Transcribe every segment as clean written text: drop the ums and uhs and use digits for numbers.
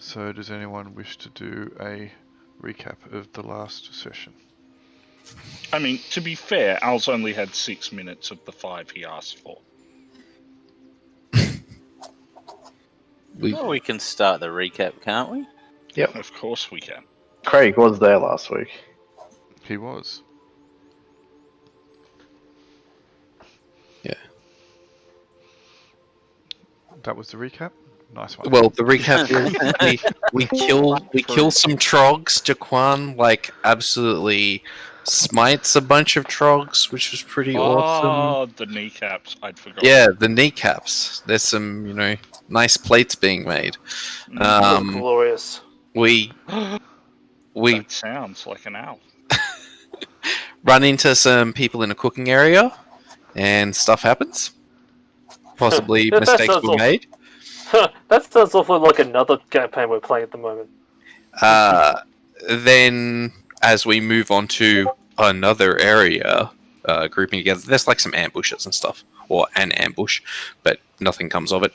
So does anyone wish to do a recap of the last session? I mean, to be fair, Al's only had 6 minutes of the 5 he asked for. Well, we can start the recap, can't we? Yep. Of course we can. Craig was there last week. He was. Yeah. That was the recap? Nice one. Well, the recap is we kill some trogs. Jaquan absolutely smites a bunch of trogs, which was pretty awesome. Oh, the kneecaps. I'd forgotten. Yeah, the kneecaps. There's some, nice plates being made. Glorious. We That sounds like an owl. run into some people in a cooking area, and stuff happens. Possibly mistakes were made. That sounds awfully like another campaign we're playing at the moment. Then, as we move on to another area, grouping together, there's some ambushes and stuff, or an ambush, but nothing comes of it.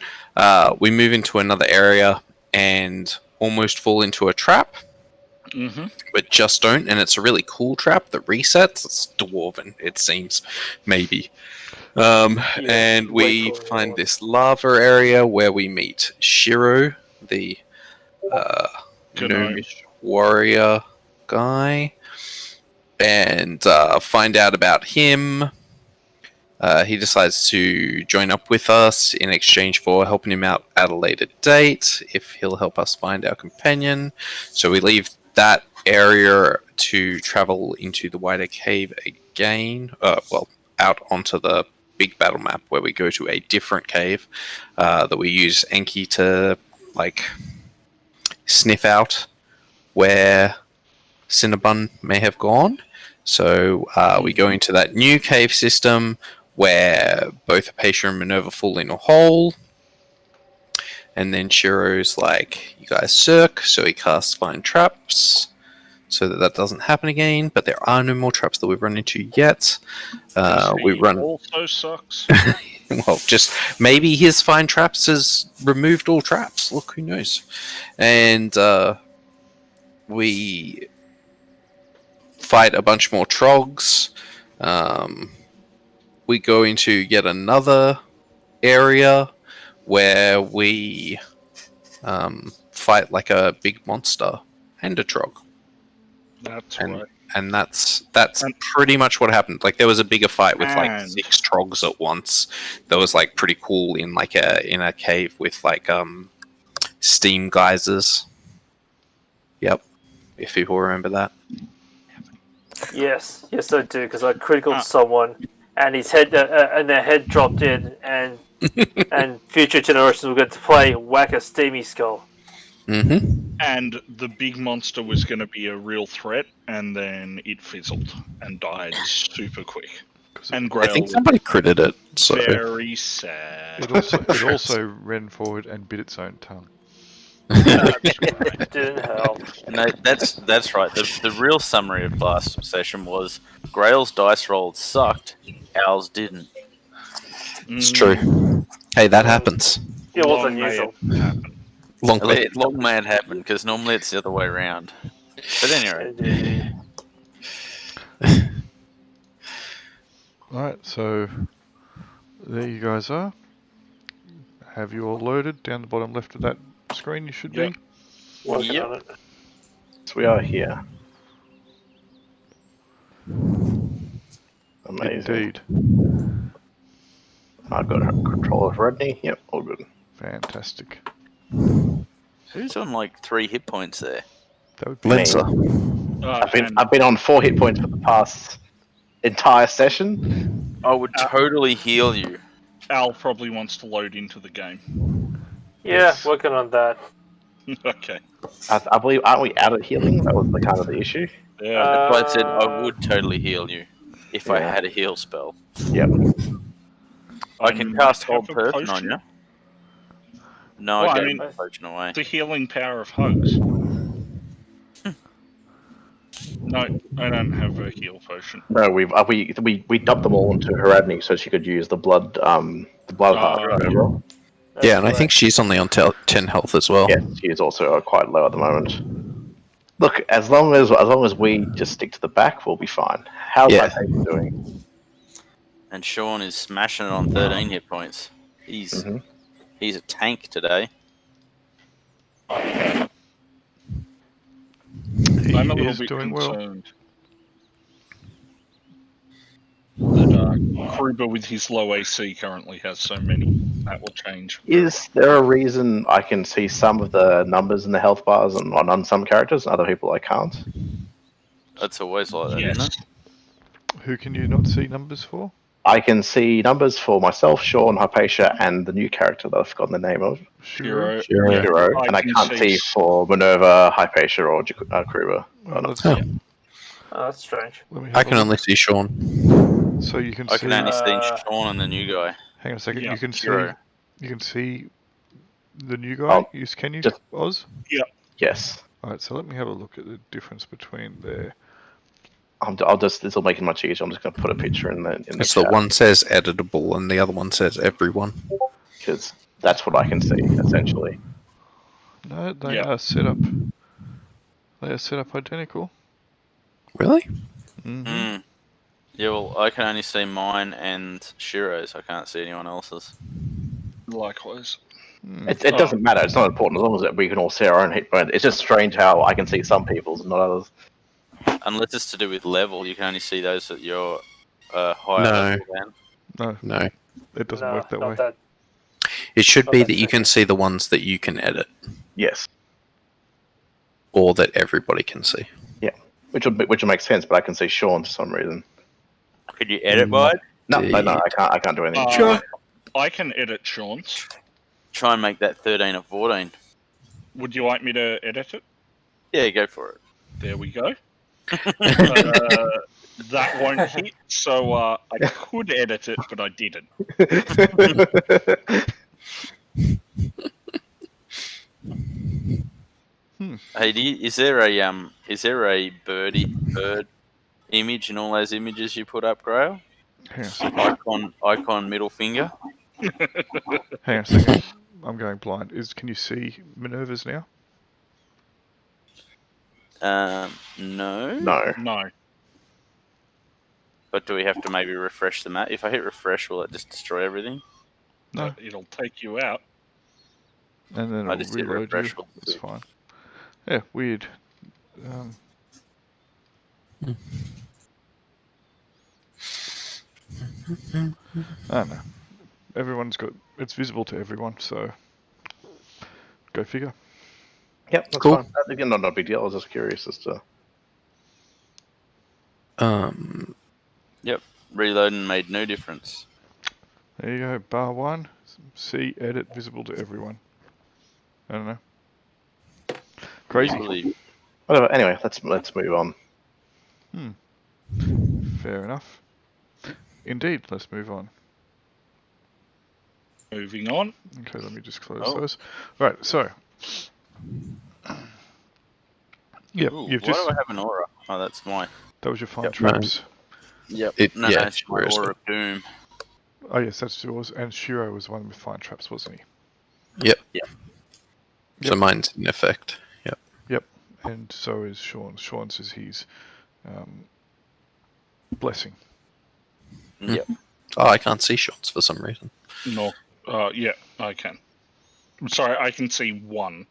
We move into another area and almost fall into a trap, but just don't, and it's a really cool trap that resets. It's dwarven, it seems, maybe. And we find this lava area where we meet Shiro, the gnomish warrior guy, and find out about him. He decides to join up with us in exchange for helping him out at a later date, if he'll help us find our companion. So we leave that area to travel into the wider cave again. Out onto the big battle map, where we go to a different cave that we use Enki to sniff out where Cinnabon may have gone. So we go into that new cave system where both Apatia and Minerva fall in a hole, and then Shiro's you guys suck, so he casts Find Traps so that doesn't happen again, but there are no more traps that we've run into yet. We run also sucks. Well, just maybe his Find Traps has removed all traps. Look, who knows? And we fight a bunch more trogs. We go into yet another area where we fight a big monster and a trog. That's right. And that's pretty much what happened. There was a bigger fight with 6 trogs at once. That was pretty cool in a cave with steam geysers. Yep, if people remember that. Yes, I do, because I critical someone, and his head and their head dropped in, and and future generations will get to play Whack a Steamy Skull. And the big monster was going to be a real threat, and then it fizzled and died super quick. And Grail, I think somebody critted it. So. Very sad. It also ran forward and bit its own tongue. Didn't help. No, that's right. The real summary of last session was Grail's dice rolls sucked, ours didn't. It's true. Hey, that happens. It was unusual. Long may it happen, because normally it's the other way around. But anyway. Alright, so there you guys are. Have you all loaded? Down the bottom left of that screen you should be. Working on it. So we are here. Amazing. Indeed. I've got control of Rodney. Yep, all good. Fantastic. Who's on 3 hit points there? That would be Linsa. I've been on 4 hit points for the past entire session. I would totally heal you. Al probably wants to load into the game. Yeah, working on that. Okay. I believe, aren't we out of healing? That was the issue. Yeah. That's why I said I would totally heal you if I had a heal spell. Yep. I can cast Hold Person on you. No, Well, I gave the potion away. The healing power of hugs. No, I don't have a heal potion. No, we dumped them all into Haradni so she could use the blood heart. Right. Remember? Yeah, and I think she's only on 10 health as well. Yes, she is also quite low at the moment. Look, as long as we just stick to the back, we'll be fine. How's Yeah. Hypatia doing? And Sean is smashing it on 13 hit points. He's a tank today. He I'm a little is bit doing well. concerned that Kruber with his low AC currently has so many. That will change. Is there a reason I can see some of the numbers in the health bars on some characters, and other people I can't? That's always like that, Yes. isn't it? Who can you not see numbers for? I can see numbers for myself, Sean, Hypatia, and the new character that I've forgotten the name of, Shiro. Hero. Hero, and I can can't see for Minerva, Hypatia, or Kruber. Well, let's, Yeah. Oh, that's strange. let me have I a can look. only see Sean. So you can I see. can only see Sean and the new guy. Hang on a second. Yeah, You can Shiro. see. You can see the new guy. Can you, just- Oz? Yes. All right. So let me have a look at the difference between there. This will make it much easier. I'm just going to put a picture in the It's chat, the one says editable and the other one says everyone. because that's what I can see essentially. No, they Yeah. are set up. They are set up identical. Really? Mm-hmm. Yeah, well, I can only see mine and Shiro's. I can't see anyone else's. Likewise. It doesn't matter. It's not important as long as we can all see our own hit points. It's just strange how I can see some people's and not others. Unless it's to do with level, you can only see those that you're higher No. level than. No, No. it doesn't No, work that not way. that. It should be Okay, that you can see the ones that you can edit, Yes, or that everybody can see. which will make sense. But I can see Sean for some reason. Could you edit by it? No, I can't do anything. Uh, I can edit Sean's. Try and make that 13 or 14. Would you like me to edit it? Yeah, go for it. There we go. That won't hit, so I could edit it, but I didn't. Hey, is there a bird image in all those images you put up, Grail? Hang on a second. Icon middle finger. Hang on a second. I'm going blind. Can you see Minerva's now? No. No. No. But do we have to maybe refresh the map? If I hit refresh, will it just destroy everything? No. It'll take you out. And then I it'll just hit reload you. refresh. It's fine. Yeah, weird. I don't know. It's visible to everyone, so go figure. Yep, that's Cool. fine. Again, not a big deal. I was just curious as to. Yep. Reloading made no difference. There you go, bar 1. See, edit, visible to everyone. I don't know. Crazy. Believe. Whatever. Anyway, let's move on. Fair enough. Indeed, let's move on. Moving on. Okay, let me just close Oh. those. Right, so. Yep, Ooh, you've why just. do I have an aura? Oh, that's my. That was your fine Yep, traps. Yep. Yeah, That's my where is aura it? of doom. Oh, yes, that's yours. And Shiro was the one with fine traps, wasn't he? Yep. Yep. So Yep. mine's in effect. Yep. Yep, and so is Sean's. Sean's is his blessing. Yep. Oh, I can't see shots for some reason. No. Yeah, I can. I'm sorry, I can see one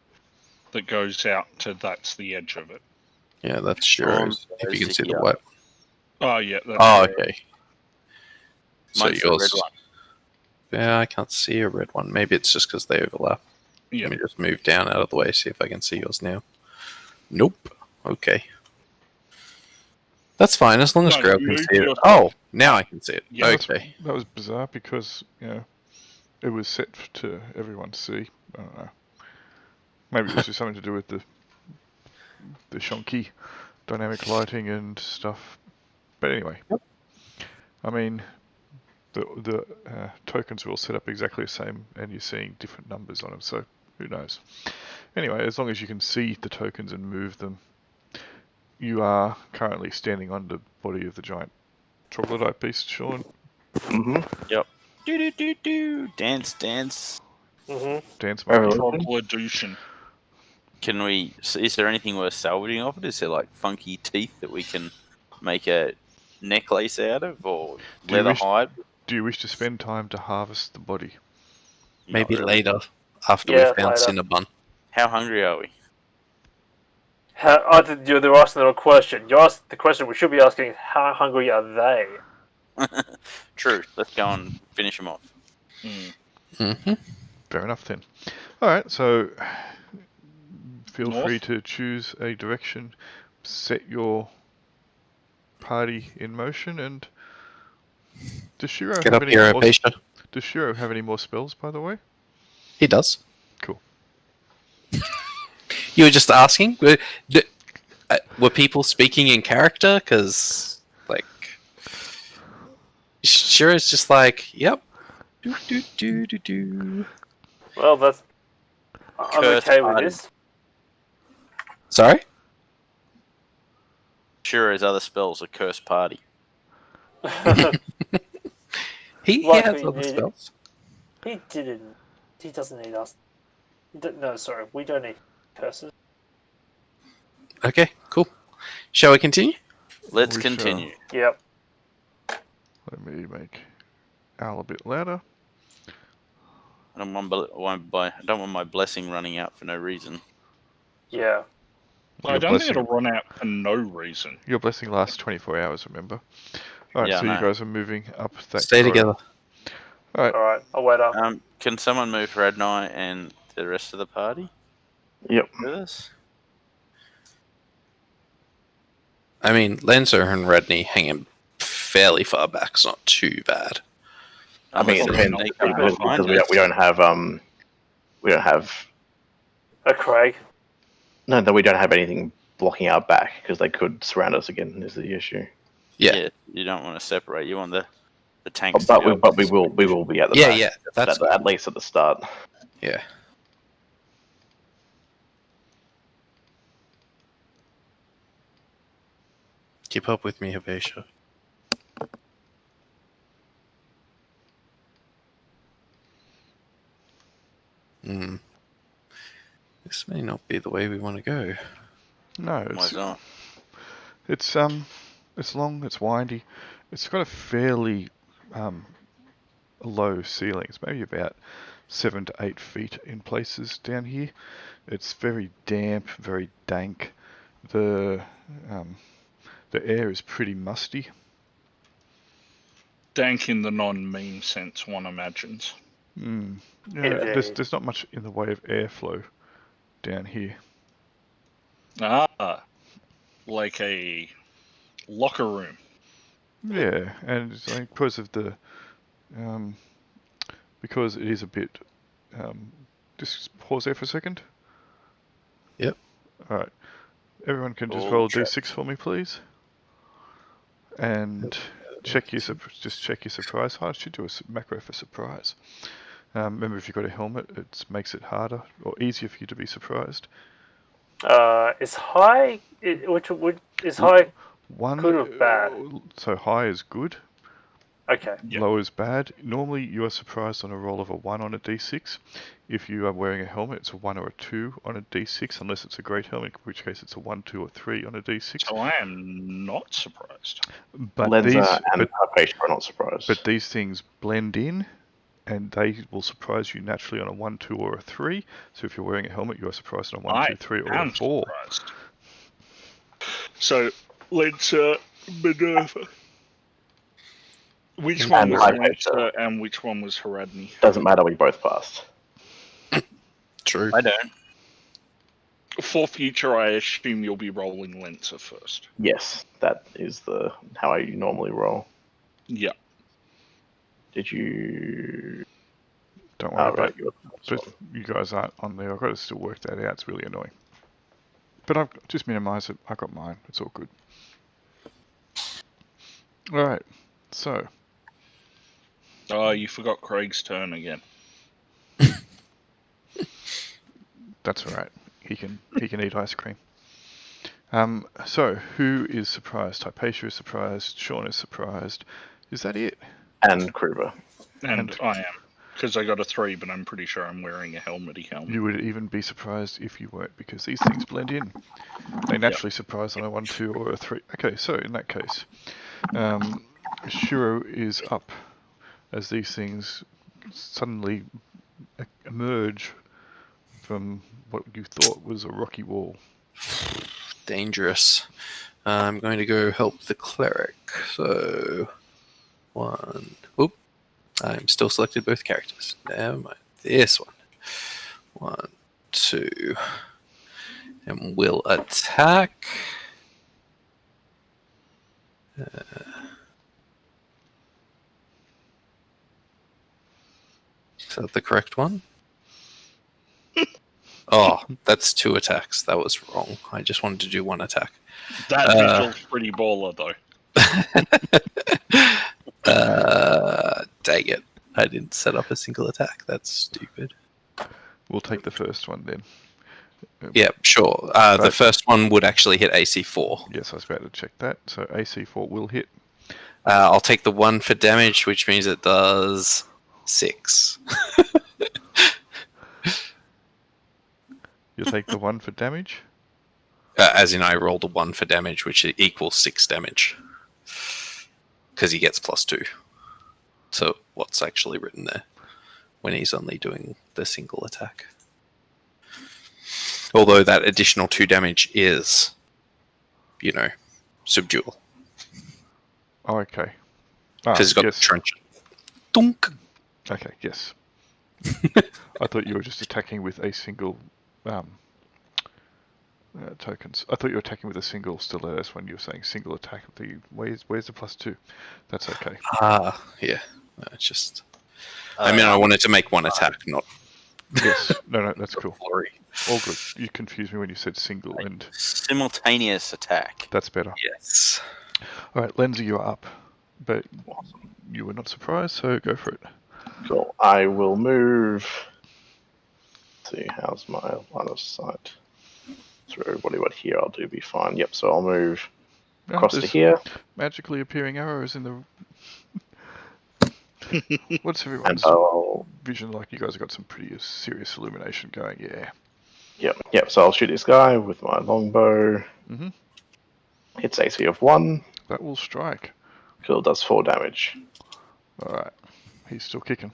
that goes out to that's the edge of it. Yeah, that's Shiro's. If you can see the Yeah. white. Oh, yeah. That's Oh, right. okay. So Mine's the red yours. one. Yeah, I can't see a red one. Maybe it's just because they overlap. Yeah. Let me just move down out of the way, see if I can see yours now. Nope. Okay. That's fine, as long as No, Grail can move see it. yourself. Oh, now I can see it. Yeah, that's Okay. That was bizarre because, it was set to everyone to see. I don't know. Maybe it was just something to do with the shonky dynamic lighting and stuff. But anyway, I mean, the tokens are all set up exactly the same, and you're seeing different numbers on them. So who knows? Anyway, as long as you can see the tokens and move them, you are currently standing on the body of the giant troglodyte beast, Sean. Mm-hmm. Yep. Do do do do. Dance, dance. Mm-hmm. Dance monkey. Troglodytion. Can we? Is there anything worth salvaging off it? Is there like funky teeth that we can make a necklace out of, or Do you leather wish- hide? Do you wish to spend time to harvest the body? Not Maybe really. later, after Yeah, we found later. Cinnabon. How hungry are we? They're asking the wrong question. You asked the question we should be asking: how hungry are they? True. Let's go and finish them off. Mm-hmm. Fair enough then. Alright, so feel North? free to choose a direction, set your party in motion, and does Shiro Get have up any here, more Apatia. Does Shiro have any more spells, by the way? He does. Cool. You were just asking? Were people speaking in character? Because, like, Shiro's just like, yep. Do, do, do, do, do. Well, I'm Cursed okay with party. this. Sorry? Shiro's other spells are Curse Party. He Like has we other needed. spells. He didn't. He doesn't need us. No, sorry, we don't need curses. Okay, cool. Shall we continue? Let's We shall. continue. Yep. Let me make Al a bit louder. I don't want my blessing running out for no reason. Yeah. I Your don't think blessing- it'll run out for no reason. Your blessing lasts 24 hours, remember? Alright, Yeah, so I you know. guys are moving up that Stay corridor. together. Alright, Alright, I'll wait up. Can someone move Radnai and the rest of the party Yep. with us? I mean, Lenzer and Redney hanging fairly far back. It's not too bad. I mean, it Unless they depends sneak up because behind we us. don't have A Craig. no, we don't have anything blocking our back because they could surround us again. Is the issue? Yeah. You don't want to separate. You want the tanks. But to go we will be at the Yeah, back. yeah, that's good. at least at the start. Yeah. Keep up with me, Habesha. This may not be the way we want to go. no, Why not? it's long, it's windy. It's got a fairly low ceiling. It's maybe about 7 to 8 feet in places down here. It's very damp, very dank. The air is pretty musty. Dank in the non-meme sense, one imagines. Yeah, Indeed. there's not much in the way of airflow down here. Ah, like a locker room. Yeah, and it's like because of the because it is a bit. Just pause there for a second. Yep. All right. Everyone can just All roll a check. d6 for me, please. And check your surprise. I should do a macro for surprise. Remember, if you've got a helmet, it makes it harder or easier for you to be surprised. Is high? Is high One. good or bad? So high is good. Okay. Yeah. Low is bad. Normally, you are surprised on a roll of a 1 on a d6. If you are wearing a helmet, it's a 1 or a 2 on a d6, unless it's a great helmet, in which case it's a 1, 2, or 3 on a d6. So I am not surprised. But Lenza and Hypatia are not surprised. but these things blend in, and they will surprise you naturally on a 1, 2, or a 3. So if you're wearing a helmet, you are surprised on a 1, 2, 3, or a I'm 4. surprised. So let's Minerva. Which one was Hypatia. Lancer and which one was Haradni? Doesn't matter. We both passed. True. I don't. For future, I assume you'll be rolling Lancer first. Yes, that is how I normally roll. Yeah. Did you? Don't worry about it. Right, But you guys aren't on there. I've got to still work that out. It's really annoying. But I've just minimized it. I got mine. It's all good. Alright, so Oh, you forgot Craig's turn again. that's alright. He can eat ice cream. So who is surprised? Hypatia is surprised. Sean is surprised. Is that it? and Kruber. And I am. Because I got a 3, but I'm pretty sure I'm wearing a helmety helmet. You would even be surprised if you weren't, because these things blend in. They naturally surprise on a 1, 2, or a 3. Okay, so in that case, Shiro is up as these things suddenly emerge from what you thought was a rocky wall. Dangerous. I'm going to go help the cleric. So, 1. Oop. I'm still selected both characters. Never mind. This one. 1, 2. And will attack. Is that the correct one? Oh, that's 2 attacks. That was wrong. I just wanted to do 1 attack. That vigil's pretty baller, though. Dang it. I didn't set up a single attack. That's stupid. We'll take the first one then. Yeah, sure. The first one would actually hit AC 4. Yes, I was about to check that. So AC 4 will hit. I'll take the 1 for damage, which means it does 6. You'll take the 1 for damage. As in, I rolled a 1 for damage, which equals 6 damage. Because he gets +2. So what's actually written there when he's only doing the single attack? Although that additional 2 damage is, subdual. Oh, okay. Because he's got yes. trenchant. Dunk! Okay, yes. I thought you were just attacking with a single tokens. I thought you were attacking with a single stilettos when you were saying single attack. Where's the +2? That's okay. Yeah. It's just... I wanted to make 1 attack, not... Yes. No, that's cool. Glory. All good. You confused me when you said single, and Simultaneous attack. that's better. Yes. All right, Lenzi, you're up, but you were not surprised, so go for it. Cool. I will move. Let's see, how's my line of sight? Through everybody, what here I'll do be fine. Yep, so I'll move across to there's here. magically appearing arrows in the... What's And everyone's I'll... vision like? You guys have got some pretty serious illumination going, yeah. Yep, so I'll shoot this guy with my longbow. Mhm. Hits AC of 1. That will strike. Cool, does 4 damage. Alright, he's still kicking.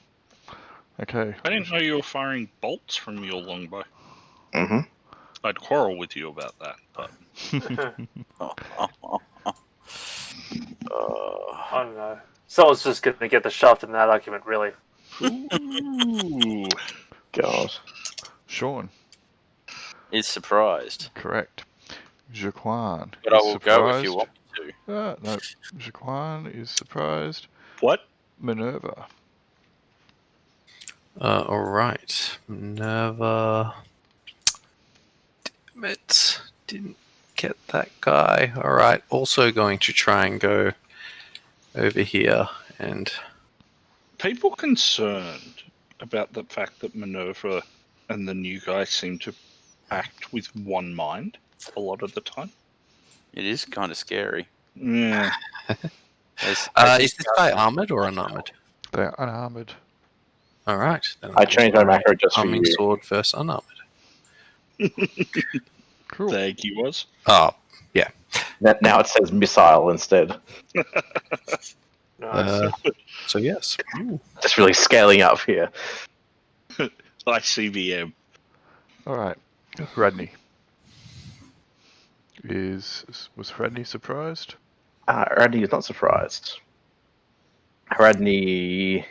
Okay. I didn't know you were firing bolts from your longbow. Mm-hmm. I'd quarrel with you about that, but... I don't know. Someone's just going to get the shaft in that argument, really. Ooh. God. Sean, Is surprised. correct. Jaquan But I is will surprised. go if you want me to. No, Jaquan is surprised. What? Minerva. Alright. Minerva. Damn it. Didn't get that guy. Alright. Also going to try and go over here and... People concerned about the fact that Minerva and the new guy seem to act with one mind a lot of the time. It is kind of scary. Yeah. is this guy armored or unarmored? They're unarmored. Alright. I changed my macro just for Arming you. sword versus unarmored. Cool. There he was. Oh, yeah. Now it says missile instead. Nice. So yes. Ooh. Just really scaling up here. ICBM. Alright. Radney. Was Radney surprised? Radney is not surprised. Radney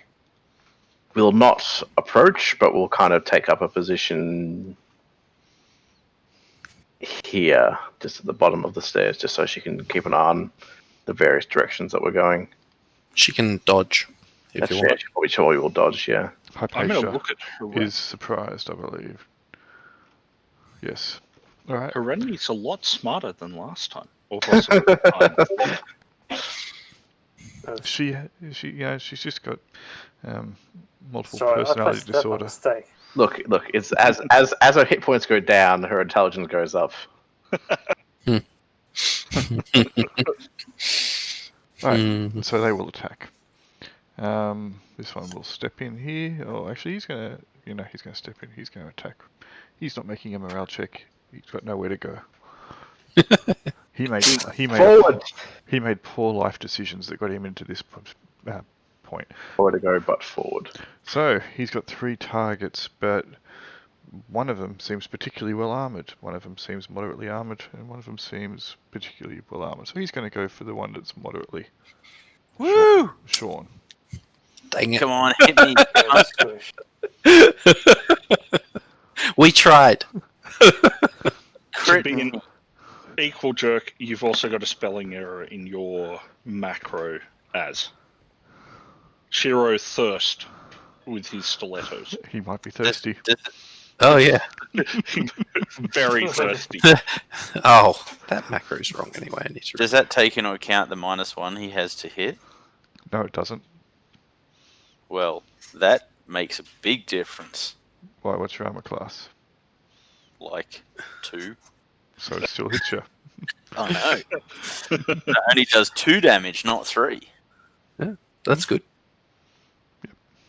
will not approach, but will kind of take up a position here, just at the bottom of the stairs, just so she can keep an eye on the various directions that we're going. She can dodge if That's you fair. want. She probably sure you will dodge, yeah. I'm going to Hypatia look at her. is surprised, I believe. Yes. Alright. Herenni's a lot smarter than last time. Or was it last time? She's just got multiple Sorry, I personality pressed that by disorder. mistake. Look, it's as her hit points go down, her intelligence goes up. Right, so they will attack. This one will step in here. Oh, actually, he's gonna. He's gonna step in. He's gonna attack. He's not making a morale check. He's got nowhere to go. He made Forward! he made poor life decisions that got him into this point. Forward to go, but forward. So he's got 3 targets, but one of them seems particularly well armored. One of them seems moderately armored, and one of them seems particularly well armored. So he's going to go for the one that's moderately. Woo! Sean. Dang it. Come on, hit me. We tried. To be an equal jerk, you've also got a spelling error in your macro as Shiro thirst with his stilettos. He might be thirsty. Oh, yeah. Very thirsty. Oh, that macro's wrong anyway. I need to Does that take into account the -1 he has to hit? No, it doesn't. Well, that makes a big difference. Why? What's your armor class? Like 2. So it still hits you. Oh no. It only does 2 damage, not 3. That's good.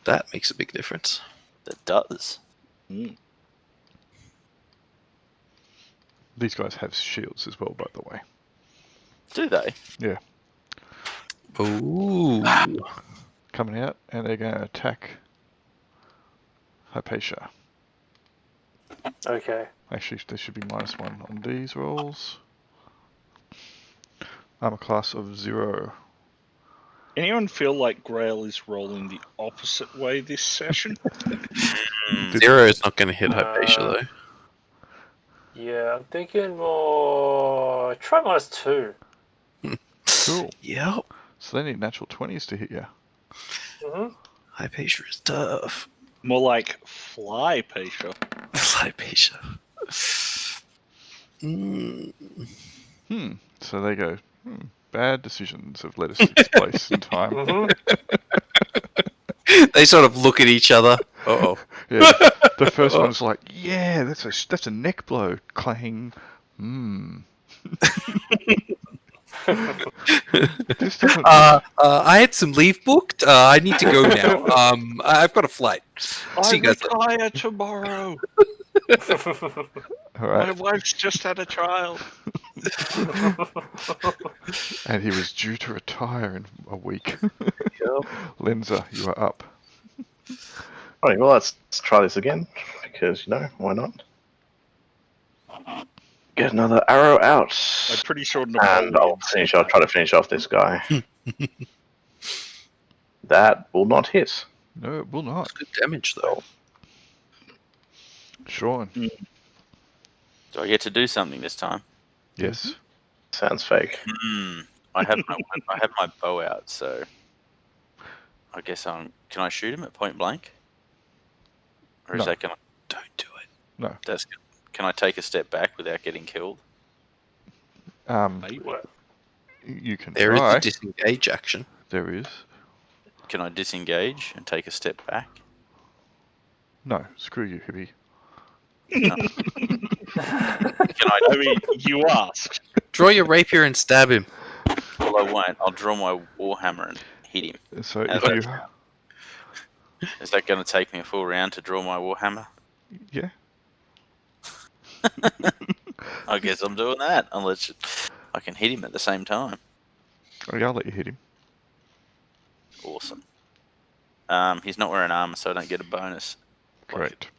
That makes a big difference. That does. These guys have shields as well, by the way. Do they? Yeah. Ooh. Coming out, and they're going to attack Hypatia. Okay. Actually, there should be -1 on these rolls. Armor class of 0. Anyone feel like Grail is rolling the opposite way this session? 0 is not going to hit Hypatia, though. Yeah, I'm thinking more. Try -2. Cool. Yep. So they need natural 20s to hit you. Mm-hmm. Hypatia is tough. More like Fly Patia. Hypatia. So they go, bad decisions have led us to this place and time. Mm-hmm. They sort of look at each other. Uh-oh. Yeah, the first one's like, yeah, that's a neck blow. Clang. This doesn't... I had some leave booked. I need to go now. I've got a flight. See you I guys. retire tomorrow. All right. My wife's just had a child. And he was due to retire in a week. Yep. Lenza, you are up. Alright, well, let's try this again, because, why not? Get another arrow out. I'm pretty sure And Napoleon. I'll try to finish off this guy. That will not hit. No, it will not. Good damage, though. Sean. Do I get to do something this time? Yes. Sounds fake. I have my bow out, so I guess can I shoot him at point blank? Or is No. that gonna? Don't do it. No. Can I take a step back without getting killed? You can There is try. a disengage action. There is. Can I disengage and take a step back? No, screw you, hippie. Can I? You asked. Draw your rapier and stab him. Well, I won't. I'll draw my warhammer and hit him. So How's if that you... Is that going to take me a full round to draw my warhammer? Yeah. I guess I'm doing that, unless I can hit him at the same time. Oh, yeah, I'll let you hit him. Awesome. He's not wearing armor, so I don't get a bonus. Correct.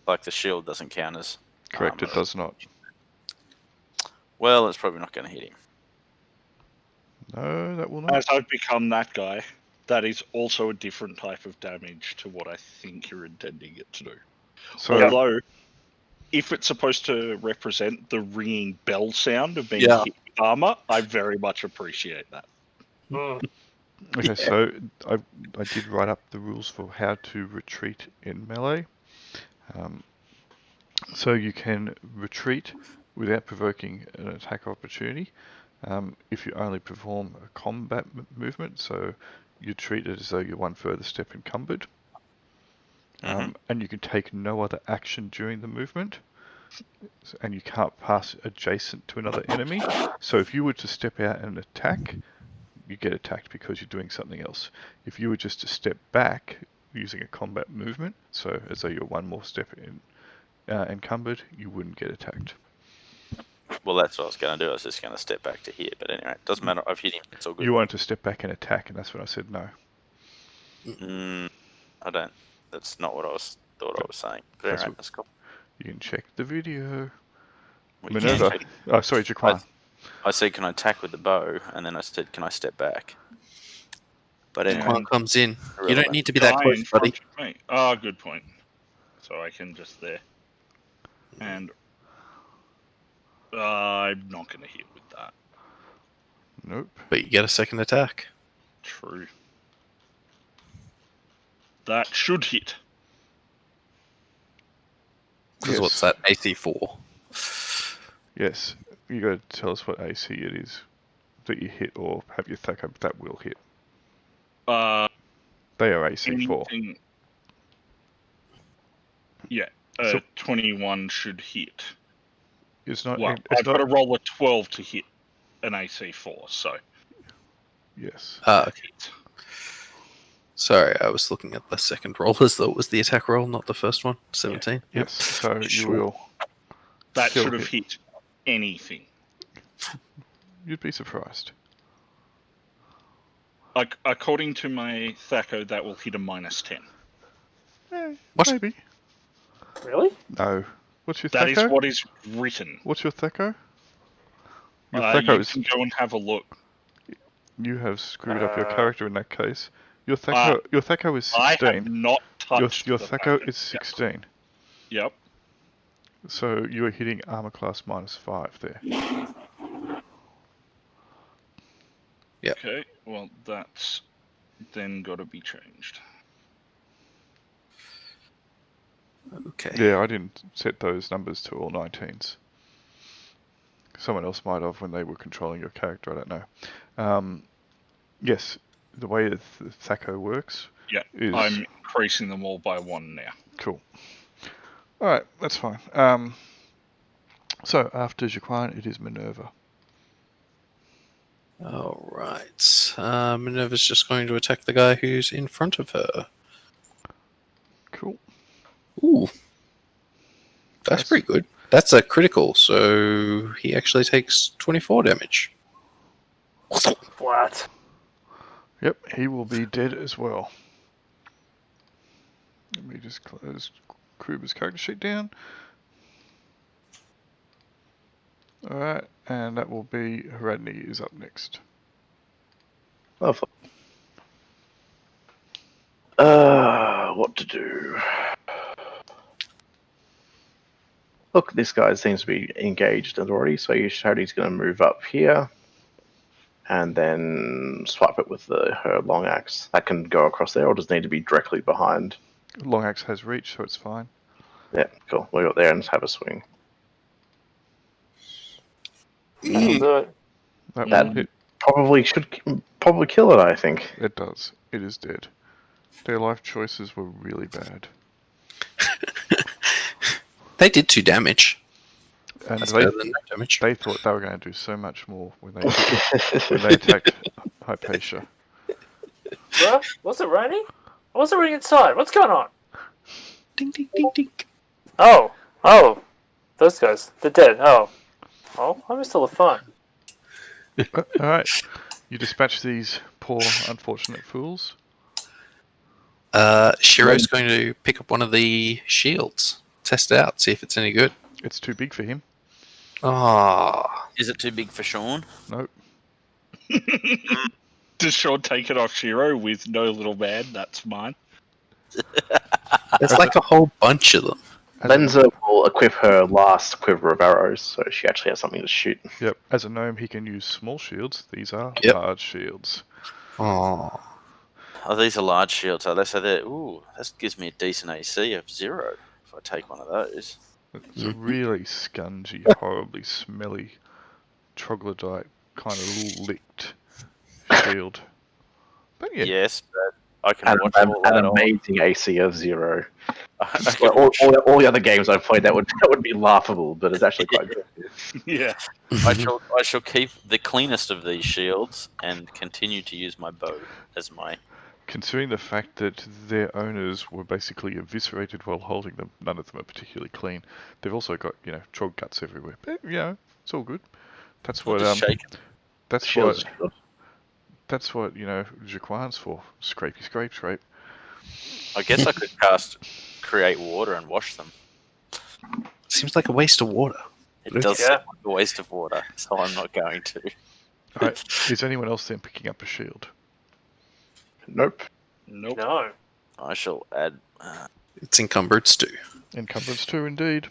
Like the shield doesn't count as Correct, armor. it does not. Well, it's probably not going to hit him. No, that will not. As I've become that guy, that is also a different type of damage to what I think you're intending it to do. So, Although, if it's supposed to represent the ringing bell sound of being hit with armor, I very much appreciate that. okay, so I did write up the rules for how to retreat in melee. So you can retreat without provoking an attack opportunity if you only perform a combat movement, so you treat it as though you're one further step encumbered. And you can take no other action during the movement, and you can't pass adjacent to another enemy. So if you were to step out and attack, you get attacked because you're doing something else. If you were just to step back using a combat movement, so as though you're one more step encumbered, you wouldn't get attacked. Well, that's what I was going to do. I was just going to step back to here. But anyway, it doesn't matter. I've hit him. It's all good. You wanted to step back and attack, and that's when I said no. I don't. That's not what I was saying. But anyway, that's cool. You can check the video. We Minerva. can. Oh, sorry, Jaquan. I said, can I attack with the bow? And then I said, can I step back? But anyway. Jaquan comes in. You Irrelevant. don't need to be that Guy close, in front buddy. of me. Oh, good point. So I can just there. And I'm not going to hit with that. Nope. But you get a second attack. True. That should hit. Because Yes. what's that? AC 4. Yes. You got to tell us what AC it is that you hit, or have your Thaco that will hit. They are AC 4. Anything... Yeah, So- 21 should hit. It's not. Well, it's I've got not. to roll a 12 to hit an AC 4, so Yes. Okay. Sorry, Sorry, I was looking at the second roll as though it was the attack roll, not the first one. 17. Yes. So you Sure. will. that Still should have hit anything. You'd be surprised. Like, according to my Thaco, that will hit a -10. What? Maybe. Really? No. What's your That is Thaco? what is written. What's your Thaco? Your You Thaco is. can go and have a look. You have screwed up your character in that case. Your Thaco is I 16. have not touched Your the Thaco Thaco. is 16. Yep. So you are hitting armor class -5 there. Yep. Okay, well, that's then got to be changed. Okay. Yeah, I didn't set those numbers to all 19s. Someone else might have when they were controlling your character, I don't know. Yes, the way that the Thaco works Yeah, is... I'm increasing them all by 1 now. Cool. Alright, that's fine. So, after Jaquan, it is Minerva. Alright. Minerva's just going to attack the guy who's in front of her. Cool. Ooh. That's pretty good. That's a critical, so he actually takes 24 damage. What? Yep, he will be dead as well. Let me just close Kruber's character sheet down. Alright, and that will be Haradni is up next. Lovely. What to do? Look, this guy seems to be engaged already, so he's going to move up here and then swipe it with her long axe. That can go across there, or does it need to be directly behind? Long axe has reach, so it's fine. Yeah, cool. We'll go there and have a swing. That'll do it. That That- will hit. Probably kill it, I think. It does. It is dead. Their life choices were really bad. They did 2 damage. And That's they, better than no damage. they thought they were going to do so much more when they attacked Hypatia. Bruh, was it raining? I wasn't really inside. What's going on? Ding, ding, ding, ding. Oh, those guys. They're dead. Oh, I missed all the fun. Alright, you dispatch these poor, unfortunate fools. Shiro's going to pick up one of the shields. Test it out, see if it's any good. It's too big for him. Ah, Is it too big for Sean? Nope. Does Sean take it off Shiro with no little man? That's mine. there's like a whole bunch of them. Lenza will equip her last quiver of arrows, so she actually has something to shoot. Yep, as a gnome he can use small shields. These are Yep. large shields. Oh, Oh, these are large shields, are they? So they're, ooh, that gives me a decent AC of 0 if I take one of those. It's a really scungy, horribly smelly, troglodyte, kind of little licked shield. But yeah, Yes, but I can An watch all that on. amazing AC of 0. I Just can like all the other games I've played, that would be laughable, but it's actually quite good. Yeah. I shall keep the cleanest of these shields and continue to use my bow as my. Considering the fact that their owners were basically eviscerated while holding them, none of them are particularly clean. They've also got, trog guts everywhere. But, it's all good. That's I'll what just shake it. that's Shields. what Jaquan's for. Scrapey scrape scrape. I guess I could cast create water and wash them. Seems like a waste of water. It does seem like a waste of water, so I'm not going to. Alright, is anyone else then picking up a shield? Nope. Nope. No. I shall add. It's encumbered stew. Encumbrance 2 indeed.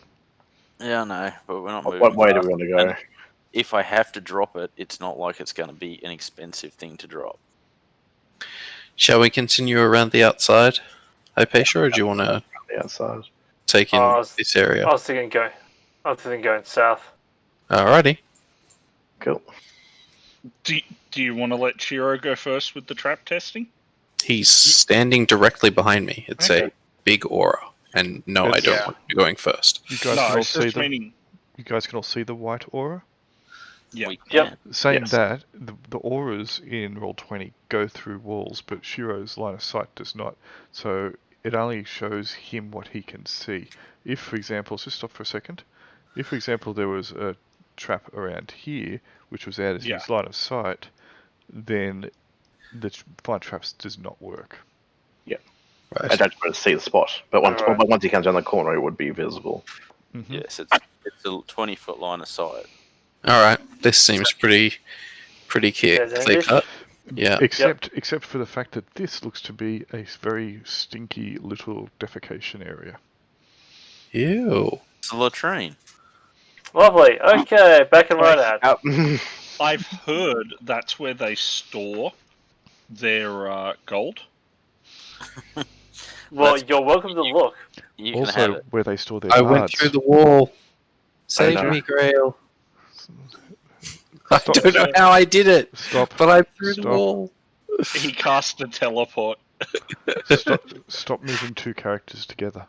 Yeah, no, but we're not moving. What way do fast. we want to go? And if I have to drop it, it's not like it's going to be an expensive thing to drop. Shall we continue around the outside, Hopesh, or do you want to The outside. take in this area? I was thinking going south. Alrighty. Cool. Do you want to let Shiro go first with the trap testing? He's standing directly behind me. It's a Okay. big aura. And no, I don't want you going first. You guys No, can all it's see just the meaning. you guys can all see the white aura. Yeah. We can. Yep. Saying Yes. that, the auras in Roll20 go through walls, but Shiro's line of sight does not. So it only shows him what he can see. If, for example, just stop for a second. If, for example, there was a trap around here, which was out of Yeah. his line of sight, then the find traps does not work. I Right. don't want to see the spot, but once Alright. once he comes down the corner, it would be visible. Mm-hmm. Yes, it's a 20-foot line of sight. Alright. This seems pretty clear Dead-endish. cut. Yeah. Except for the fact that this looks to be a very stinky little defecation area. Ew. It's a latrine. Lovely. Okay, back and right out. Out. I've heard that's where they store their gold. Well, That's- you're welcome to look. You can have Also, it. where they store their I cards. went through the wall. Save know. me, Grail. I Stop. don't know how I did it, Stop. but I threw the Stop. wall. He cast a teleport. Stop moving two characters together.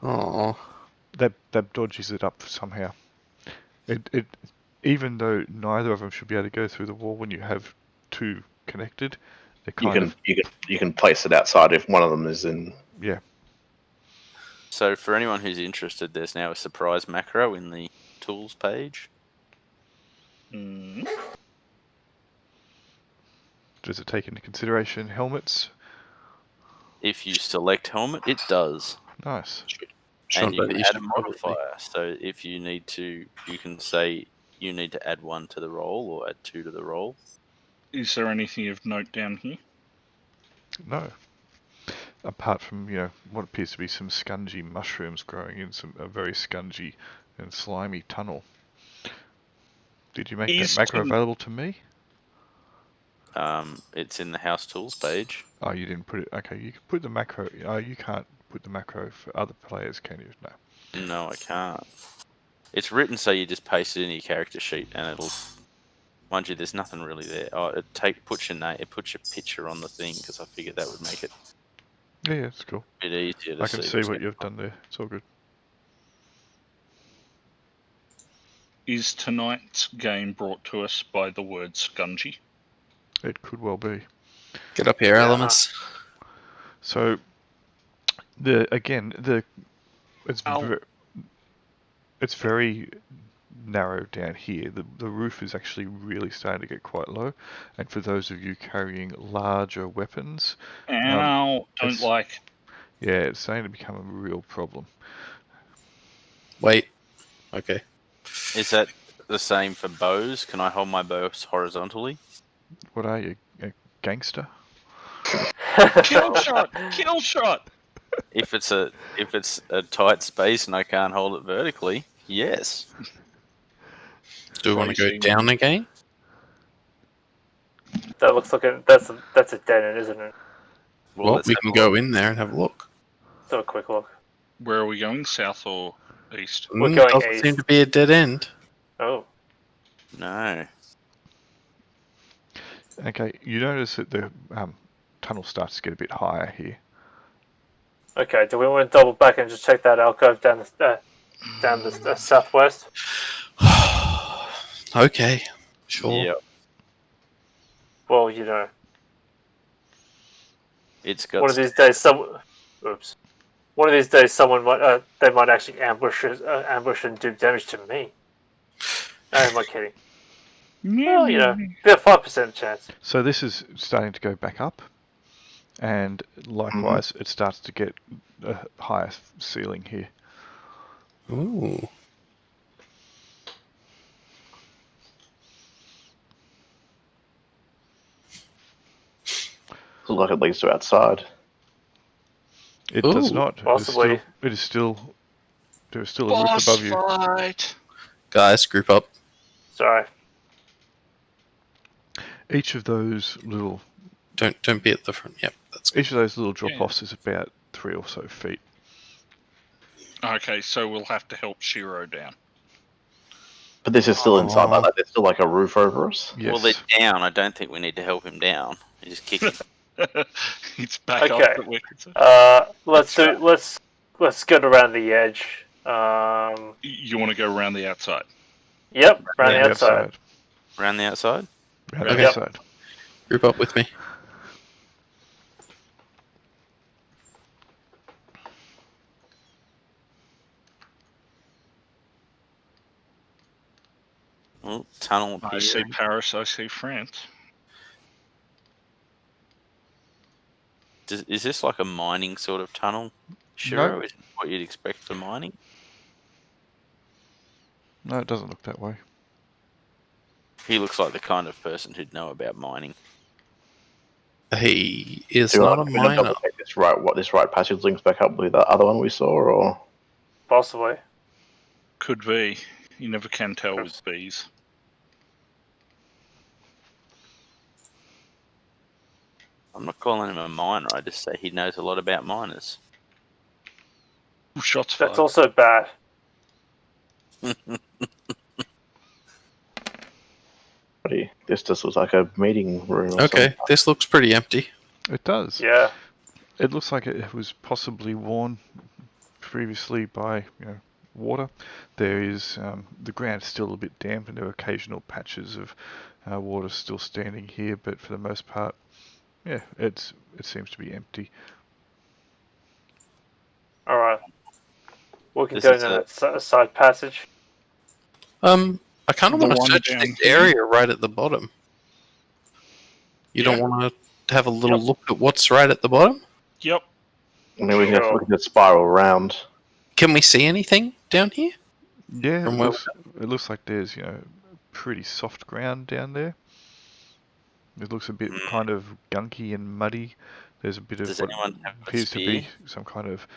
Oh. That dodges it up somehow. It even though neither of them should be able to go through the wall when you have two connected, they You can place it outside if one of them is in. yeah. So for anyone who's interested, there's now a surprise macro in the tools page. Mm. Does it take into consideration helmets? If you select helmet, it does. Nice. And you Sean, can you add a should probably- modifier. So if you need to, you can say you need to add 1 to the roll or add 2 to the roll. Is there anything of note down here? No. Apart from, what appears to be some scungy mushrooms growing in a very scungy and slimy tunnel. Did you make Is that macro to- available to me? It's in the house tools page. Oh, you didn't put it. Okay, you can put the macro. Oh, you can't put the macro for other players, can you? No. No, I can't. It's written so you just paste it in your character sheet and it'll. Mind you, there's nothing really there. Oh, it puts your name, it puts your picture on the thing because I figured that would make it Yeah, it's cool. a bit easier to I can see what's what going you've on. done there. It's all good. Is tonight's game brought to us by the word scungy? It could well be. Get up here, elements. So, Ow. it's very narrow down here. The roof is actually really starting to get quite low, and for those of you carrying larger weapons, Ow, don't it's- like. yeah, it's starting to become a real problem. Wait. Okay. Is that the same for bows? Can I hold my bows horizontally? What are you, a gangster? Kill shot! Kill shot! If it's a tight space and I can't hold it vertically, yes. Do we want to go Facing- down again? That looks like that's a dead end, isn't it? Well, let's we have can a go look. in there and have a look. Let's have a quick look. Where are we going? South or east? We're going doesn't east. seem to be a dead end. Oh. No. Okay, you notice that the tunnel starts to get a bit higher here. Okay, do we want to double back and just check that alcove down the southwest? Okay. Sure. Yeah, Well, you know, it's got. one of these days, oops. One of these days, someone might they might actually ambush and do damage to me. No, am I kidding? Well, you know, about 5% chance. So this is starting to go back up, and likewise, it starts to get a higher ceiling here. Ooh. Looks like it leads to outside. It does Ooh, not. possibly. There is still a roof above you. fight. Guys, group up. Sorry. Each of those little Don't be at the front. Yep, that's good. Each of those little drop-offs is about 3 or so feet. Okay, so we'll have to help Shiro down. But this is still inside like that. There's still like a roof over us. Yes. Well, they're down. I don't think we need to help him down. You just kick him. It's back Okay. up that we're concerned. Let's get around the edge. You want to go around the outside? Yep, around Round the outside. Around the outside? Round Okay. the outside. Group up with me. Oh, tunnel I here. see Paris, I see France. Is this like a mining sort of tunnel, Shiro? No. Is it what you'd expect for mining? No, it doesn't look that way. He looks like the kind of person who'd know about mining. He is Do you not a want to double miner. check this right passage links back up with the other one we saw, or Possibly. Could be. You never can tell with bees. I'm not calling him a miner. I just say he knows a lot about miners. Ooh, shots fired. That's also bad. this just looks like a meeting room. Or Okay, something. this looks pretty empty. It does. Yeah. It looks like it was possibly worn previously by water. There is the ground is still a bit damp, and there are occasional patches of water still standing here, but for the most part, yeah, it seems to be empty. All right. We can This go is into that side passage. I kind of The want to one search down this here? area right at the bottom. You don't want to have a little look at what's right at the bottom? Yep. I mean, we Sure. can just spiral around. Can we see anything down here? Yeah, From it looks like there's pretty soft ground down there. It looks a bit kind of gunky and muddy. There's a bit of Does what anyone have a appears to spear? be some kind of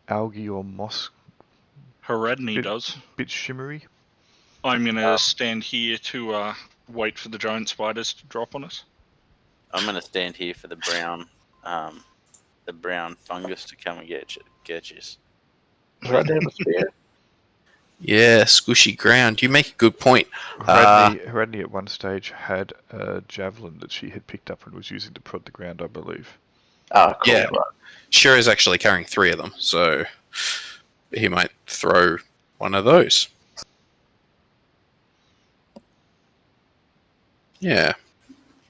algae or moss, Heredny does. bit shimmery. I'm going to stand here to wait for the giant spiders to drop on us. I'm going to stand here for the brown fungus to come and get you. Right there, a spear. Yeah, squishy ground. You make a good point. Heredny at one stage had a javelin that she had picked up and was using to prod the ground, I believe. Ah, cool. Yeah. Right. Shiro's actually carrying 3 of them, so he might throw one of those. Yeah.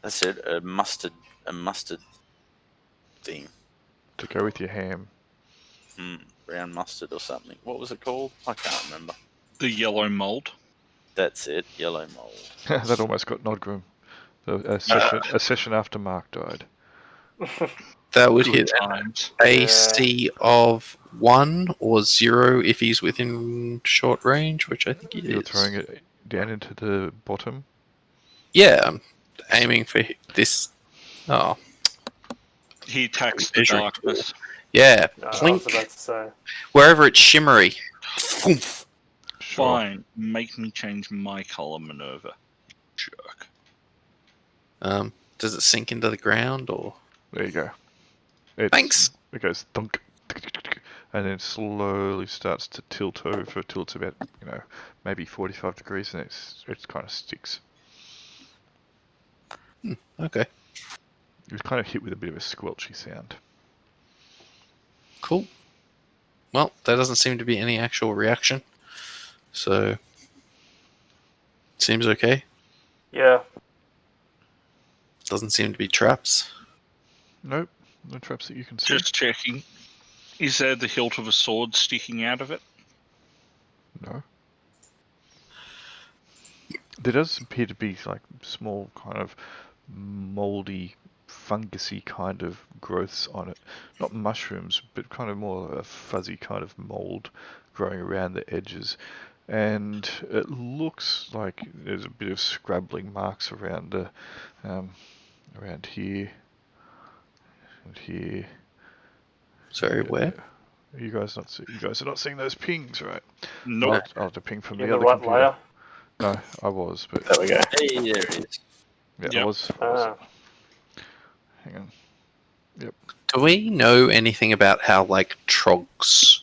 That's it. A mustard thing. To go with your ham. Brown mustard or something. What was it called? I can't remember. The yellow mold. That's it. Yellow mold. That almost got Nodgrim. A session after Mark died. That would Good hit times. an AC of 1 or 0 if he's within short range, which I think he You're is. throwing it down into the bottom. Yeah, I'm aiming for this. Oh, He attacks the Measuring darkness. yeah, I was plink. about to say. Wherever it's shimmery. Thoomph. Sure. Fine. Make me change my color, Minerva. Jerk. Does it sink into the ground or? There you go. Thanks. It goes thunk, and then slowly starts to tilt over till it's about maybe 45 degrees, and it kind of sticks. Okay, It was kind of hit with a bit of a squelchy sound. cool. Well, there doesn't seem to be any actual reaction. So, Seems okay. Yeah. Doesn't seem to be traps. Nope, no traps that you can see. Just checking. Is there the hilt of a sword sticking out of it? No. There does appear to be like small kind of mouldy, fungusy kind of growths on it. Not mushrooms, but kind of more a fuzzy kind of mould growing around the edges. And it looks like there's a bit of scrabbling marks around around here and here. Sorry, where? You guys are not seeing those pings, right? Nope. I'll have to ping from In the the other right computer. layer. No, I was, but There we go. Hey, there it is. yeah, I Yep. was. Hang on. Do we know anything about how like trogs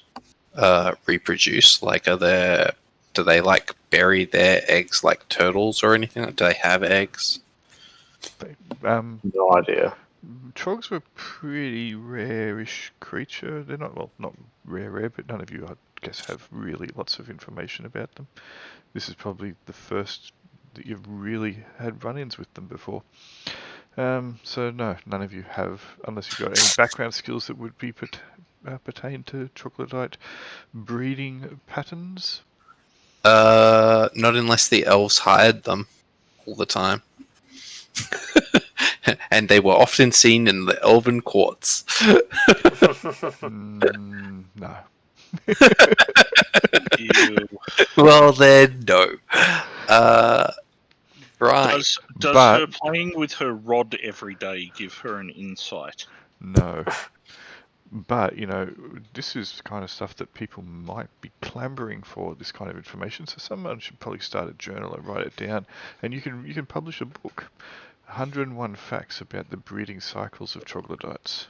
reproduce? Like, do they like bury their eggs like turtles or anything? Do they have eggs? No idea. Trogs were pretty rare-ish creature. They're not rare, but none of you, I guess, have really lots of information about them. This is probably the first that you've really had run-ins with them before. So no, none of you have, unless you've got any background skills that would be pertain to troglodyte breeding patterns. Not unless the elves hired them all the time. And they were often seen in the elven courts. No. Ew. Well, then, no. Right. Does But- her playing with her rod every day give her an insight? No. But, this is the kind of stuff that people might be clambering for, this kind of information. So someone should probably start a journal and write it down. And you can publish a book. 101 facts about the breeding cycles of troglodytes.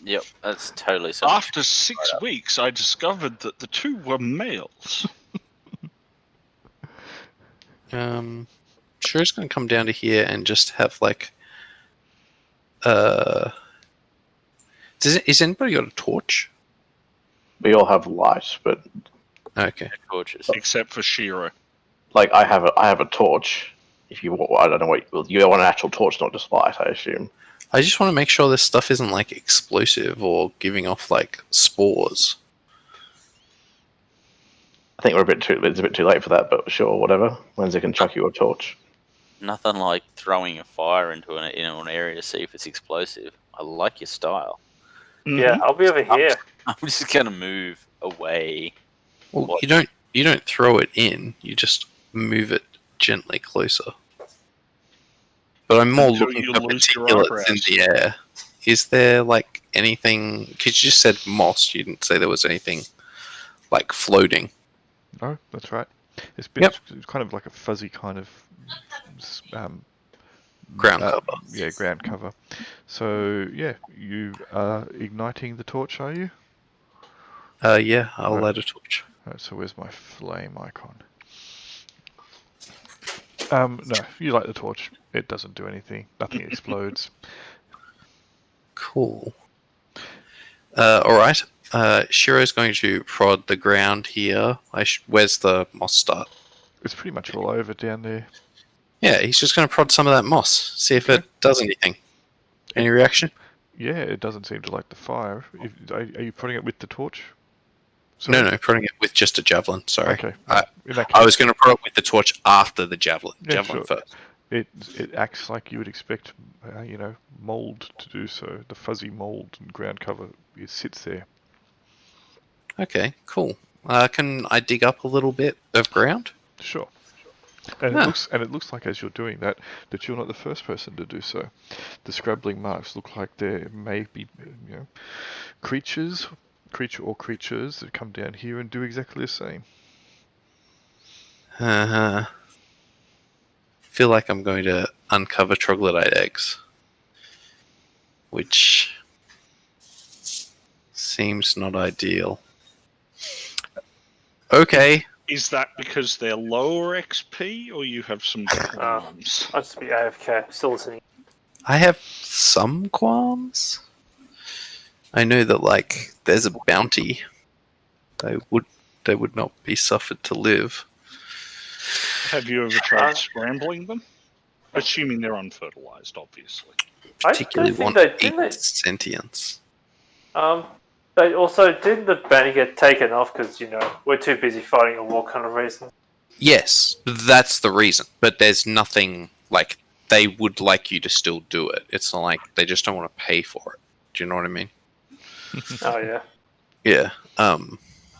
Yep, that's totally something. After 6 weeks, I discovered that the two were males. Sure, it's going to come down to here and just have like, is anybody got a torch? We all have light, but Okay. Gorgeous. Except for Shiro. like I have a torch. If you, I don't know what you want an actual torch, not just light, I assume. I just want to make sure this stuff isn't like explosive or giving off like spores. I think it's a bit too late for that, but sure, whatever. Lindsay can chuck you a torch. Nothing like throwing a fire into an area to see if it's explosive. I like your style. Yeah, I'll be over here. I'm just gonna move away. Well, What? you don't throw it in. You just move it gently closer. But I'm more Until looking you for lose your particulates in eyebrows. the air. Is there like anything? Because you just said moss. You didn't say there was anything like floating. No, that's right. It's kind of like a fuzzy kind of Ground cover. Yeah, ground cover. So yeah, you are igniting the torch, are you? Yeah, I'll Right. light a torch. Right, so where's my flame icon? No, you light the torch. It doesn't do anything. Nothing explodes. Cool. All right. Shiro's going to prod the ground here. Where's the moss start? It's pretty much all over down there. Yeah, he's just going to prod some of that moss. See if it does anything. Any reaction? Yeah, it doesn't seem to like the fire. Are you putting it with the torch? No, prodding it with just a javelin. Sorry. Okay. In that I case, was going to prod it with the torch after the javelin. Yeah, Javelin sure. first. it acts like you would expect, mold to do so. The fuzzy mold and ground cover, it sits there. Okay, cool. Can I dig up a little bit of ground? Sure. And Ah. it looks like as you're doing that you're not the first person to do so. The scrabbling marks look like there may be, creature or creatures that come down here and do exactly the same. Feel like I'm going to uncover troglodyte eggs, which seems not ideal. Okay. Is that because they're lower XP, or you have some qualms? I'll just be AFK, still listening. I have some qualms. I know that like there's a bounty. They would not be suffered to live. Have you ever tried scrambling them? Assuming they're unfertilized, obviously. Particularly think want they to did. eat sentience. They also didn't the banner get taken off because we're too busy fighting a war kind of reason. Yes, that's the reason. But there's nothing like they would like you to still do it. It's not like they just don't want to pay for it. Do you know what I mean? Oh yeah. Yeah.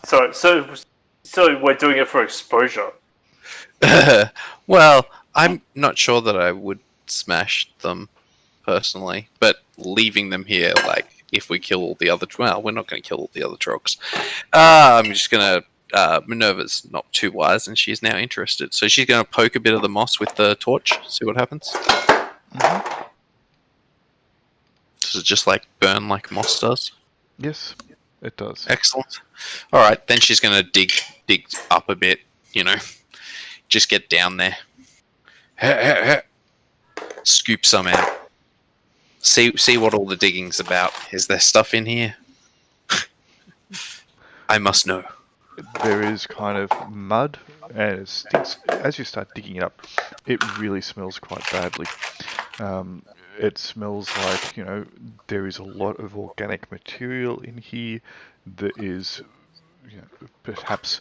So we're doing it for exposure. Well, I'm not sure that I would smash them personally, but leaving them here, like, if we kill all the other... Well, we're not going to kill all the other trogs. I'm just going to... Minerva's not too wise, and she's now interested. So she's going to poke a bit of the moss with the torch, see what happens. Mm-hmm. Does it just, like, burn like moss does? Yes, it does. Excellent. Alright, then she's going to dig up a bit, just get down there. Scoop some out. See what all the digging's about. Is there stuff in here? I must know. There is kind of mud, and it stinks. As you start digging it up, it really smells quite badly. It smells like, there is a lot of organic material in here that is perhaps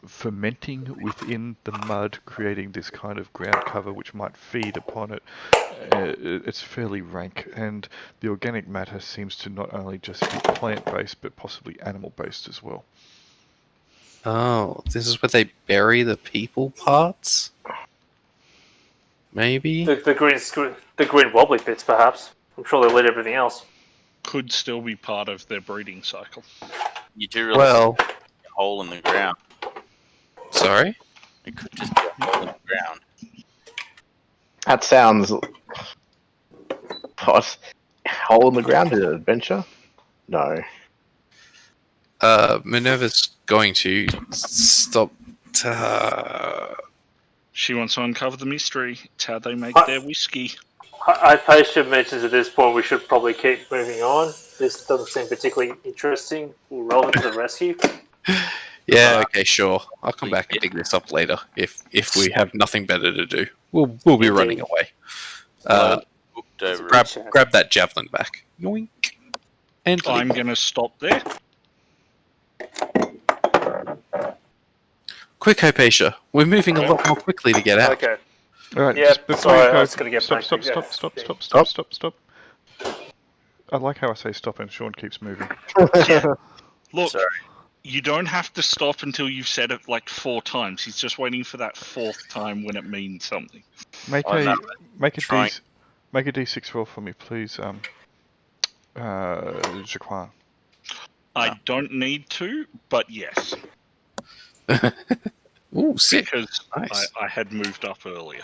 fermenting within the mud, creating this kind of ground cover which might feed upon it. It's fairly rank, and the organic matter seems to not only just be plant-based, but possibly animal-based as well. Oh, this is where they bury the people parts? Maybe? The green wobbly bits, perhaps. I'm sure they lit everything else. Could still be part of their breeding cycle. You do realize Well, there's a hole in the ground. sorry? It could just be a hole in the ground. That sounds... What? Hole in the ground in an adventure? No. Minerva's going to stop... She wants to uncover the mystery. It's how they make their whiskey. Hypatia mentions at this point we should probably keep moving on. This doesn't seem particularly interesting or relevant to the rescue. Yeah, okay, sure. I'll come back and dig this up later if we have nothing better to do. We'll be running away. Grab that javelin back. Yoink. And I'm going to stop there. Quick, Hypatia. We're moving a lot more quickly to get out. Okay. Alright, Yeah, just before sorry, you go, I was gonna get back to stop. I like how I say stop and Sean keeps moving. Look, Sorry. you don't have to stop until you've said it like 4 times. He's just waiting for that 4th time when it means something. Make Oh, a no, make a trying. make a D6 roll for me, please. Jaquan. I don't need to, but yes, Ooh, sick. because Nice. I had moved up earlier.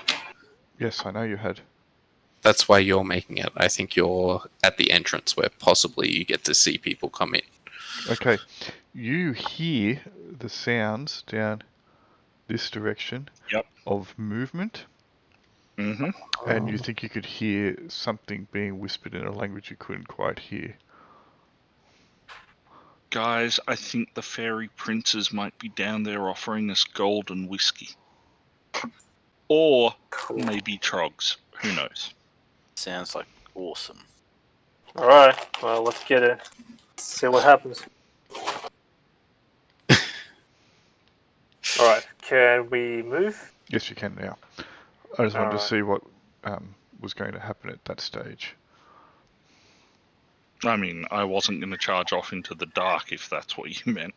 Yes, I know you had. That's why you're making it. I think you're at the entrance where possibly you get to see people come in. Okay, you hear the sounds down this direction of movement, Mm-hmm. and you think you could hear something being whispered in a language you couldn't quite hear. Guys, I think the fairy princes might be down there offering us gold and whiskey. Or maybe trogs. Who knows? Sounds like awesome. Alright, well, let's get it. See what happens. Alright, can we move? Yes, you can now. I just wanted to Alright. see what was going to happen at that stage. I mean, I wasn't going to charge off into the dark if that's what you meant.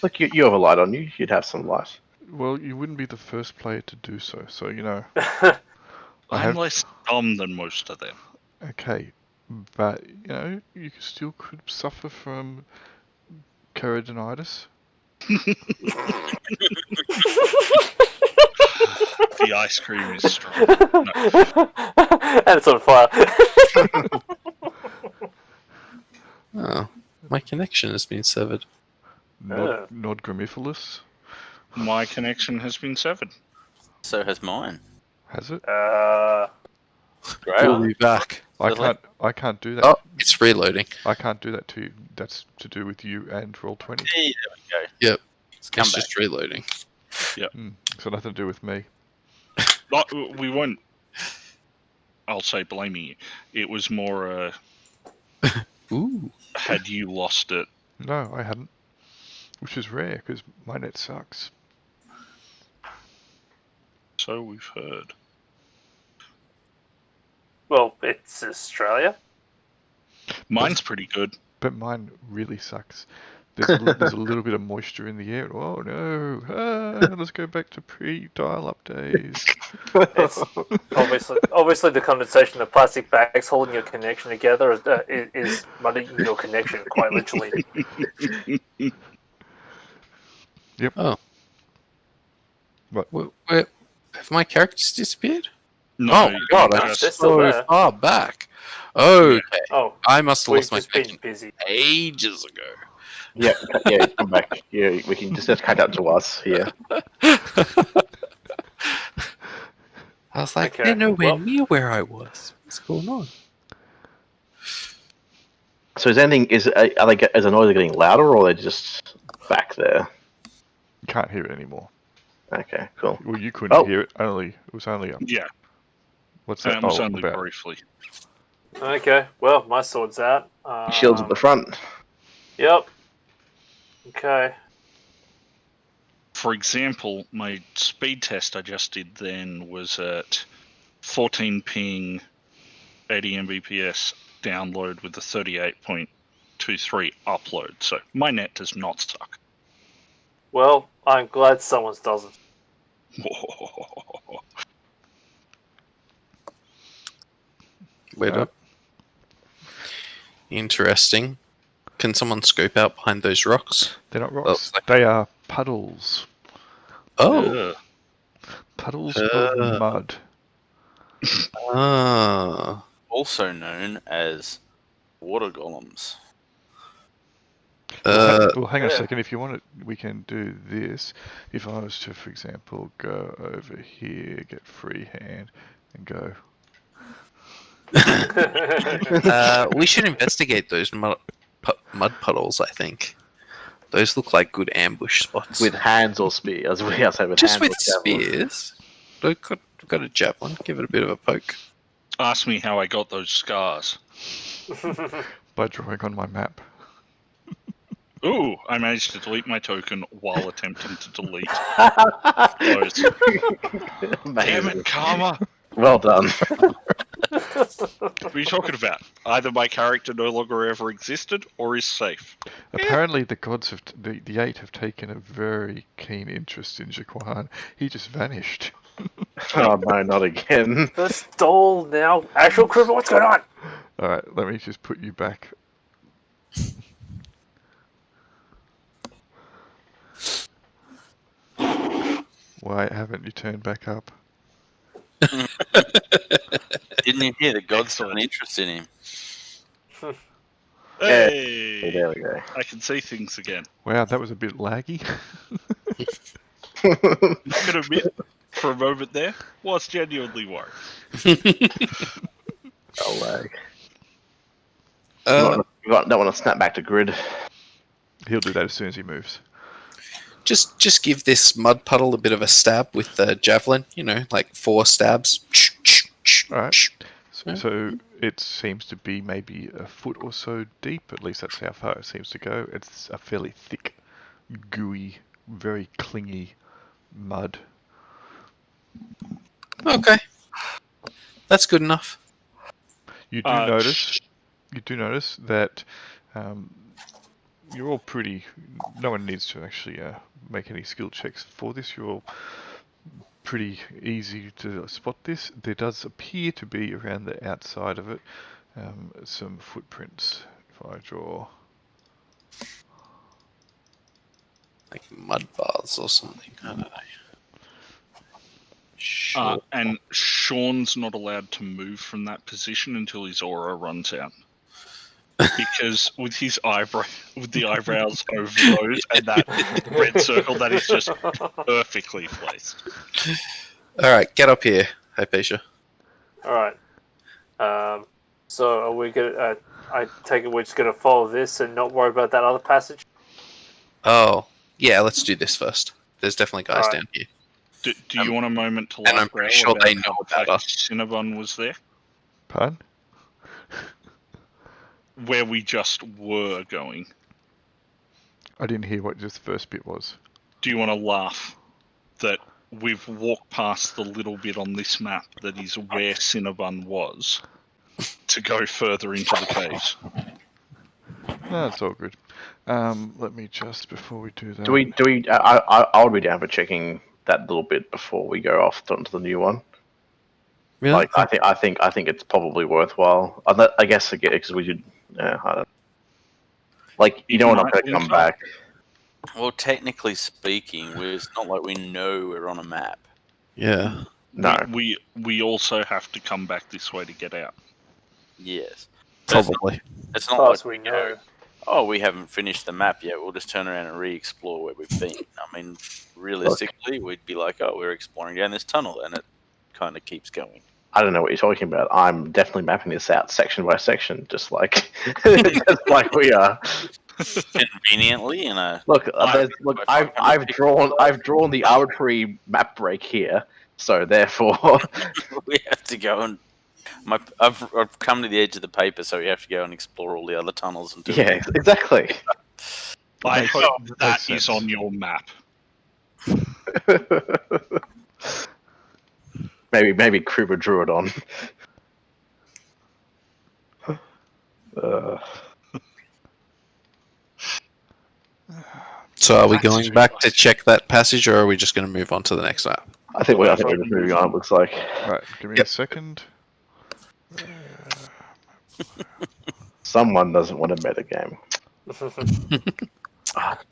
Look, you have a light on you. You'd have some light. Well, you wouldn't be the first player to do so, so I'm less dumb than most of them. Okay, but you still could suffer from keratinitis. The ice cream is strong. No. And it's on fire. Oh, my connection has been severed. Nod Grammiphilus. My connection has been severed. So has mine. Has it? Great. We'll be back. I can't do that. Oh, it's reloading. I can't do that to you. That's to do with you and Roll20. Hey, there we go. Yep. Let's come It's back. just reloading. It's got nothing to do with me. We weren't. I'll say blaming you. It was more. Ooh. Had you lost it? No, I hadn't. Which is rare because my net sucks. So we've heard. Well, it's Australia. Mine's pretty good. But mine really sucks. There's a little bit of moisture in the air. Oh no! Let's go back to pre-dial-up days. It's obviously the condensation of plastic bags holding your connection together is muddying your connection quite literally. Yep. Oh. What? Where have my characters disappeared? No, Oh my god, they're I'm still so there. far back. Okay. Oh, I must have we've lost my just been connection busy. ages ago. Yeah, come back. Yeah, we can just catch up to us here. I was like, Okay, they're nowhere well- near where I was. What's going on? So is the noise getting louder, or are they just back there? You can't hear it anymore. Okay, cool. Well, you couldn't Oh. hear it. It was only Yeah, what's that? it was only about. briefly. Okay, well, my sword's out. Shields at the front. Yep. Okay. For example, my speed test I just did then was at 14 ping, 80 Mbps download with a 38.23 upload. So my net does not suck. Well, I'm glad someone's doesn't. Wait up. Interesting. Can someone scope out behind those rocks? They're not rocks. it's like- They are puddles. Oh. Yeah. Puddles of mud. Ah. Also known as water golems. Well, hang on a yeah. second. If you want it, we can do this. If I was to, for example, go over here, get free hand, and go. We should investigate those mud puddles, I think. Those look like good ambush spots. With hands or spears? We also with Just hands with or javelins. spears. We've got a javelin. Give it a bit of a poke. Ask me how I got those scars. By drawing on my map. Ooh, I managed to delete my token while attempting to delete those. Damn Amazing. it, Karma! Well done. What are you talking about? Either my character no longer ever existed or is safe. Apparently, the gods have the eight have taken a very keen interest in Jaquan. He just vanished. Oh no, not again. The stall now. Actual crew, what's going on? All right, let me just put you back. Why haven't you turned back up? Didn't you hear the gods have an interest in him? Hey! There we go. I can see things again. Wow, that was a bit laggy. Not gonna admit, for a moment there, was genuinely worried. Oh, lag. Uh, Don't want to snap back to grid. He'll do that as soon as he moves. just give this mud puddle a bit of a stab with the javelin. You know, like 4 stabs. All right. So it seems to be maybe a foot or so deep. At least that's how far it seems to go. It's a fairly thick, gooey, very clingy mud. Okay, that's good enough. You do notice that you're all pretty. No one needs to actually make any skill checks for this. You're all pretty easy to spot this. There does appear to be around the outside of it some footprints. If I draw, Like mud baths or something. I don't know. Sure. And Sean's not allowed to move from that position until his aura runs out. Because with the eyebrows over those and that red circle, that is just perfectly placed. All right, get up here, Hypatia. All right. So are we gonna? I take it we're just gonna follow this and not worry about that other passage. Oh, yeah, let's do this first. There's definitely guys Alright. down here. Do you want a moment to and laugh I'm pretty sure about they know how the about fact us. Cinnabon was there? Pardon? Where we just were going. I didn't hear what just the first bit was. Do you want to laugh that we've walked past the little bit on this map that is where Cinnabon was to go further into the caves? No, it's all good. Let me just, before we do that... Do we? I would be down for checking that little bit before we go off onto the new one. Really? Like, I think it's probably worthwhile. I guess because we should. Yeah, I don't. Like, you know, we're not going to come back. Well, technically speaking, it's not like we know we're on a map. Yeah. No, We also have to come back this way to get out. Yes. Probably. It's As not far like as we know. oh, we haven't finished the map yet. We'll just turn around and re-explore where we've been. I mean, realistically, we'd be like, oh, we're exploring down this tunnel, and it kind of keeps going. I don't know what you're talking about. I'm definitely mapping this out section by section, just like just like we are. Conveniently, in a I've drawn the arbitrary map break here, so therefore, we have to go and I've come to the edge of the paper, so we have to go and explore all the other tunnels and do yeah, it. exactly. I Makes- hope makes that sense. is on your map. maybe Kruber drew it on. So are we That's going too back to close. check that passage, or are we just going to move on to the next map? I think we're just moving on. It looks like. Right, give me Yep. a second. Someone doesn't want a metagame.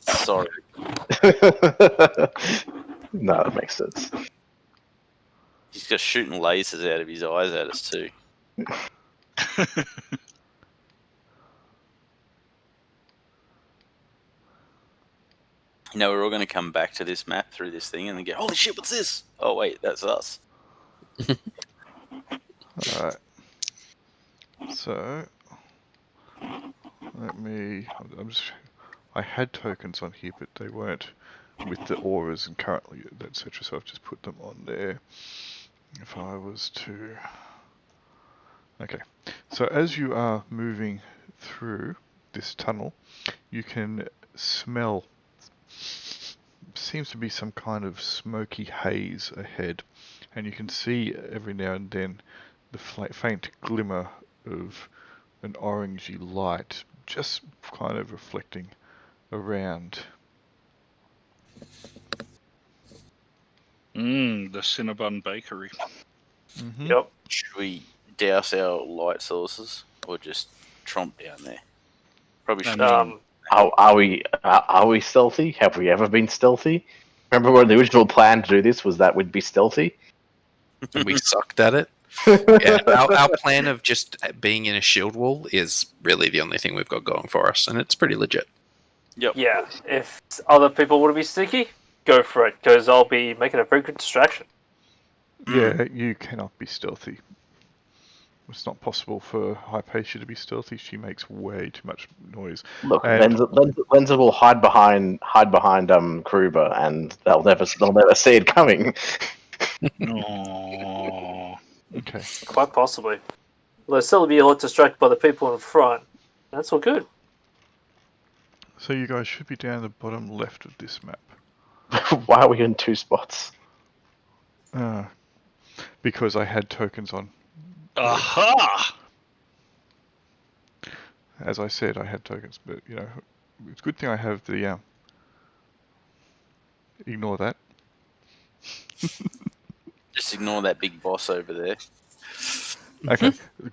Sorry. No, that makes sense. He's just shooting lasers out of his eyes at us too. You know, we're all going to come back to this map through this thing and then go, holy shit, what's this? Oh, wait, that's us. Alright. So, let me... I had tokens on here, but they weren't with the auras and currently, etc. So I've just put them on there. If I was to... Okay. So as you are moving through this tunnel, you can smell... Seems to be some kind of smoky haze ahead. And you can see every now and then the faint glimmer of an orangey light just kind of reflecting around. The Cinnabon Bakery. Mm-hmm. Yep. Should we douse our light sources or just tromp down there? Probably should. Are we stealthy? Have we ever been stealthy? Remember when the original plan to do this was that we'd be stealthy? And we sucked at it. Yeah, our plan of just being in a shield wall is really the only thing we've got going for us, and it's pretty legit. Yep. Yeah. If other people want to be sneaky, go for it, because I'll be making a very good distraction. Yeah, you cannot be stealthy. It's not possible for Hypatia to be stealthy. She makes way too much noise. Look, And- Lenza will hide behind Kruber, and they'll never see it coming. Oh. Okay. Quite possibly. They'll still be a lot distracted by the people in front. That's all good. So you guys should be down the bottom left of this map. Why are we in two spots? Because I had tokens on. Aha! As I said, I had tokens, but you know, it's a good thing I have the. Ignore that. Just ignore that big boss over there. Okay.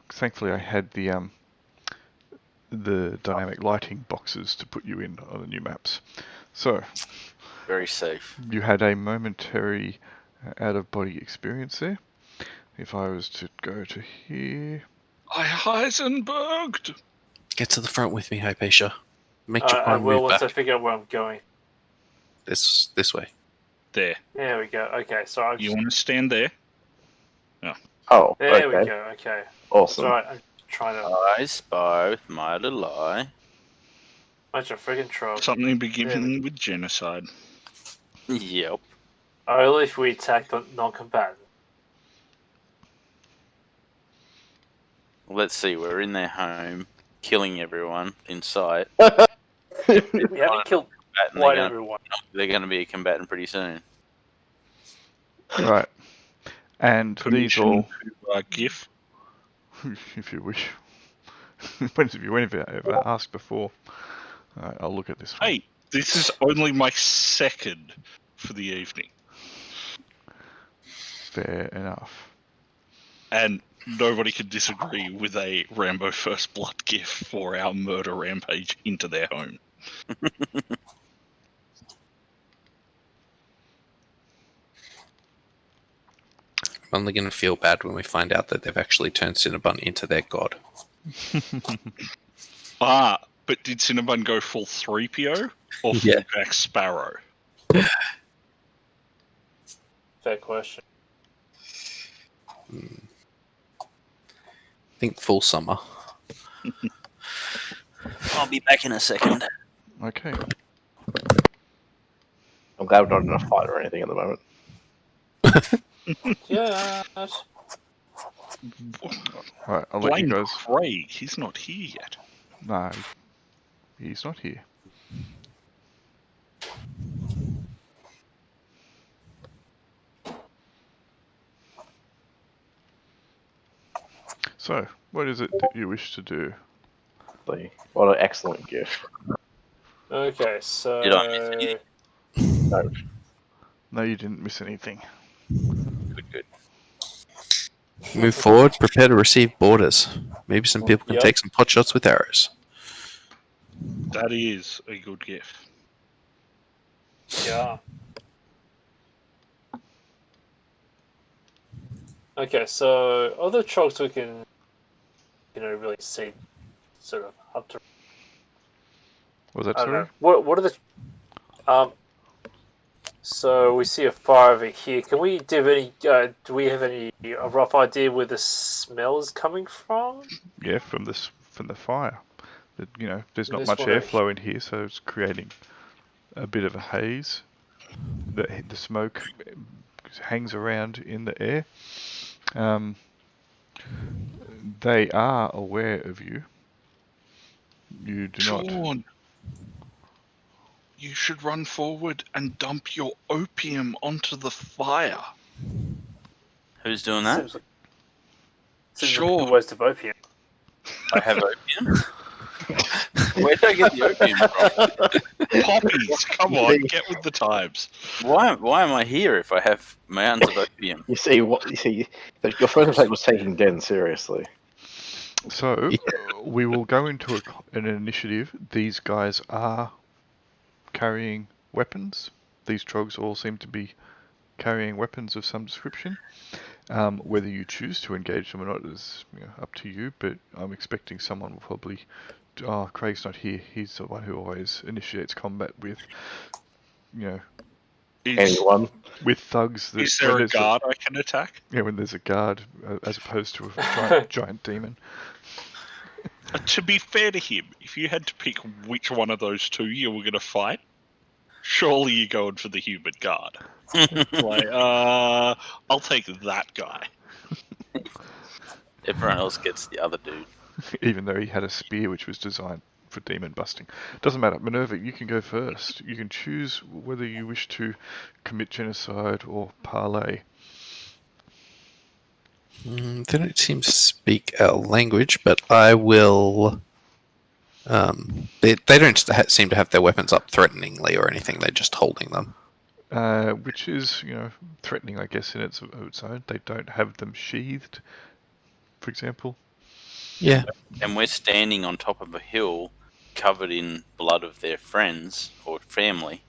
Thankfully, I had the dynamic lighting boxes to put you in on the new maps. So Very safe. you had a momentary out-of-body experience there. If I was to go to here, I Heisenberged! Get to the front with me, Hypatia. Make your I prime will move once I back. figure out where I'm going. This way. There. There we go. Okay, so I'm You want to stand there? Oh, there we okay, go. Okay. awesome. Sorry, I'm trying to I spy with my little eye. bunch of friggin' trouble. Something beginning with genocide. Yep. Only if we attack the non-combatant. Let's see. We're in their home, killing everyone in sight. We haven't killed And quite everyone. they're going to be a combatant pretty soon. Right. And these Permission all, to GIF. if you wish. When have you ever asked before? I'll look at this one. Hey, this is only my second for the evening. Fair enough. And nobody can disagree with a Rambo First Blood GIF for our murder rampage into their home. I'm only going to feel bad when we find out that they've actually turned Cinnabon into their god. But did Cinnabon go full 3PO or full Yeah. Jack Sparrow? Fair question. I think full summer. I'll be back in a second. Okay. I'm glad we're not in a fight or anything at the moment. Yeah. Alright, I'll let you Blame guys... Craig, he's not here yet. No, he's not here. So, what is it that you wish to do? What an excellent gift. Okay, so Did I miss anything? No. No, you didn't miss anything. Good. Move forward, prepare to receive borders. Maybe some people can Yep. take some pot shots with arrows. That is a good gift. yeah. Okay, so other trogs we can, really see, sort of up to. Was that I don't sorry? know. What are the? So we see a fire over here. Can we do any? Do we have a rough idea where the smell is coming from? Yeah, from the fire. There's not This much one over airflow in here, so it's creating a bit of a haze. The smoke hangs around in the air. They are aware of you. You do not. Sean, you should run forward and dump your opium onto the fire. Who's doing that? Seems like a Sure. good waste of opium. I have opium. Where'd I get the opium from? Poppies, come on, get with the times. Why am I here if I have mounds of opium? You see, your first mistake was taking Den seriously. So, we will go into an initiative. These guys are carrying weapons. These trogs all seem to be carrying weapons of some description. Whether you choose to engage them or not is up to you, but I'm expecting someone will probably... Oh, Craig's not here. He's the one who always initiates combat with, Anyone? with thugs. Is there a guard I can attack? Yeah, when there's a guard, as opposed to a giant demon. To be fair to him, if you had to pick which one of those two you were going to fight, surely you're going for the human guard. I'll take that guy. Everyone else gets the other dude. Even though he had a spear which was designed for demon busting. Doesn't matter. Minerva, you can go first. You can choose whether you wish to commit genocide or parley. They don't seem to speak our language, but I will... They don't seem to have their weapons up threateningly or anything. They're just holding them. Which is, threatening, I guess, in its own. They don't have them sheathed, for example. Yeah. And we're standing on top of a hill covered in blood of their friends or family.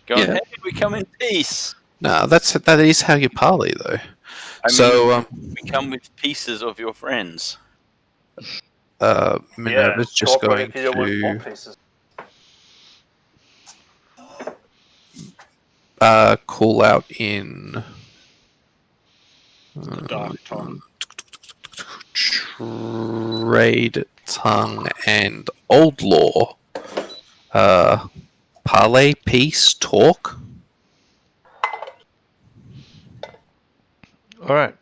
Going, Yeah. hey, we come in peace. No, that is how you parley, though. We come with pieces of your friends. Minerva's just cooperate going if you don't want more to pieces. call out in Dark tongue. Trade Tongue and Old Law. Parley, peace, talk. All right.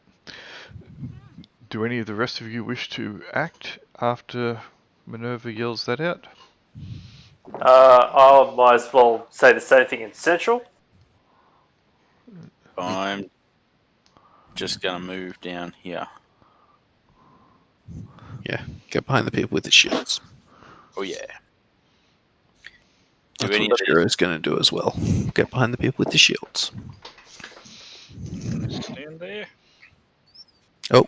Do any of the rest of you wish to act after Minerva yells that out? I might as well say the same thing in Central. I'm just gonna move down here. Yeah, get behind the people with the shields. Oh yeah. Do That's any what of Shiro's going to do as well. Get behind the people with the shields. Stand there. Oh.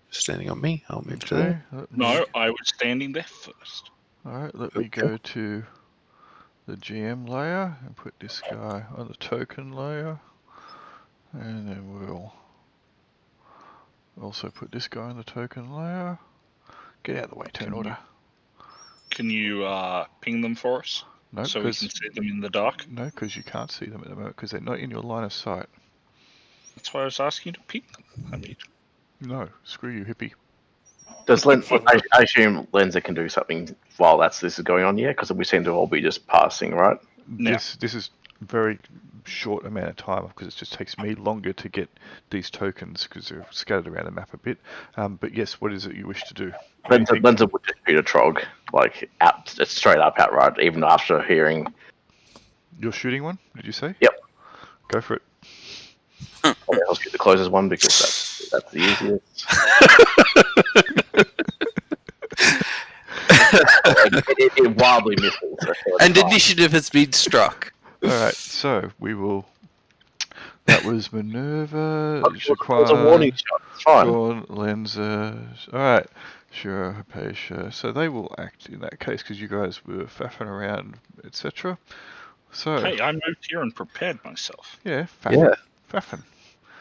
Standing on me. I'll move to there. let me- No, I was standing there first. Alright, let me go to the GM layer and put this guy on the token layer. And then we'll also put this guy on the token layer. Get out of the way, turn order. Can you ping them for us? No, So we can see them in the dark? No, because you can't see them at the moment because they're not in your line of sight. That's why I was asking you to ping them. I mean, No, screw you, hippie. Does I assume Lenza can do something while this is going on, yeah? Because we seem to all be just passing, right? Yeah. This is very short amount of time because it just takes me longer to get these tokens because they're scattered around the map a bit. But yes, what is it you wish to do? Lenza would just beat a trog, like out, straight up outright, even after hearing. You're shooting one? Did you say? Yep. Go for it. I'll shoot the closest one because that's the easiest. it wildly misses. So And initiative has been struck. Alright, so we will. That was Minerva, It was a warning shot. It's fine. Sean, Lenza. Alright, sure, Hypatia. So they will act in that case because you guys were faffing around, etc. So. hey, I moved here and prepared myself. Yeah, faffing. Yeah. Faffing.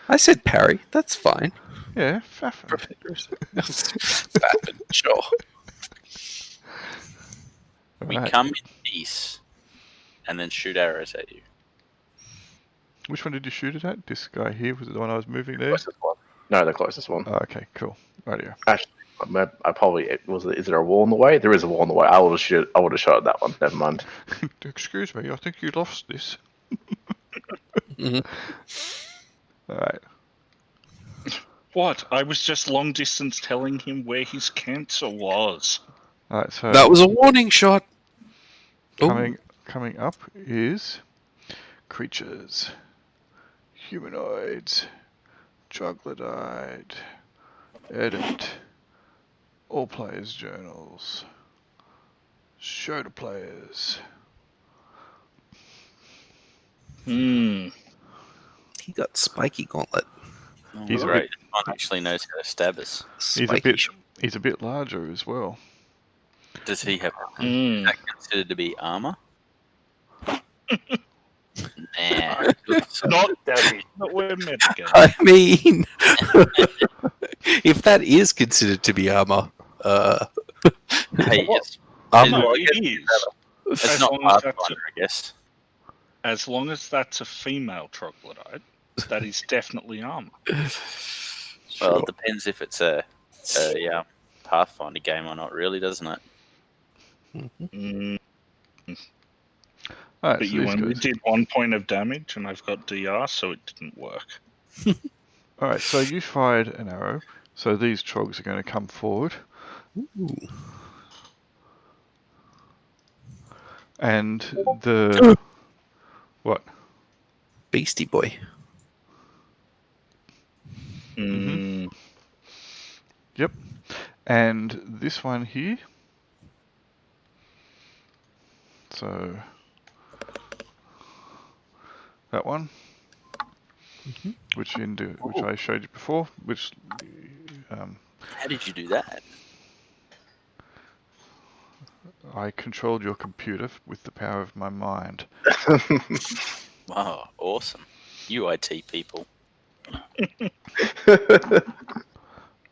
I said parry. That's fine. Yeah, faffing. Faffin, sure. We Alright. come in peace and then shoot arrows at you. Which one did you shoot it at? This guy here was the one I was moving there? Closest one. No, the closest one. Oh, okay, cool. Rightio. Actually, I probably Is there a wall in the way? There is a wall in the way. I would have shot at that one. Never mind. Excuse me, I think you lost this. Mhm. Alright. What? I was just long distance telling him where his cancer was. Alright, so That was a warning shot. coming up is creatures. Humanoids. Troglodyte. Edit. All players' journals. Show to players. Hmm. He got spiky gauntlet. Oh, He's a great. One actually knows how to stab us. Spiky He's a bit larger as well. Does he have Hmm. is that considered to be armor? Nah. Not That would be that we're metagaming. I mean, if that is considered to be armor, Hey, What? armor. No, I guess, it is. it's As not long as that's Pathfinder, I guess. As long as that's a female troglodyte, that is definitely armor. Well, Sure. it depends if it's a Pathfinder game or not, really, doesn't it? Mm, Alright, but so you these only guys. did 1 point of damage, and I've got DR, so it didn't work. Alright, so you fired an arrow. So these trogs are going to come forward. Ooh. And the. What? Beastie Boy. Mm. Yep. And this one here. So. That one. Which I showed you before, which How did you do that? I controlled your computer with the power of my mind. Wow, awesome. You IT people.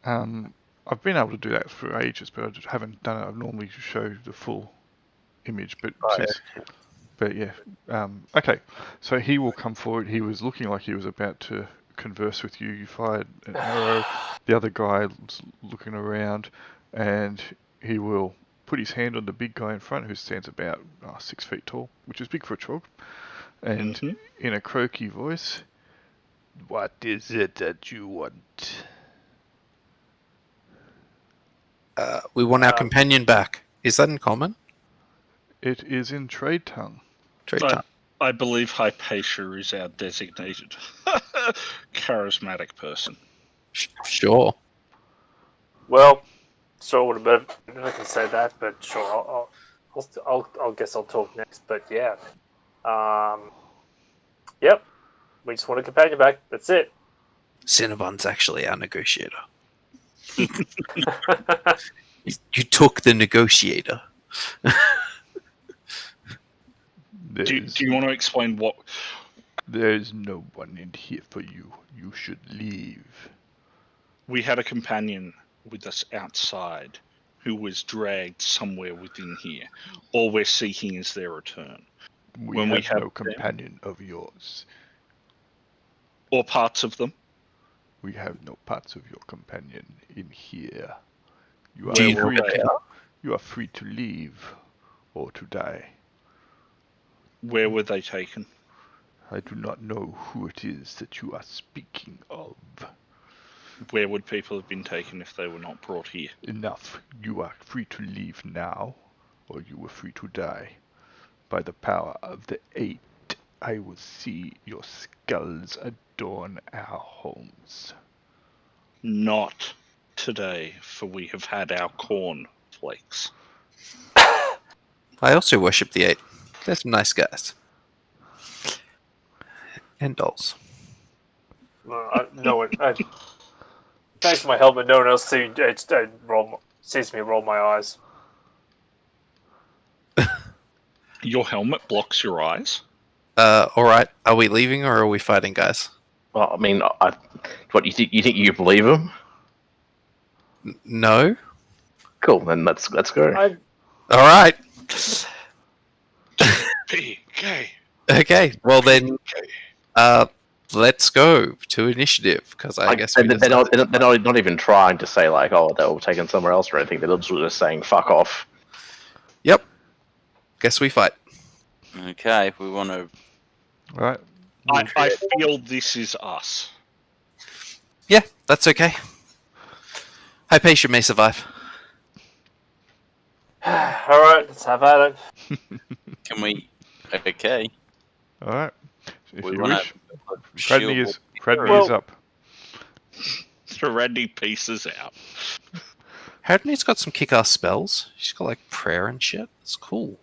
I've been able to do that for ages, but I just haven't done it. I've normally show the full image, but but yeah. Okay, so he will come forward. He was looking like he was about to converse with you. You fired an arrow. The other guy was looking around, and he will put his hand on the big guy in front, who stands about 6 feet tall, which is big for a trog. And Mhm. in a croaky voice, What is it that you want? We want our companion back. Is that in common? It is in trade tongue. Trade time. I believe Hypatia is our designated charismatic person. Sure. Well, sure would have been. I can say that, but sure, I'll guess I'll talk next. But yeah, yep. We just want a companion back. That's it. Cinnabon's actually our negotiator. You took the negotiator. Do you want to explain what? There's no one in here for you. You should leave. We had a companion with us outside who was dragged somewhere within here. All we're seeking is their return. We When have we have no them- companion of yours. Or parts of them. We have no parts of your companion in here. You Do you are free. know where they are? You are free to leave or to die. Where were they taken? I do not know who it is that you are speaking of. Where would people have been taken if they were not brought here? Enough. You are free to leave now, or you were free to die. By the power of the 8, I will see your skulls adorn our homes. Not today, for we have had our corn flakes. I also worship the 8. They're some nice guys. And dolls. No one. Thanks for my helmet. No one else sees me roll my eyes. Your helmet blocks your eyes? Alright. Are we leaving or are we fighting, guys? Well, I mean, what you think? You think you believe him? No? Cool. Then let's go. Alright. PK. Okay. Well then, let's go to initiative, because I guess we they're not even trying to say like, oh, they were taken somewhere else or anything. They're literally just saying, "Fuck off." Yep. Guess we fight. Okay, we want to. Right? I feel this is us. Yeah, that's okay. Hypatia may survive. Alright, let's have at it. Can we? Okay. Alright. If We you wanna wish. shield Credney is up. Randy pieces out. Hardney's got some kick-ass spells. She's got like prayer and shit. It's cool.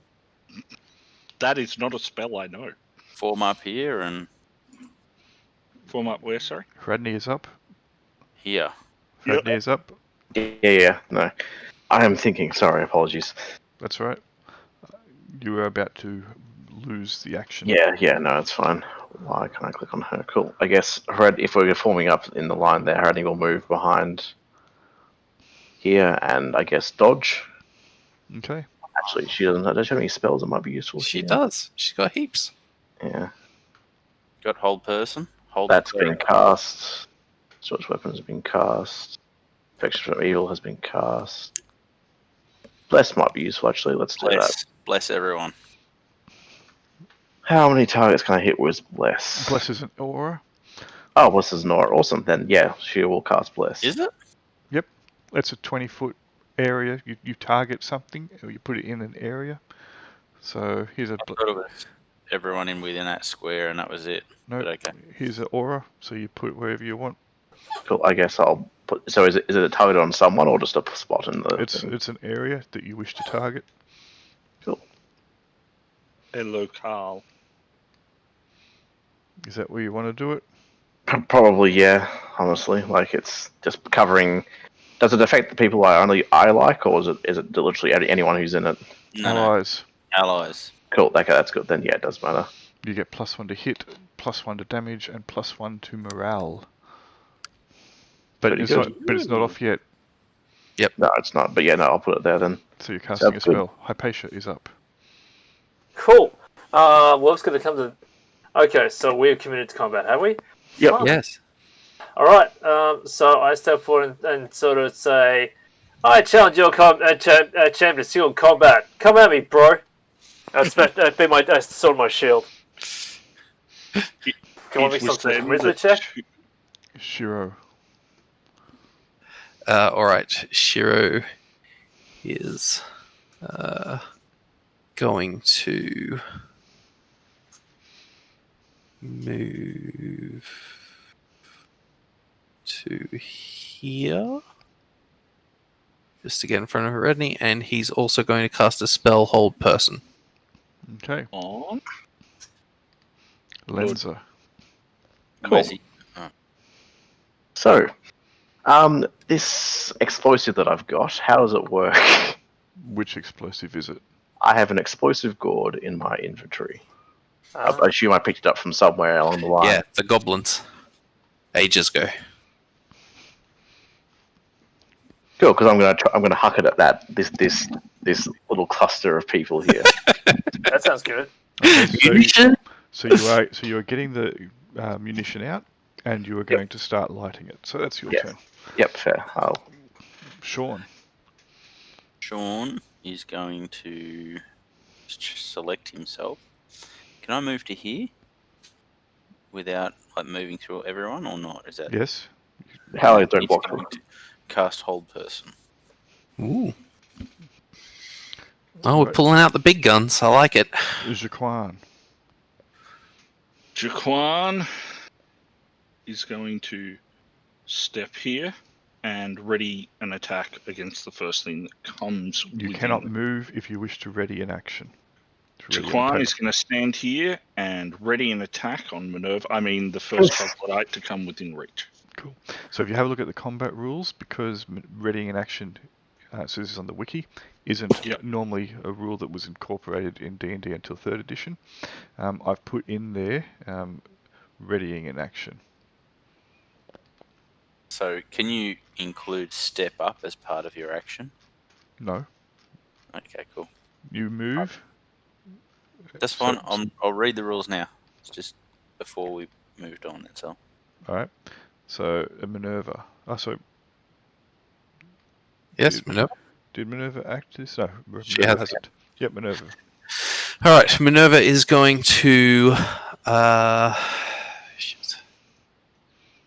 That is not a spell I know. form up here and Form up where, sorry? Credney is up. here. Credney is up. Yeah. No, I am thinking. Sorry, apologies. That's right. You are about to lose the action. Yeah. No, it's fine. Why can't I click on her? Cool. I guess if we're forming up in the line there, Hardy will move behind here and I guess dodge. Okay. Actually, she doesn't have any spells that might be useful. She here. does. She's got heaps. Yeah. Got hold person. Hold That's person. been cast. Switch weapons have been cast. Infection from evil has been cast. Bless might be useful actually. Let's do that. Bless everyone. How many targets can I hit with Bless? Bless is an aura. Oh, Bless is not awesome. Then yeah, she will cast Bless. Is it? That's a 20-foot area. You target something, or you put it in an area. So here's a I thought it was everyone in within that square, and that was it. no. But okay. Here's an aura. So you put it wherever you want. Cool. I guess I'll put. So is it a target on someone or just a spot in the? It's an area that you wish to target. Cool. Hello, Carl. Is that where you want to do it? Probably yeah. Honestly, like it's just covering. Does it affect the people I like, or is it literally anyone who's in it? No. Allies. Allies. Cool. Okay, that's good. Then yeah, it does matter. You get +1 to hit, +1 to damage, and +1 to morale. But Pretty it's good. not. But it's not off yet. No, it's not. But yeah, no, I'll put it there then. So you're casting a Sounds good. spell. Hypatia is up. Cool. What's going to come to... Okay, so we're committed to combat, have we? Yep. Fine. Yes. Alright, so I step forward and sort of say, I challenge your champ to single combat. Come at me, bro. That'd be my sword, my shield. Do you want me It to was do a then charisma that check? Shiro. Alright, Shiro is going to move to here. Just to get in front of Redney, and he's also going to cast a spell hold person. Okay. On. Lenza. Cool. Where's he? So, this explosive that I've got, how does it work? Which explosive is it? I have an explosive gourd in my inventory. I Uh, assume I picked it up from somewhere along the line. Yeah, the goblins. Ages ago. Cool, because I'm gonna huck it at this little cluster of people here. that sounds good. Okay, so you are getting the munition out, and you are going to start lighting it. So that's your Yeah. turn. Yep, fair. Sean. Sean is going to select himself. Can I move to here without like moving through everyone or not? Is that Yes. How I don't he's block going to cast hold person? Ooh. Oh, we're pulling out the big guns. I like it. Jaquan. Jaquan is going to step here and ready an attack against the first thing that comes. You within. cannot move if you wish to ready an action. Jaquan is going to stand here and ready an attack on Minerva. I mean, the first troglodyte to come within reach. Cool. So if you have a look at the combat rules, because readying an action, so this is on the wiki, isn't normally a rule that was incorporated in D&D until 3rd edition. I've put in there readying an action. So can you include step up as part of your action? No. Okay, cool. You move. That's fine. I'll read the rules now. It's just before we moved on, that's all. Alright. So a Minerva. Yes, Minerva. Did Minerva act this? No, She Minerva has. hasn't. Yep, Minerva. Alright, Minerva is going to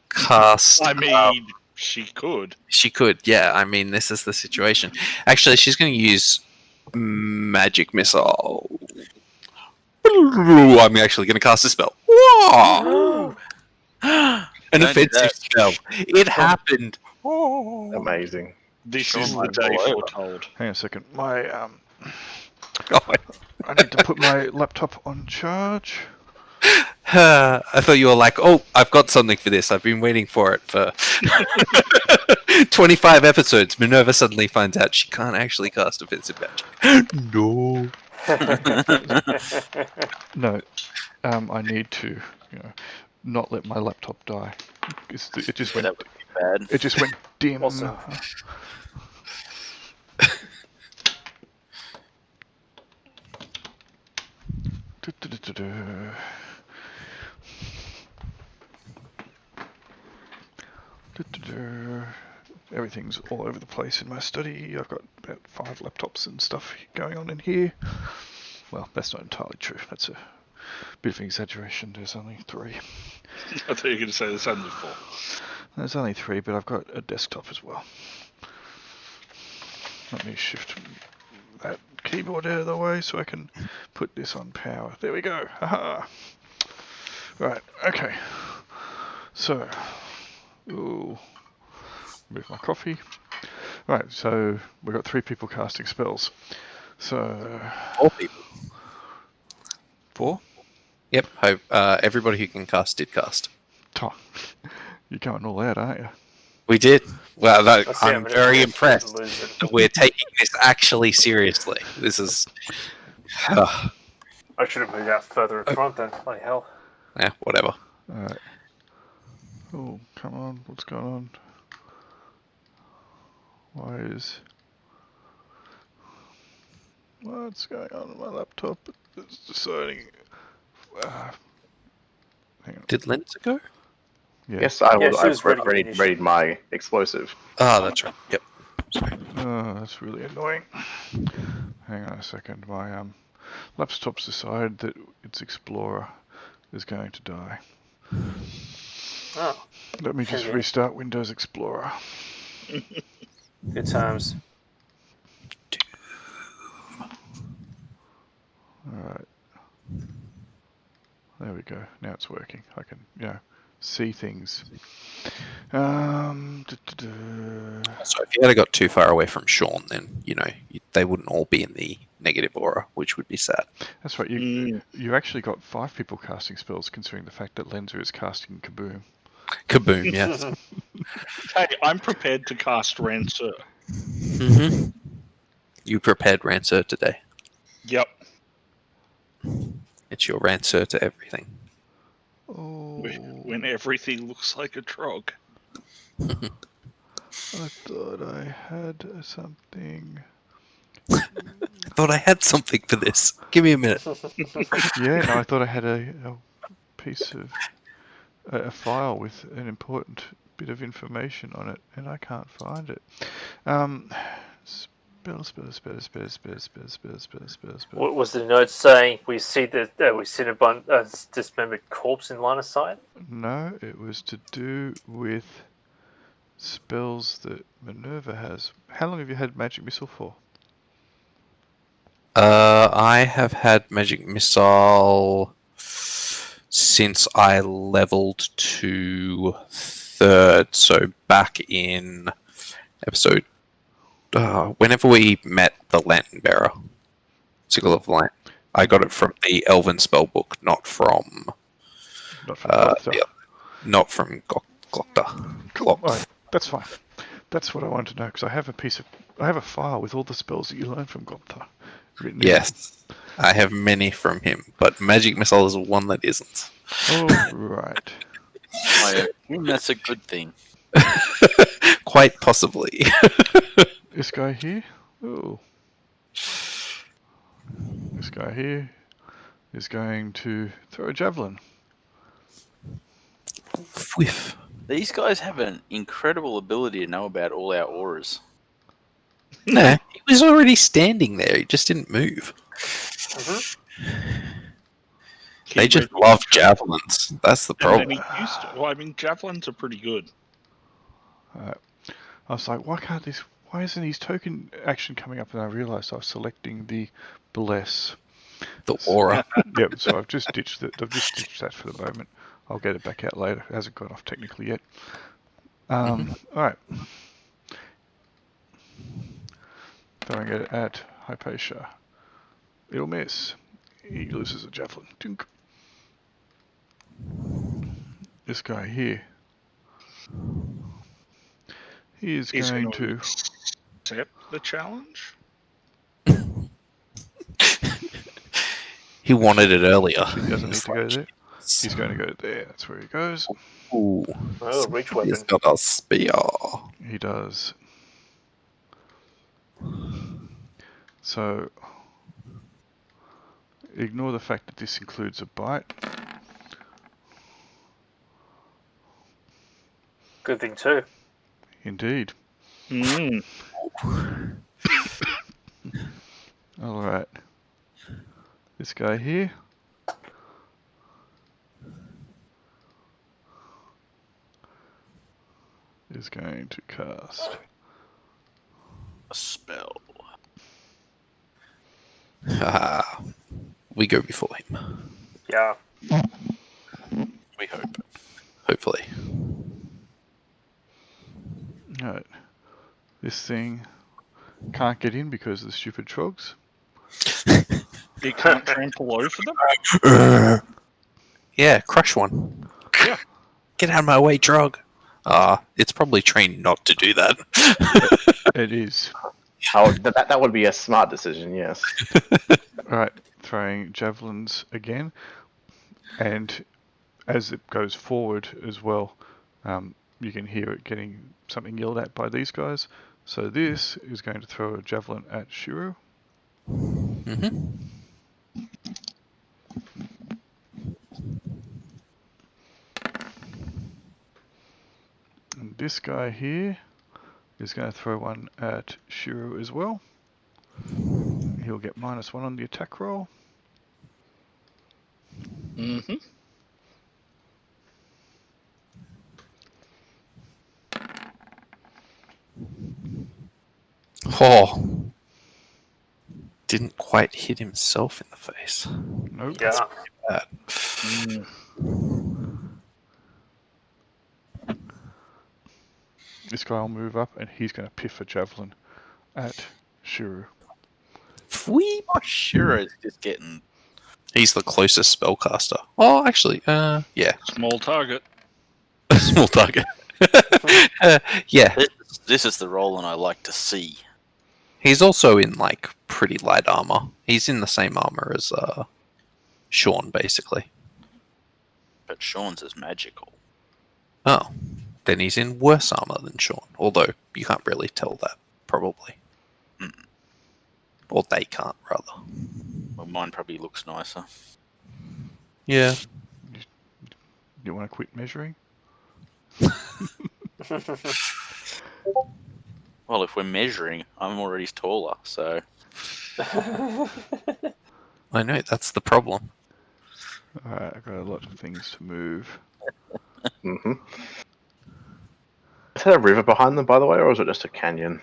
cast. I mean, she could. She could, yeah. I mean, this is the situation. Actually, she's going to use magic missile. I'm actually going to cast a spell. Whoa! An Don't do offensive that. spell. It happened. Oh. Amazing. This Sean is the might day fall over. foretold. Hang on a second. My God. I need to put my laptop on charge. I thought you were like, oh, I've got something for this. I've been waiting for it for 25 episodes. Minerva suddenly finds out she can't actually cast offensive magic. No. No, I need to, not let my laptop die. It just went. That would be bad. It just went dim. Awesome. Everything's all over the place in my study. I've got about 5 laptops and stuff going on in here. Well, that's not entirely true. That's a bit of an exaggeration. There's only 3. I thought you were going to say there's only 4. There's only 3, but I've got a desktop as well. Let me shift that keyboard out of the way so I can put this on power. There we go. Haha. Right, okay. So, ooh, move my coffee. Right, so we've got 3 people casting spells. So, 4 people. 4? Yep. Everybody who can cast did cast. Oh, you're going all out, aren't you? We did. Well, Let's see how I'm many very people impressed. lose it. We're taking this actually seriously. This is. I should have moved out further in front then. Bloody hell. Yeah, whatever. Alright. Oh, come on, what's going on? What's going on with my laptop? It's deciding. Hang on. Did Linda go? Yeah. Yes, Yeah, she was I've ready readied my explosive. Oh, that's right. Yep. Sorry. Oh, that's really annoying. Hang on a second. My laptop's decided that its Explorer is going to die. Oh, Let me just Okay. restart Windows Explorer. good times. Alright. There we go. Now it's working. I can, see things. So if you had got too far away from Sean, then they wouldn't all be in the negative aura, which would be sad. That's right. You actually got 5 people casting spells, considering the fact that Lenza is casting Kaboom. Kaboom! Yes. Hey, I'm prepared to cast Rancer. Mm-hmm. You prepared Rancer today. Yep. It's your Rancer to everything. Oh, When everything looks like a trog. I thought I had something. I thought I had something for this. Give me a minute. Yeah, no, I thought I had a piece of a file with an important bit of information on it, and I can't find it. Spell. What was the note saying? We see a dismembered corpse in line of sight. No, it was to do with spells that Minerva has. How long have you had Magic Missile for? I have had Magic Missile since I leveled to 3rd, so back in episode... whenever we met the Lantern Bearer, Sickle of Light, I got it from the Elven spellbook, not from... Not from Glocta. Cool. All right, that's fine. That's what I wanted to know, because I have a file with all the spells that you learned from Glocta written in. Yes, I have many from him, but Magic Missile is one that isn't. Oh, right. I assume that's a good thing. Quite possibly. This guy here. Oh. This guy here is going to throw a javelin. Whiff. These guys have an incredible ability to know about all our auras. No, he was already standing there. He just didn't move. They just love javelins. That's the problem. And then he used to. Well, I mean, javelins are pretty good. I was like, why isn't his token action coming up? And I realised I was selecting the bless. The aura. Yep, so I've just ditched it. I've just ditched that for the moment. I'll get it back out later. It hasn't gone off technically yet. Alright. Throwing it at Hypatia. It'll miss. He loses a javelin. Dink. This guy here. He is going to accept the challenge. He wanted it earlier. He doesn't need to go there. He's going to go there. That's where he goes. Ooh. Oh, reach weapon. He's got a spear. He does. So, ignore the fact that this includes a bite. Good thing too. Indeed. Alright. This guy here. Is going to cast A spell. We go before him. Yeah. We hope. Hopefully. Alright. This thing can't get in because of the stupid trogs. You can't trample over them? Yeah, crush one. Yeah. Get out of my way, Trog. It's probably trained not to do that. It is. Oh, that would be a smart decision, yes. Alright, throwing javelins again. And as it goes forward as well, you can hear it getting something yelled at by these guys. So this is going to throw a javelin at Shiro. Mm-hmm. And this guy here is going to throw one at Shiro as well. He'll get -1 on the attack roll. Mm-hmm. Oh. Didn't quite hit himself in the face. Nope. Yeah. Bad. This guy will move up and he's going to piff a javelin at Shiro. Sweep. Sure, it's just getting. He's the closest spellcaster. Oh, actually, yeah. Small target. Small target. Yeah. This is the Roland I like to see. He's also in, like, pretty light armor. He's in the same armor as, Sean, basically. But Sean's is magical. Oh. Then he's in worse armor than Sean. Although, you can't really tell that, probably. Or they can't, rather. Well, mine probably looks nicer. Yeah. You want to quit measuring? Well, if we're measuring, I'm already taller, so. I know, that's the problem. Alright, I've got a lot of things to move. Mm-hmm. Is that a river behind them, by the way, or is it just a canyon?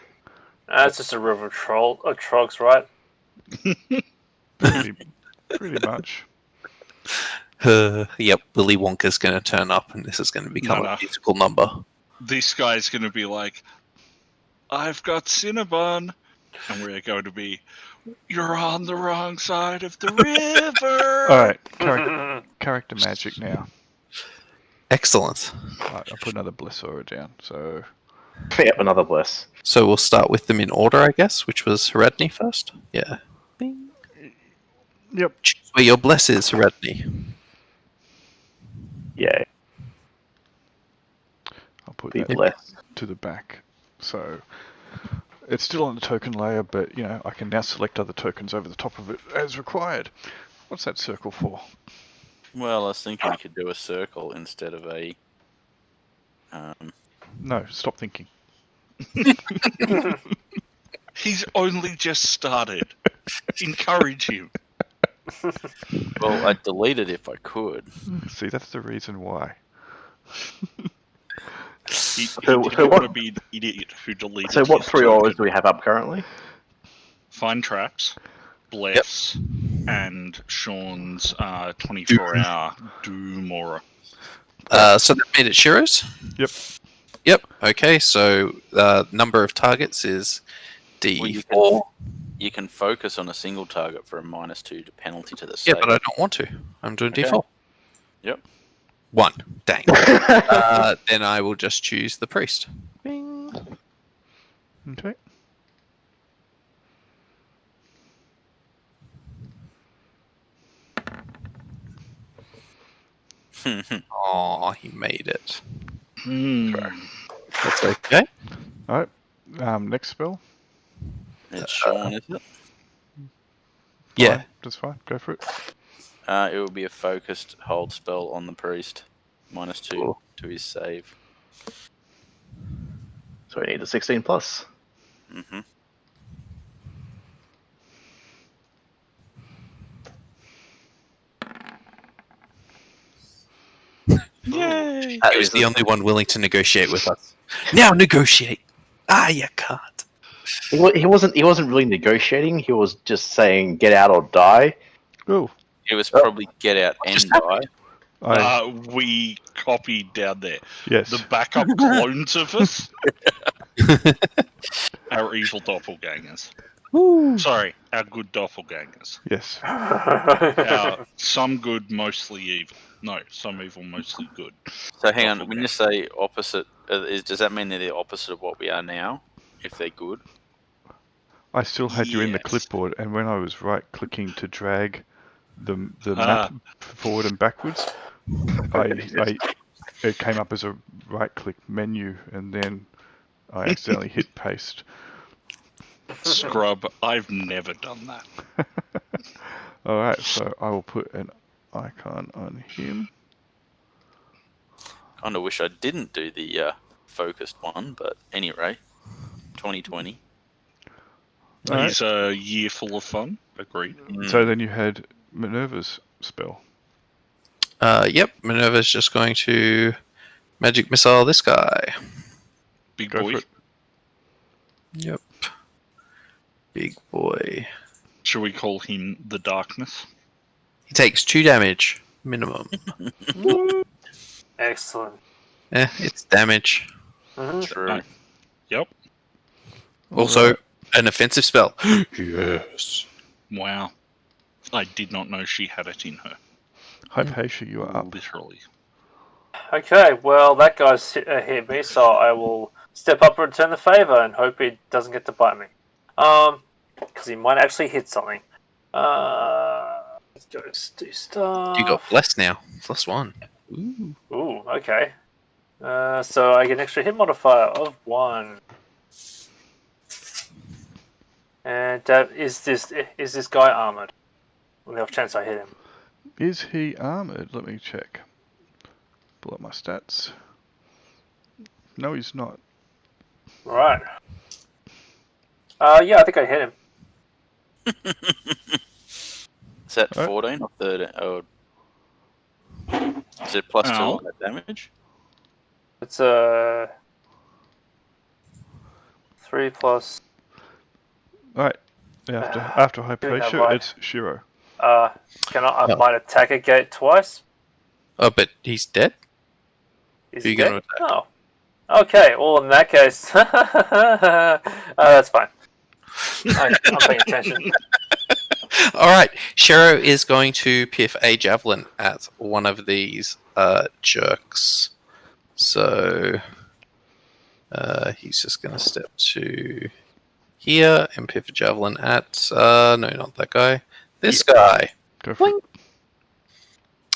That's just a river of trogs, right? Pretty much. Yep, Willy Wonka's going to turn up and this is going to become No. a musical number. This guy's going to be like, I've got Cinnabon. And we're going to be, you're on the wrong side of the river. Alright, character magic now. Excellent. Right, I'll put another Bless Aura down. So, Yep, another bless. So we'll start with them in order, I guess, which was Heredny first. Yeah. Bing. yep. Choose where your bless is, Heredny. Yay. I'll put Be that blessed. to the back. So, it's still on the token layer, but, you know, I can now select other tokens over the top of it as required. What's that circle for? Well, I was thinking you could do a circle instead of a. No, stop thinking. He's only just started. Encourage him. Well, I'd delete it if I could. See, that's the reason why. He So didn't what- want to be an idiot who deleted So what his 3 token. auras do we have up currently? Find traps, bless, and Sean's 24-hour Doom aura. So that made it Shiro's? Yep. Yep. Okay, so number of targets is D4. Well, you can focus on a single target for a -2 to penalty to the Yeah, save. but I don't want to. I'm doing Okay. D4. Yep. 1. Dang. Then I will just choose the priest. Bing. Okay. Oh, he made it. That's Okay. Alright. Next spell. It's Sean, isn't it? Yeah. Fine, that's fine. Go for it. It will be a focused hold spell on the priest. -2 Cool. to his save. So we need a 16 plus. hmm Yay! That is the only one willing to negotiate with us. Now negotiate. You can't. He wasn't really negotiating. He was just saying, "Get out or die." Oh, It was probably get out and just die. We copied down there. yes. The backup clones of us. Our evil doppelgangers. Sorry, our good doppelgangers. Yes. Some good, mostly evil. No, some evil, mostly good. So hang on, when you say opposite, does that mean they're the opposite of what we are now? If they're good? I still had you in the Yes. clipboard, and when I was right-clicking to drag the map forward and backwards, it came up as a right-click menu, and then I accidentally hit paste. Scrub, I've never done that. Alright, so I will put an icon on him. Kind of wish I didn't do the focused one, but anyway, 2020. Alright, He's a year full of fun. Agreed. so then you had Minerva's spell. Yep, Minerva's just going to magic missile this guy. Big Go boy. for it. Yep. Big boy. Should we call him the Darkness? He takes 2 damage minimum. Excellent. It's damage. Mhm. True. Right. Yep. Also, Alright. an offensive spell. Yes. Wow. I did not know she had it in her. Hypatia, you are up. Literally. Okay, well, that guy's hit me, so I will step up and return the favor and hope he doesn't get to bite me. Because he might actually hit something. Let's go do stuff. You got blessed now. +1. Ooh. Ooh, okay. So I get an extra hit modifier of 1. And is this guy armored? On the off chance I hit him. Is he armoured? Let me check. Pull up my stats. No, he's not. Right. Yeah, I think I hit him. Is that Right. 14 or 13? Oh. Is it +2 Ow. on that damage? It's 3 plus. Alright. After Hypatia, right. it's Shiro. Can I might attack a gate twice? Oh, but he's dead? Is Who he you gonna dead? attack? Oh. Okay, well in that case, that's fine. I'm paying attention. Alright, Shiro is going to piff a javelin at one of these jerks. So he's just going to step to here and piff a javelin at no, not that guy. This guy. Go for it.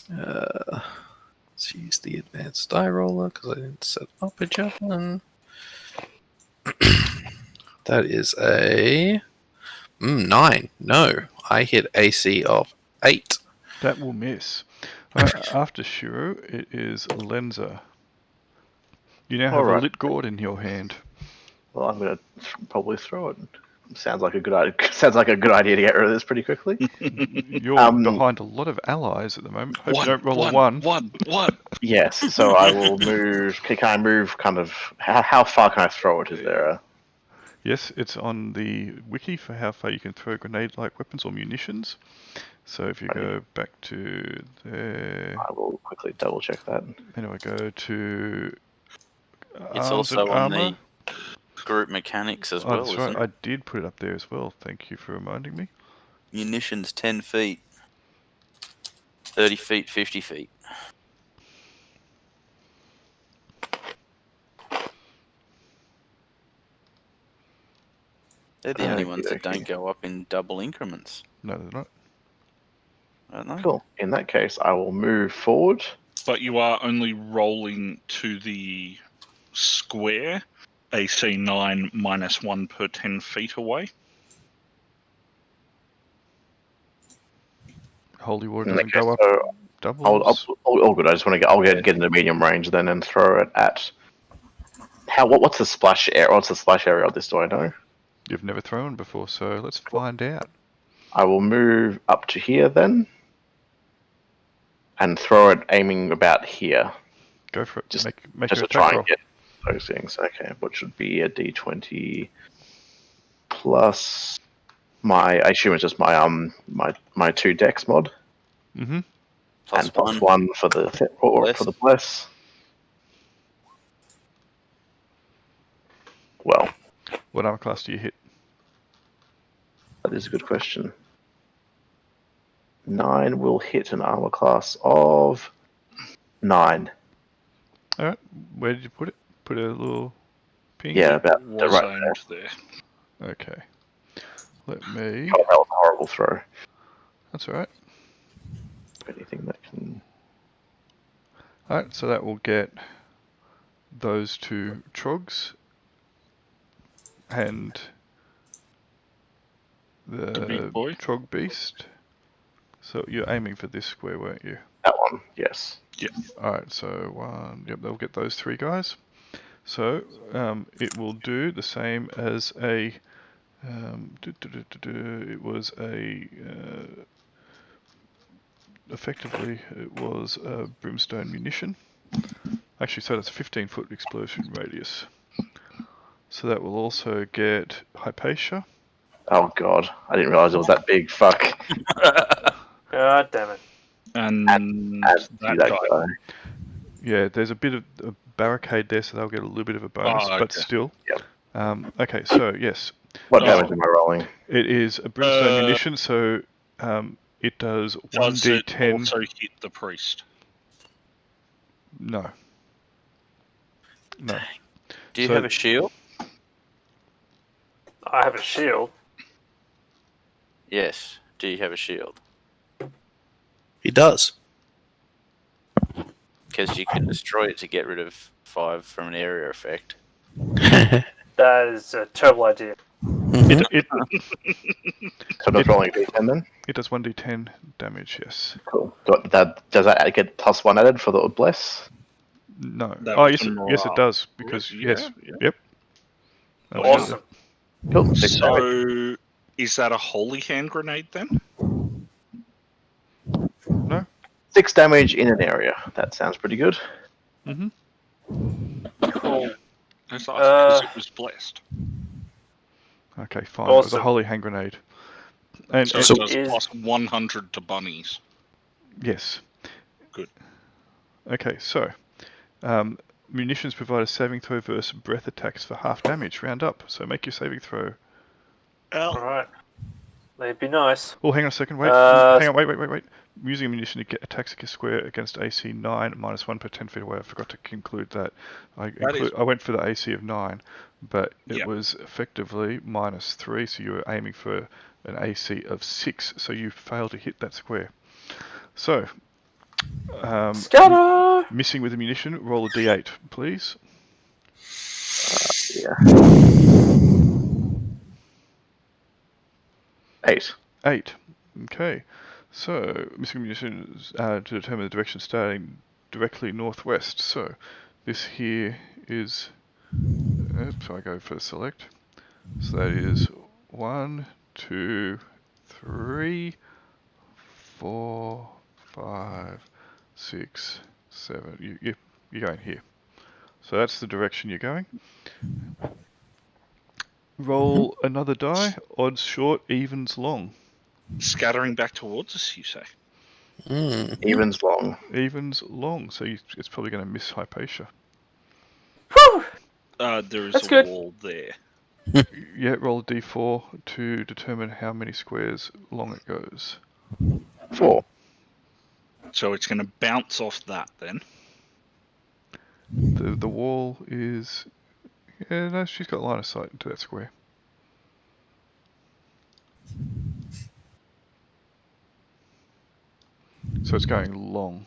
Let's use the advanced die roller because I didn't set up a javelin. That is a 9. No, I hit AC of 8. That will miss. After Shiro, it is Lenza. You now have a Alright. lit gourd in your hand. Well, I'm gonna probably throw it. Sounds like a good idea. Sounds like a good idea to get rid of this pretty quickly. You're behind a lot of allies at the moment. Hope you don't roll a 1. One. Yes, so I will move. Can I move? Kind of. How far can I throw it? Is there a? Yes, it's on the wiki for how far you can throw grenade-like weapons or munitions. So if you go back to there, I will quickly double check that. and I go to It's arms also and on armor. the group mechanics as Oh, well, that's isn't right. it? I did put it up there as well. Thank you for reminding me. Munitions 10 feet. 30 feet, 50 feet. They're the only ones that Okey-dokey. don't go up in double increments, No, they're not. aren't they? Cool. In that case, I will move forward. But you are only rolling to the square, AC 9 -1 per 10 feet away. Holy War In that doesn't case, go up so doubles. all good. I just want to get. I'll get into medium range then and throw it at. What's the splash area? What's the splash area of this? Do I know? You've never thrown before, so let's find out. I will move up to here then, and throw it aiming about here. Go for it. Just- make Just your to try attack roll. and get those things. Okay, what should be a D20 plus my. I assume it's just my 2 dex mod. Mm-hmm. Plus And plus 1. 1 for the for the bless. Well, What armor class do you hit? that is a good question. 9 will hit an armor class of 9. All right. Where did you put it? Put a little ping. Yeah, about Was right aimed there. Okay. Let me. Oh, that was a horrible throw. That's all right. Anything that can. All right. So that will get those 2 trogs and the big boy? trog beast. So you're aiming for this square, weren't you? That one, yes. Alright, so 1, yep, they'll get those 3 guys. So it will do the same as a, it was a, effectively it was a brimstone munition. Actually, so that's a 15-foot explosion radius. So that will also get Hypatia. Oh god, I didn't realize it was that big. Fuck. God damn it. And Add to that that guy. guy. Yeah, there's a bit of a barricade there, so they'll get a little bit of a bonus, Oh, but okay. still. Yep. Okay, so yes, What Oh. damage am I rolling? it is a brimstone munition, so it does Does it 1d10. also hit the priest? No. No. Do you So- have a shield? I have a shield. Yes. Do you have a shield? He does. Because you can destroy it to get rid of 5 from an area effect. That is a terrible idea. It So I'm just rolling a d10 then? it does 1d10 damage, yes. Cool. Does that get +1 added for the bless? No. That Oh, was yes, a yes, morale. it does, because, Yeah, yes, yeah. yep. Absolutely. Awesome. Cool. 6 damage. So, is that a holy hand grenade then? No? 6 damage in an area. That sounds pretty good. Mm-hmm. Cool. That's because Uh, it was blessed. Okay, fine. It was a Awesome. holy hand grenade. And So, it- it does is- plus 100 to bunnies. yes. Good. Okay, so munitions provide a saving throw versus breath attacks for half damage. Round up. So make your saving throw. Alright. They'd be nice. Oh, hang on a second. Wait. Uh, Hang on. Wait. Using ammunition to get attacks a square against AC 9 -1 per 10 feet away. I forgot to conclude that. I went for the AC of 9, but it Yep. was effectively -3. So you were aiming for an AC of 6. So you failed to hit that square. So. Scatter! Missing with ammunition, roll a d8, please. Yeah. 8. 8. Okay. So, missing ammunition to determine the direction starting directly northwest. So, this here is... Oops, I go for select. So that is 1, 2, 3, 4, 5, 6, 7. You're going here. So that's the direction you're going. Roll another die. Odds short, evens long. Scattering back towards us, you say? Evens long. Evens long. So it's probably going to miss Hypatia. Whew! There is That's a good. wall there. Yeah, roll a d4 to determine how many squares long it goes. 4. So it's going to bounce off that then. The wall is... Yeah, no, she's got line of sight into that square. So it's going long.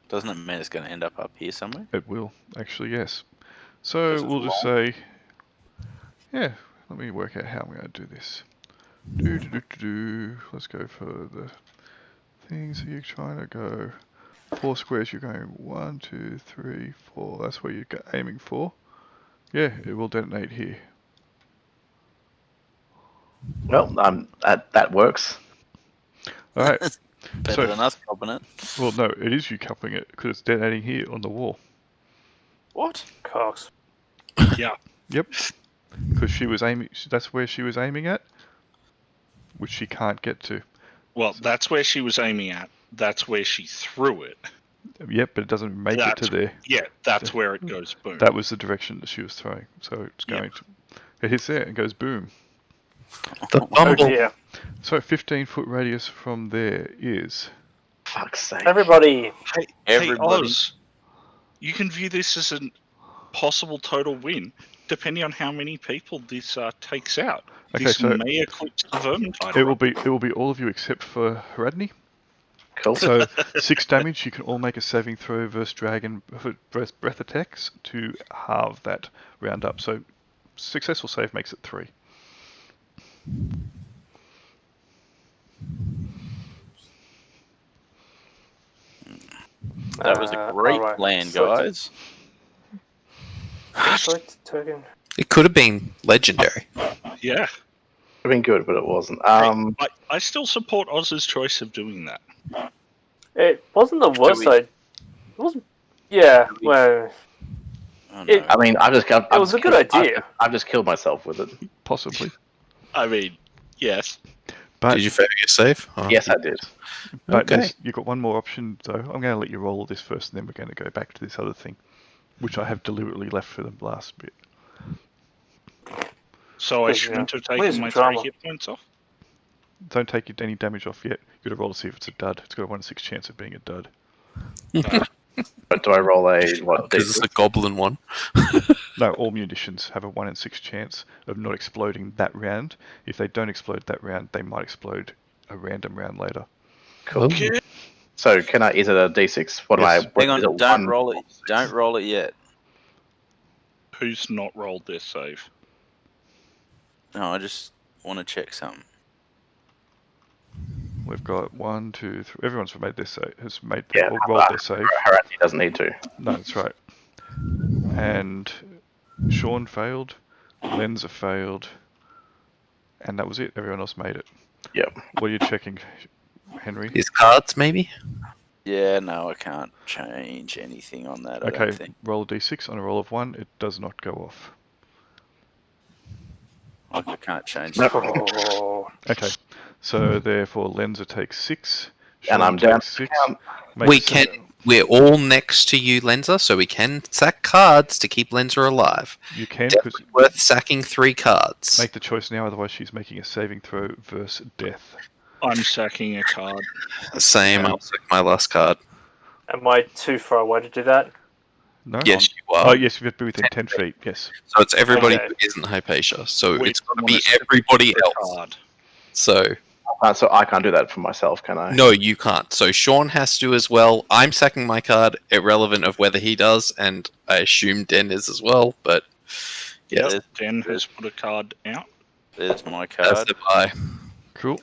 Doesn't it mean it's going to end up here somewhere? It will, actually, yes. So 'Cause it's we'll just say... Yeah, let me work out how I'm going to do this. Let's go for the thing. So you're trying to go 4 squares. You're going 1, 2, 3, 4. That's where you're aiming for. Yeah, it will detonate here. Well, that works. All right. Better So- than us copping it. Well, no, it is you coupling it because it's detonating here on the wall. What? Cox. Yeah. Yep. Because she was aiming. That's where she was aiming at, which she can't get to. Well, that's where she was aiming at. That's where she threw it. Yep, but it doesn't make it to there. Yeah, that's where it goes boom. That was the direction that she was throwing. So it's Yep. going to. It hits there and goes boom. The Oh bumble. dear. So 15-foot radius from there is. Fuck's sake. Everybody. Hey, Everybody- Oz, you can view this as a possible total win, depending on how many people this takes out. Okay, This so may eclipse the Vermintide. it will be all of you except for Haradni. Cool. So 6 damage. You can all make a saving throw versus dragon breath attacks to halve that round up. So successful save makes it 3. That was a great alright. plan, Select- guys. select token. It could have been legendary. Yeah. Would have been good, but it wasn't. I still support Oz's choice of doing that. It wasn't the worst we- side. It wasn't. Yeah, well, Oh, no. It- I mean, it was a good idea. I've just killed myself with it. Possibly. I mean, yes. But Did you fail your save? Oh, Yes, I did. But Okay. you've got one more option, though. I'm going to let you roll this first, and then we're going to go back to this other thing, which I have deliberately left for the last bit. So I Because, shouldn't have leave taken some my drama. 3 hit points off? Don't take any damage off yet. You've got to roll to see if it's a dud. It's got a 1 in 6 chance of being a dud. But do I roll a what? Because it's a goblin one. No, all munitions have a 1 in 6 chance of not exploding that round. If they don't explode that round, they might explode a random round later. Cool. Yeah. So can I? Is it a D6? What Yes. am I? Hang on, is it don't one? roll it. Don't roll it yet. Who's not rolled their save? No, I just want to check something. We've got 1, 2, 3. Everyone's made their save. Has made Yeah, or rolled their save. Harati doesn't need to. No, that's right. And Sean failed. Lenza failed. And that was it. Everyone else made it. Yep. What are you checking, Henry? His cards, maybe? Yeah, no, I can't change anything on that. I Okay, don't think. roll a d6 on a roll of 1. It does not go off. Like, I can't change. Oh, Okay, so therefore Lenza takes 6. Sean And I'm down takes to 6. count. We can. We're all next to you, Lenza, so we can sack cards to keep Lenza alive. You can, because Definitely worth sacking 3 cards. make the choice now, otherwise she's making a saving throw versus death. I'm sacking a card. Same, I'll sack my last card. am I too far away to do that? No? Yes, you are. Oh, yes, you have to be within 10 feet, yes. So it's everybody Okay. who isn't Hypatia. So Wait, it's going to someone be has to everybody The else. card. So, So I can't do that for myself, can I? no, you can't. So Sean has to as well. I'm sacking my card, irrelevant of whether he does, and I assume Den is as well, but yeah, Yep. Den has put a card out. There's my that's card. the buy. Cool.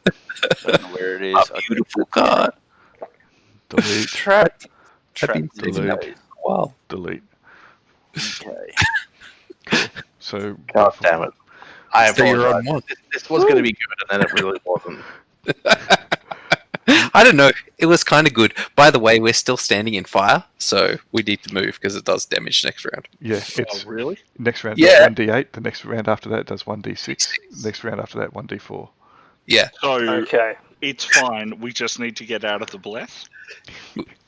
Don't know where it is. A beautiful card. Delete, Trapped. I've been Trapped. saving that delete, for a while. delete. Okay. So, God damn it. I So you're on apologize. one. This was going to be good, and then it really wasn't. I don't know. It was kind of good. By the way, we're still standing in fire, so we need to move because it does damage next round. yeah, Oh, it's really? next round Yeah. does 1d8, the next round after that does 1d6, next round after that 1d4. Yeah. So Okay. it's fine. We just need to get out of the bless.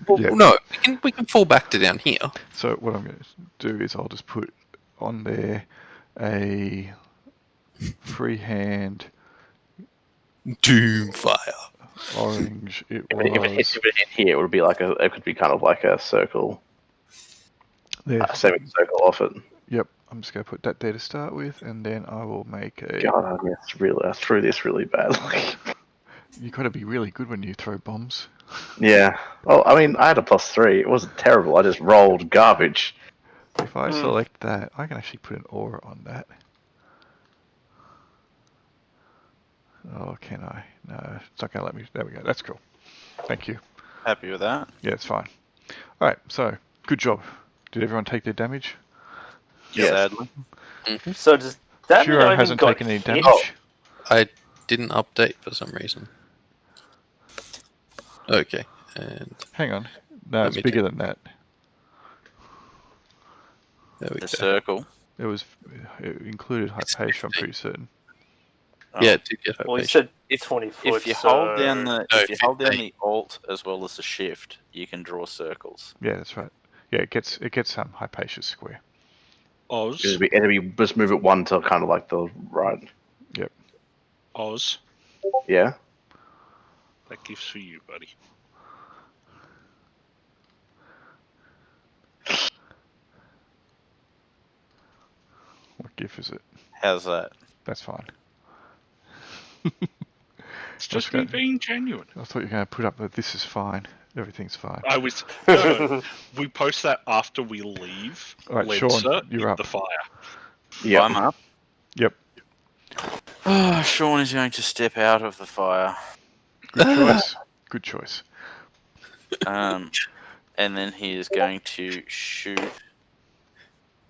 Well, Yeah. no, we can fall back to down here. So what I'm going to do is I'll just put on there a freehand Doomfire. orange. It If it hit was here, it would be like it could be kind of like a circle, there. a semicircle off it. Yep, I'm just going to put that there to start with, and then I will make a. God, I threw this really badly. You got to be really good when you throw bombs. Yeah. Well, I mean, I had a +3. It wasn't terrible. I just rolled garbage. If I select that, I can actually put an aura on that. Oh, can I? No, it's not going to let me. There we go. That's cool. Thank you. Happy with that? Yeah, it's fine. All right, so good job. Did everyone take their damage? Yes. Sadly. So does that mean Shiro I hasn't got taken any hit? damage. Oh. I didn't update for some reason. Okay, and Hang on. No, Let it's me bigger than that. there we The go. circle. It included It's Hypatia, I'm 50. pretty certain. Oh. Yeah, it did get Well, you Hypatia. said 20 foot. If you so... hold down the No, if you hold down 15. the Alt as well as the Shift, you can draw circles. Yeah, that's right. Yeah, it gets Hypatia square. Oz. Just move it one to kind of like the right. Oz. Yeah. That gift's for you, buddy. What GIF is it? How's that? That's fine. It's just Okay. me being genuine. I thought you were going to put up that this is fine. Everything's fine. I was. No, we post that after we leave. All right, Lenza Sean, you're in up. the fire. Yeah. I'm up. Yep. Oh, Sean is going to step out of the fire. Good choice. Good choice. And then he is going to shoot.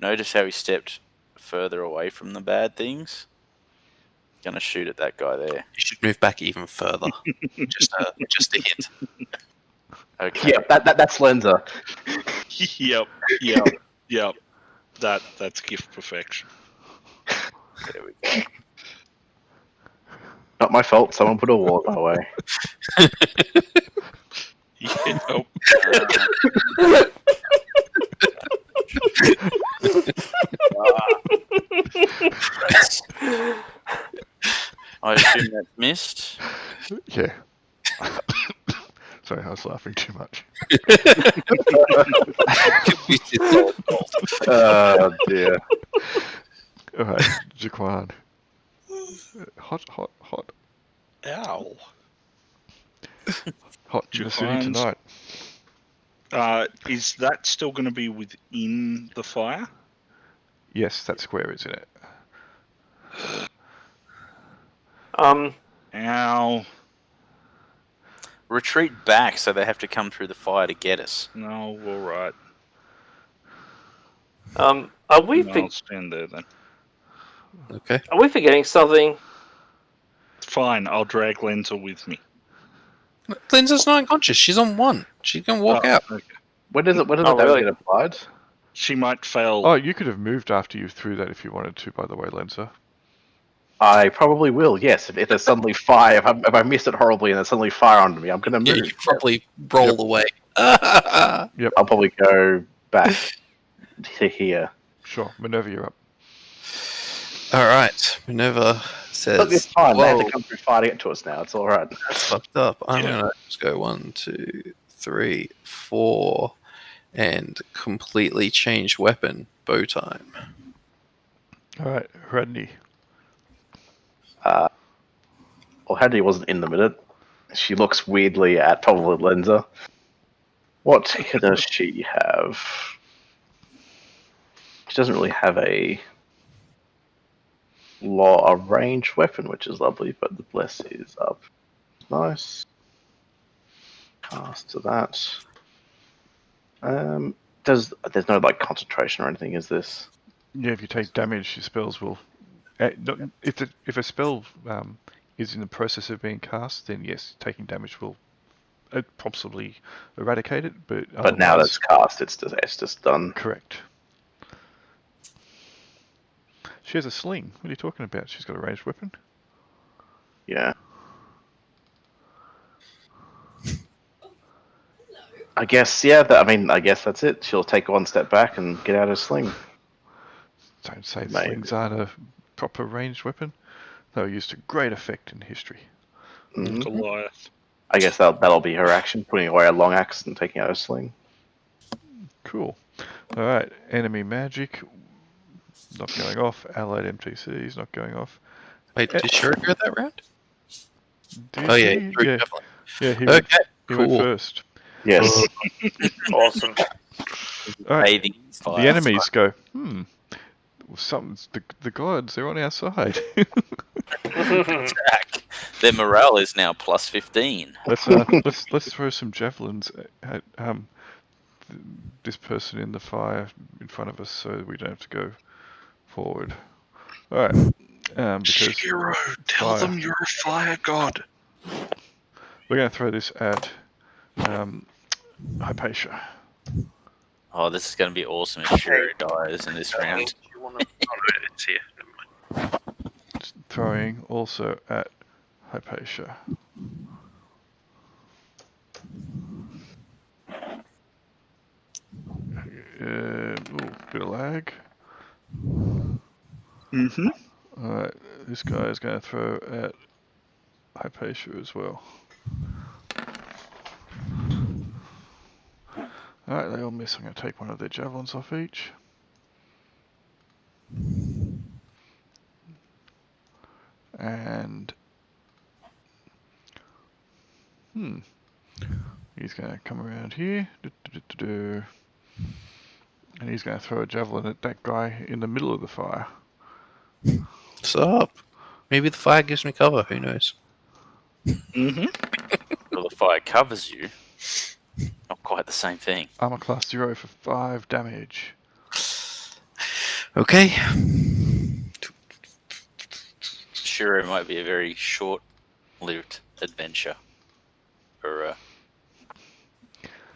Notice how he stepped further away from the bad things. Gonna shoot at that guy there. You should move back even further. just a hint. Okay. Yeah. That's Lenza. Yep. That's gift perfection. There we go. Not my fault. Someone put a wall my way. Yeah, nope. I assume that's missed. Yeah. Sorry, I was laughing too much. Oh dear. Alright, Jaquan. Hot. Ow. Hot in the city Jaquan's- tonight. Is that still going to be within the fire? Yes, that square is in it. Ow. Retreat back, so they have to come through the fire to get us. No, all right. Are we No, I'll stand there then. Okay. are we forgetting something? Fine, I'll drag Lenza with me. Linza's not unconscious. She's on 1. She can walk Oh, out. okay. When does it Oh, damage really? get applied? She might fail. Oh, you could have moved after you threw that if you wanted to, by the way, Lenza. I probably will. Yes, if there's suddenly fire, if I missed it horribly and there's suddenly fire under me, I'm gonna Yeah, move. you probably roll away. I'll probably go back to here. Sure, Minerva, you're up. All right. Minerva says, Look, it's fine. They have "Whoa, to come through fire to get to us now. It's all right. that's fucked up. I'm Yeah. gonna just go 1, 2, 3, 4, and completely change weapon. Bow time. Alright, Radney. Well, Hadley wasn't in the minute. She looks weirdly at probably Lenza. What does she have? She doesn't really have a ranged weapon, which is lovely, but the bless is up. Nice. Cast to that. There's no like concentration or anything, is this? Yeah, if you take damage, your spells will. If a spell is in the process of being cast, then yes, taking damage will possibly eradicate it. But Now otherwise- that's cast, it's just done. correct. She has a sling. What are you talking about? She's got a ranged weapon. Yeah. I guess, yeah. I guess that's it. She'll take one step back and get out of sling. Don't say Maybe. slings aren't a proper ranged weapon. They were used to great effect in history. Mhm. Goliath. I guess that'll be her action, putting away a long axe and taking out a sling. Cool. Alright, enemy magic. Not going off. Allied MTCs not going off. Wait, did Shiro go that round? Did Oh yeah, he? he threw Yeah, javelin. yeah, he went, Okay, he went cool. first. Yes. Awesome. Alright, Bathing in the fire. enemies go, something's the gods, they're on our side. Attack. Their morale is now plus 15. let's throw some javelins at this person in the fire in front of us, so we don't have to go forward. All right, because Shiro, tell fire. them you're a fire god. We're going to throw this at Hypatia. Oh, this is going to be awesome if Shiro dies in this round. It's here. Never mind. Throwing also at Hypatia. Bit of lag. Mm-hmm. Alright, this guy is going to throw at Hypatia as well. Alright, they all miss. I'm going to take one of their javelins off each. And he's going to come around here. And he's going to throw a javelin at that guy in the middle of the fire. What's up? Maybe the fire gives me cover. Who knows? Mm-hmm. Well, the fire covers you. Not quite the same thing. Armor class 0 for 5 damage. Okay. Shiro might be a very short-lived adventure. Or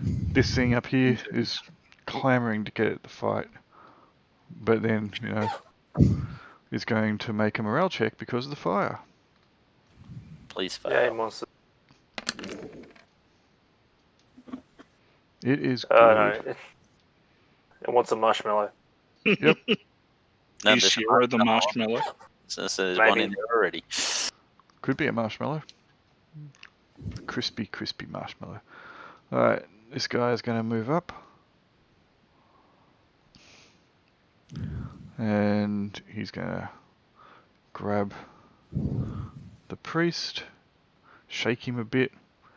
This thing up here is clamoring to get at the fight. But then, is going to make a morale check because of the fire. Please fail. Yeah, monster. It is No, good. it wants a marshmallow. Yep. No, Is there's a Shiro the marshmallow. marshmallow? So there's one Maybe. in there already. Could be a marshmallow. Crispy, crispy marshmallow. Alright, this guy is going to move up. And he's going to grab the priest, shake him a bit,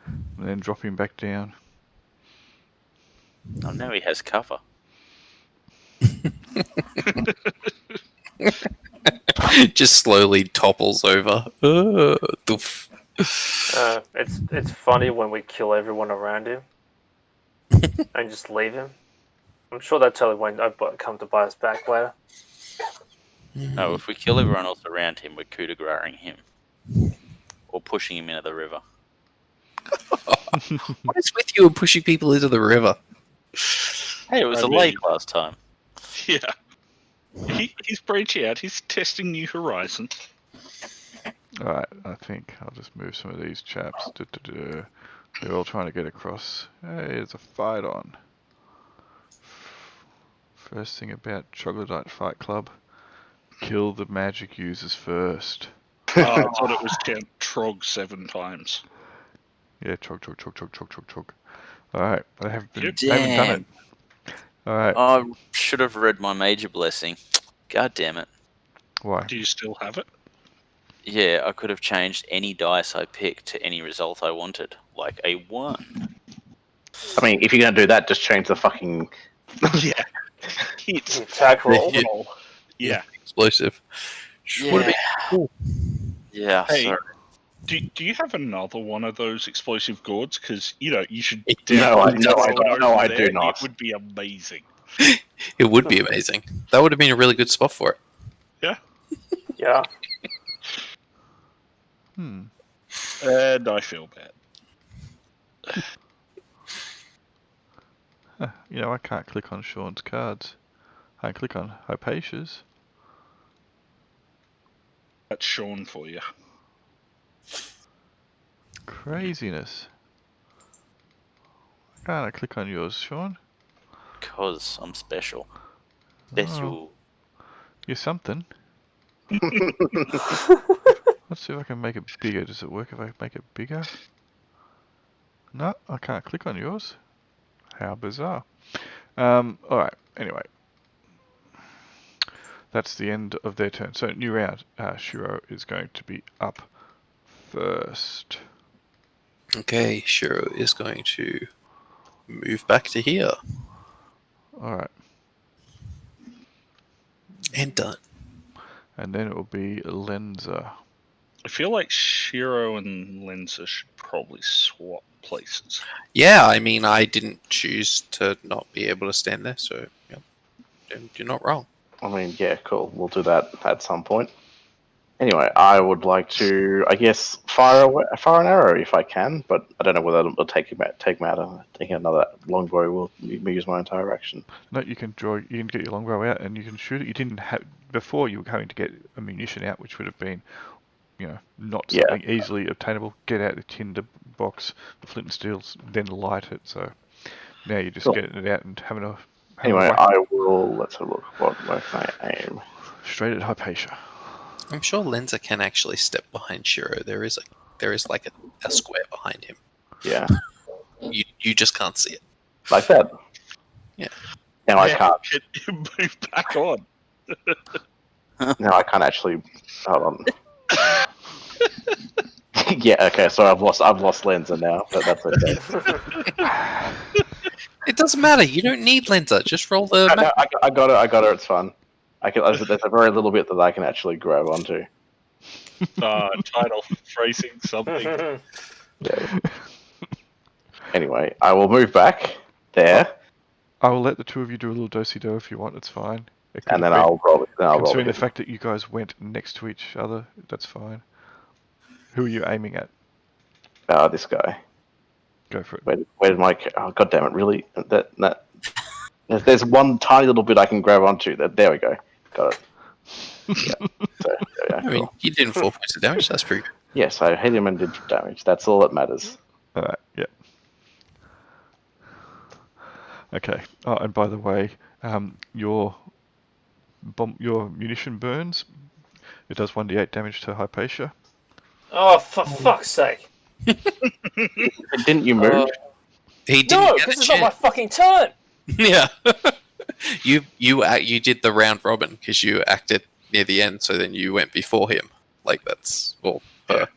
and then drop him back down. Oh, now he has cover. Just slowly topples over. Doof. It's funny when we kill everyone around him and just leave him. I'm sure that totally won't come to buy us back later. No, if we kill everyone else around him, we're coup de grace-ing him. Or pushing him into the river. What is with you and pushing people into the river? Hey, it was I a mean- lake last time. Yeah. He's branching out. He's testing new horizons. Alright, I think I'll just move some of these chaps. They're all trying to get across. Hey, there's a fight on. First thing about Troglodyte Fight Club, kill the magic users first. I thought it was count Trog 7 times. Yeah, chog. Alright, I haven't done it. Damn. Alright, I should have read my major blessing. God damn it. why? Do you still have it? Yeah, I could have changed any dice I picked to any result I wanted. Like a 1. I mean, if you're going to do that, just change the fucking... Yeah. Hits. The attack roll. Yeah. Yeah. Explosive. Would have been cool. Yeah, Hey. sorry. Do you have another one of those explosive gourds? Because, you should No, I download do there. not. It would be amazing. It would be amazing. That would have been a really good spot for it. Yeah. Hmm. And I feel bad. I can't click on Sean's cards. I can click on Hypatia's. That's Sean for you. Craziness. Can't I click on yours, Sean? Because I'm special. Oh, Special. you're something. Let's see if I can make it bigger. Does it work if I make it bigger? No, I can't click on yours. How bizarre. Alright, anyway. That's the end of their turn. So, new round. Shiro is going to be up first. Okay, Shiro is going to move back to here. Alright. And done. And then it will be Lenza. I feel like Shiro and Lenza should probably swap places. Yeah, I mean, I didn't choose to not be able to stand there, so yeah, you're not wrong. I mean, yeah, cool. We'll do that at some point. Anyway, I would like to, I guess, fire an arrow if I can, but I don't know whether it'll take matter. Taking another longbow will use my entire action. No, you can get your longbow out and you can shoot it. You didn't have, before you were having to get a munition out, which would have been, not something easily obtainable. Get out the tinder box, the flint and steels, then light it. So now you're just getting it out and having a Anyway, whack I will, let's have a look. Where can I aim? straight at Hypatia. I'm sure Lenza can actually step behind Shiro. There is like a square behind him. Yeah, You just can't see it. like that. Yeah. Now I can't. Get him move back on. Now I can't actually. Hold on. Yeah. Okay. So I've lost Lenza now, but that's okay. It doesn't matter. You don't need Lenza. Just roll the. No, I got her. It's fine. There's a very little bit that I can actually grab onto. Title phrasing something. Yeah. Anyway, I will move back there, I will let the two of you do a little do-si-do if you want. It's fine. It could and then have been- I'll roll it. Considering the fact that you guys went next to each other, that's fine. Who are you aiming at? This guy. Go for it. Where did my? Oh, God damn it! Really? That. There's one tiny little bit I can grab onto. There we go. Got it. Yeah. So, I mean, you didn't 4 points of damage. That's pretty good. Yes, I hit him and did damage. That's all that matters. Alright, yep. Okay. Oh, and by the way, your munition burns. It does 1d8 damage to Hypatia. Oh, for fuck's sake! Didn't you move? He didn't No, get this a is not my chance. fucking turn. Yeah. you did the round robin because you acted near the end, so then you went before him. Like that's her.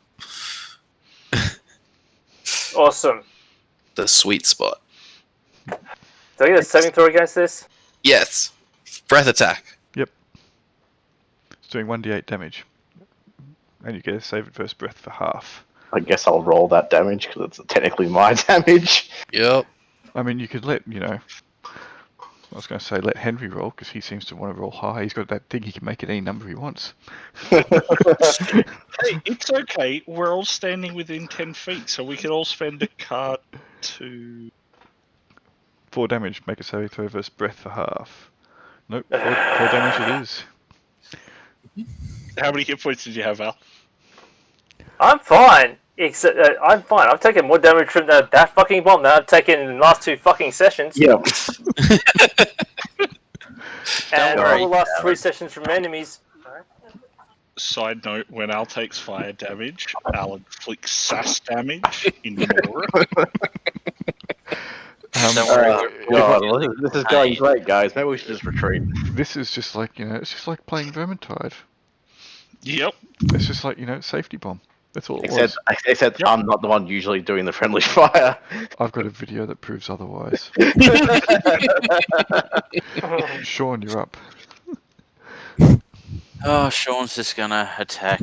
Awesome. The sweet spot. Do I get a saving throw against this? Yes. Breath attack. It's doing 1d8 damage. And you get a save at first breath for half. I guess I'll roll that damage because it's technically my damage. Yep. I mean, you could let, I was going to say let Henry roll, because he seems to want to roll high. He's got that thing, he can make it any number he wants. Hey, it's okay. We're all standing within 10 feet, so we can all spend a card to... 4 damage, make a saving throw versus breath for half. Nope, 4 damage it is. How many hit points did you have, Al? I'm fine. Except I'm fine. I've taken more damage from that fucking bomb than I've taken in the last 2 fucking sessions. Yeah. And worry. all the last 3 sessions from enemies. Side note, when Al takes fire damage, Al inflicts sass damage in Nora. Don't worry. God, this is going great, guys. Maybe we should just retreat. This is just like, it's just like playing Vermintide. Yep. It's just like, safety bomb. That's all it was. Except I'm not the one usually doing the friendly fire. I've got a video that proves otherwise. Sean, you're up. Oh, Sean's just gonna attack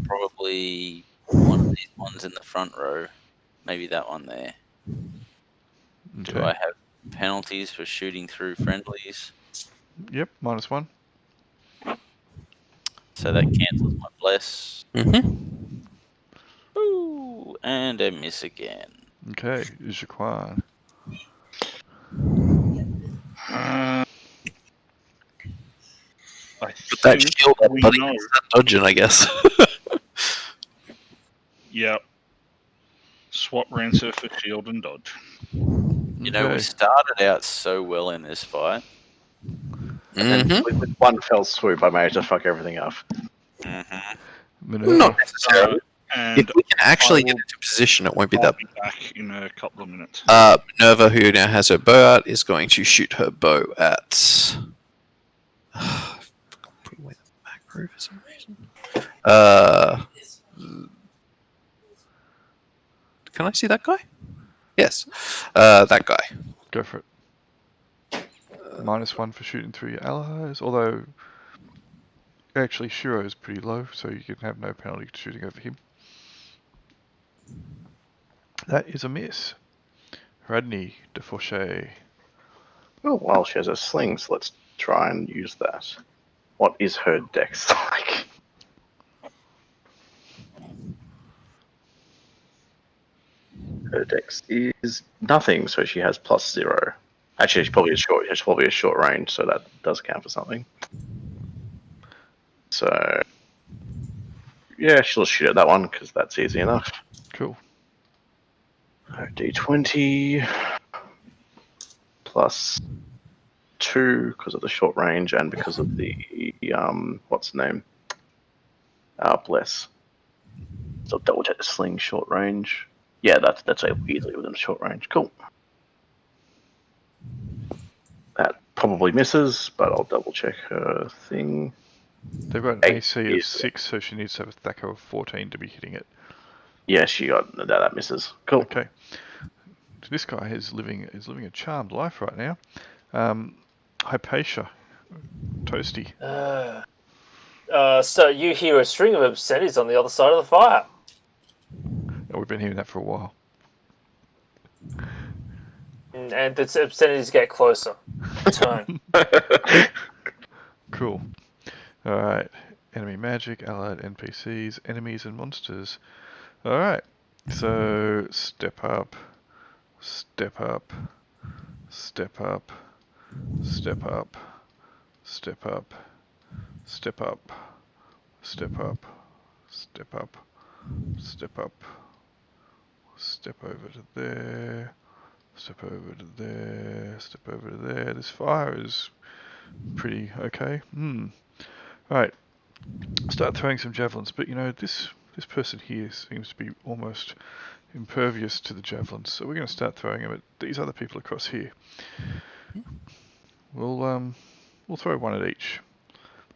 probably one of these ones in the front row. Maybe that one there. Do I have penalties for shooting through friendlies? Yep, -1. So that cancels my bless. Mm-hmm. Ooh, and I miss again. Okay, Jaquan. I Put that think shield up, we buddy. know. Start dodging, I guess. Yep. Swap Rancer for shield and dodge. You know, we Okay. started out so well in this fight. Mm-hmm. With one fell swoop, I managed to fuck everything up. Mm-hmm. Minerva. Not necessarily. And If we can actually I get will- into position, it won't be I'll that. be back in a couple of minutes. Minerva, who now has her bow out, is going to shoot her bow at. Put away the macro for some reason. Can I see that guy? Yes, that guy. Go for it. -1 for shooting through your allies, although actually Shiro is pretty low, so you can have no penalty to shooting over him. That is a miss. Radney de Fauché. Oh, well, she has a sling, so let's try and use that. What is her dex like? Her dex is nothing, so she has +0. Actually, she's probably a short range, so that does count for something. So, yeah, she'll shoot at that one because that's easy enough. Cool. D20 +2 because of the short range and because of the what's the name? Bless. So double check the sling short range. Yeah, that's easily within short range. Cool. That probably misses, but I'll double check her thing. They've got an 8 AC of is- 6, so she needs to have a THAC of 14 to be hitting it. Yeah, she got that misses. Cool. Okay. So this guy is living a charmed life right now. Hypatia. Toasty. So you hear a string of obscenities on the other side of the fire. Oh, we've been hearing that for a while. And the obscenities get closer. Turn. Cool. Alright. Enemy magic, allied NPCs, enemies and monsters. Alright. So, step up. Step up. Step up. Step up. Step up. Step up. Step up. Step up. Step up. Step over to there. Step over to there. Step over to there. This fire is pretty okay. Right. Start throwing some javelins, but you know, this person here seems to be almost impervious to the javelins, so we're going to start throwing them at these other people across here. We'll throw one at each.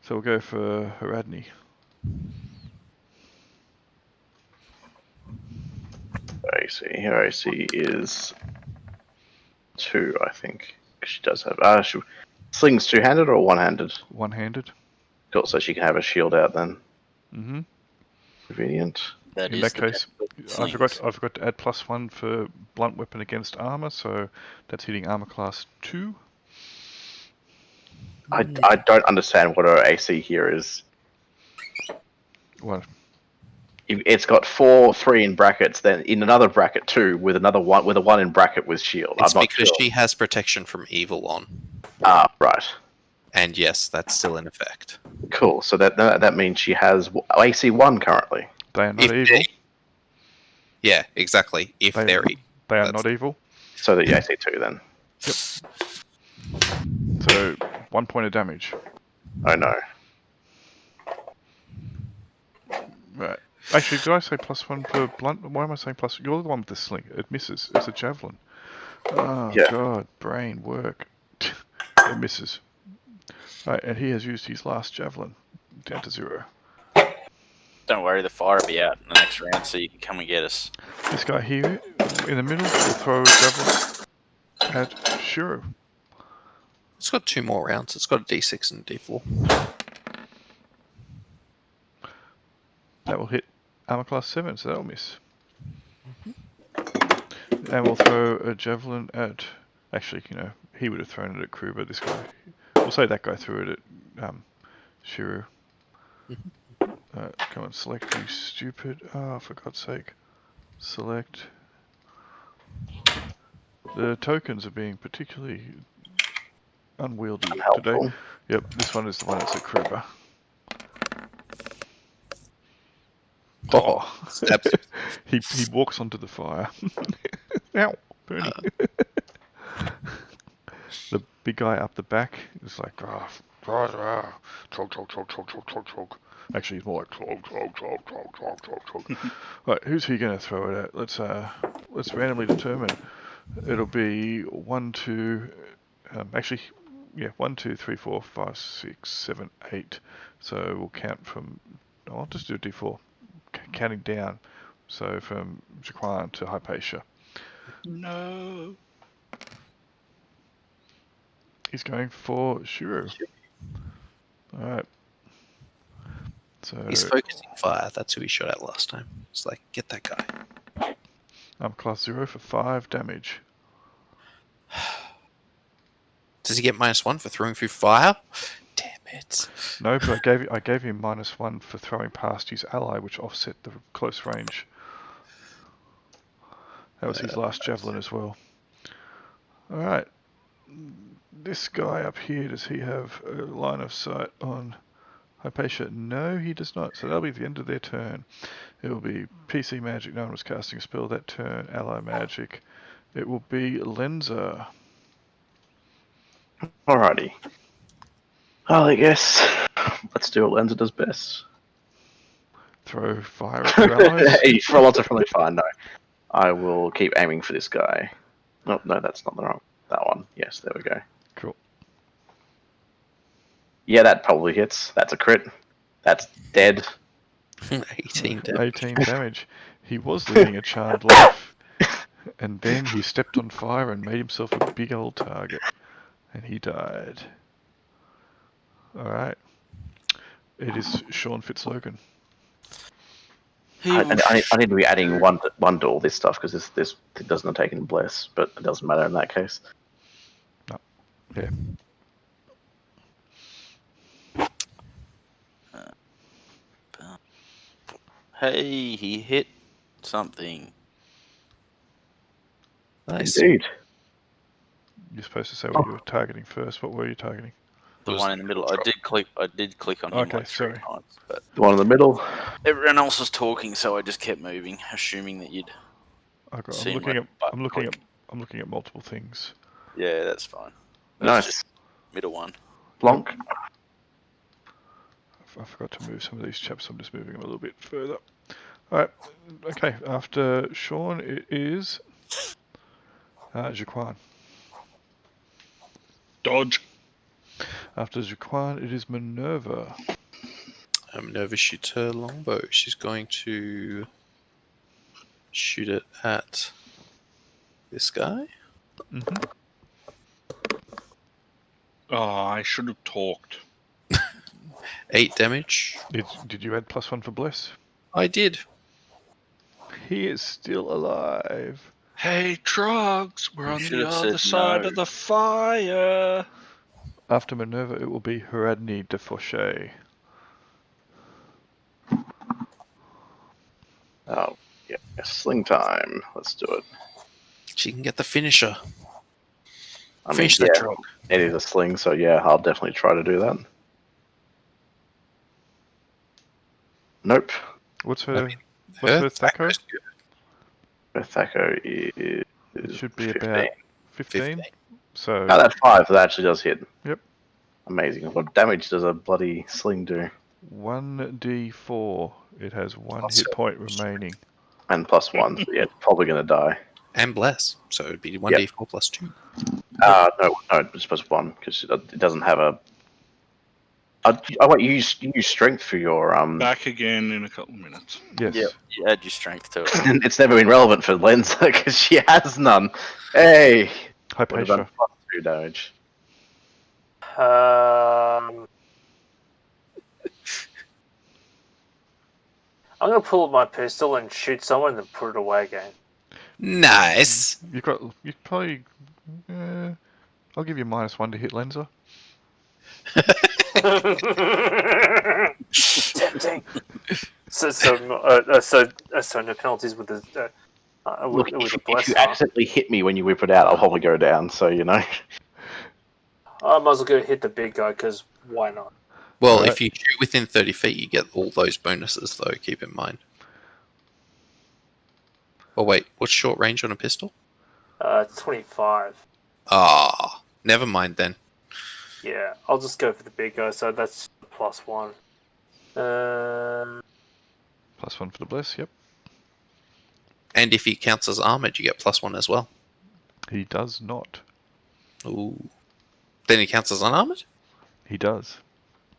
So we'll go for Haradni. Her AC is 2, I think. She does have. Sling's two-handed or one-handed? One-handed. Cool, so she can have a shield out then. Mm-hmm. Convenient. In that case, I forgot to add +1 for blunt weapon against armor, so that's hitting armor class 2. I don't understand what her AC here is. What? It's got 4, 3 in brackets, then in another bracket 2 with another one with a 1 in bracket with shield. It's I'm not because sure. she has protection from evil on. Ah, right. And yes, that's still in effect. Cool. So that means she has AC 1 currently. They are not evil. Yeah, exactly. If they're evil. They are not evil. So the AC 2 then. Yep. So 1 point of damage. Oh no. Right. Actually, did I say +1 for blunt? Why am I saying plus? You're the one with the sling. It misses. It's a javelin. Oh Yeah. God, brain work. It misses. Right, and he has used his last javelin. Down to 0. Don't worry, the fire will be out in the next round, so you can come and get us. This guy here, in the middle, will throw a javelin at Shiro. It's got 2 more rounds. It's got a D6 and a D4. That will hit armor class 7, so that'll miss. And we'll throw a javelin at... Actually, you know, he would have thrown it at Crew, but this guy... We'll say that guy threw it at Shiro. Come on, select, you stupid... Oh, for God's sake. Select... The tokens are being particularly unwieldy today. Yep, this one is the one that's at Kruber. Oh, he walks onto the fire. Ow, burning. The big guy up the back is like, choke. Actually, he's more like choke. Right, who's he going to throw it at? Let's randomly determine. It'll be 1, 2. Actually, yeah, 1, 2, 3, 4, 5, 6, 7, 8. So we'll count from. I'll just do a D4. Counting down, so from Jaquan to Hypatia. No. He's going for Shiro. Alright. So He's focusing fire. That's who he shot at last time. It's like, get that guy. I'm class 0 for 5 damage. Does he get -1 for throwing through fire? Damn it. No, but I gave him -1 for throwing past his ally, which offset the close range. That was his last javelin as well. Alright. This guy up here, does he have a line of sight on Hypatia? No, he does not. So that'll be the end of their turn. It will be PC magic. No one was casting a spell that turn. Ally magic. It will be Lenza. Alrighty. Well, I guess let's do what Lenza does best. Throw fire at your allies. Hey, for lots of friendly fire, no. I will keep aiming for this guy. Oh, no, that's not the wrong. That one. Yes, there we go. Cool. Yeah, that probably hits. That's a crit. That's dead. 18 damage. 18 damage. He was leading a charmed life, and then he stepped on fire and made himself a big old target, and he died. Alright. It is Sean Fitzlogan. I need to be adding one to all this stuff because this doesn't take in bless, but it doesn't matter in that case. No. Yeah. Hey, he hit something. Nice. Indeed. You're supposed to say what you were targeting first. What were you targeting? The one in the middle. I did did click on him Okay, like 3 sorry. times, but The one in the middle. everyone else was talking, so I just kept moving, assuming that you'd I'm seen looking my at. button I'm looking click. at. I'm looking at multiple things. Yeah, that's fine. Nice. Just middle one. Blanc. I forgot to move some of these chaps. I'm just moving them a little bit further. All right. Okay. After Sean, it is Jaquan. Dodge. After Jaquan, it is Minerva. Minerva shoots her longbow. She's going to shoot it at this guy. Mm-hmm. Oh, I should have talked. 8 damage. Did you add +1 for Bless? I did. He is still alive. Hey, drugs, we're You on should the have other said side no. of the fire. After Minerva, it will be Haradni de Fauché. Oh, yeah. Sling time. Let's do it. She can get the finisher. I mean, Finish that yeah, drug. it is a sling, so yeah, I'll definitely try to do that. Nope. What's her? Her What's her Thaco? Thaco's good. The Thaco is. It should be 15. about 15. 15. So Oh, that's 5. That actually does hit. Yep. Amazing. What damage does a bloody sling do? 1d4. It has 1 Plus hit point remaining. And +1. So yeah, it's probably going to die. And bless. So it'd be 1d4 plus 2. No, it's +1 because it doesn't have a. Wait, you use strength for your Back again in a couple of minutes. Yes. Yep, you add your strength to it. It's never been relevant for Lenza because she has none. Hey, would have done Hypatia. +2 damage. I'm gonna pull my pistol and shoot someone and then put it away again. Nice. You probably. I'll give you -1 to hit Lenza. Tempting. So no penalties with the Look, with the if bless. you accidentally hit me when you whip it out, I'll probably go down. So you know. I might as well go hit the big guy because why not? Well, Alright. if you shoot within 30 feet, you get all those bonuses, though. Keep in mind. Oh, wait. What's short range on a pistol? 25. Ah, never mind then. Yeah, I'll just go for the big guy. So that's +1. +1 for the Bless, yep. And if he counts as armored, you get +1 as well. He does not. Ooh. Then he counts as unarmored? He does.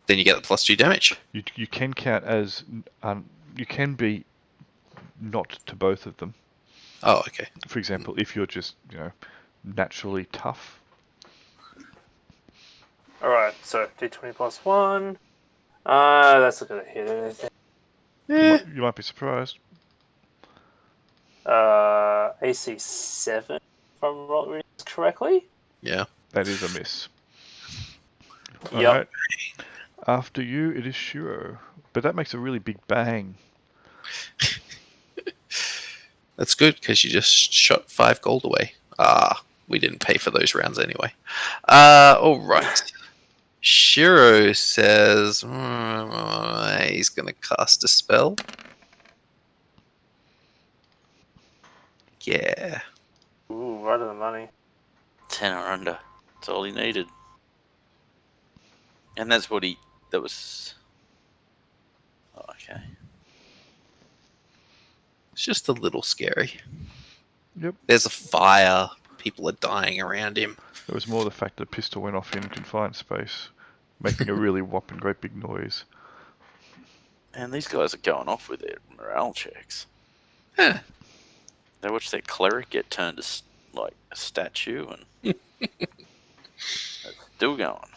Then you get the +2 damage. You can count as. You can be not to both of them. Oh, okay. For example, if you're just, naturally tough. Alright, so d20 +1. That's not gonna hit anything. You might be surprised. AC 7, if I'm reading this correctly. Yeah. That is a miss. Yep. Alright. After you, it is Shiro. But that makes a really big bang. That's good, because you just shot 5 gold away. Ah, we didn't pay for those rounds anyway. Alright. Shiro says he's going to cast a spell. Yeah. Ooh, right on the money. 10 or under. That's all he needed. And that's what that was... Oh, okay. It's just a little scary. Yep. There's a fire. People are dying around him. It was more the fact that the pistol went off in confined space, making a really whopping great big noise. And these guys are going off with their morale checks. Huh. They watch their cleric get turned to like a statue and still going.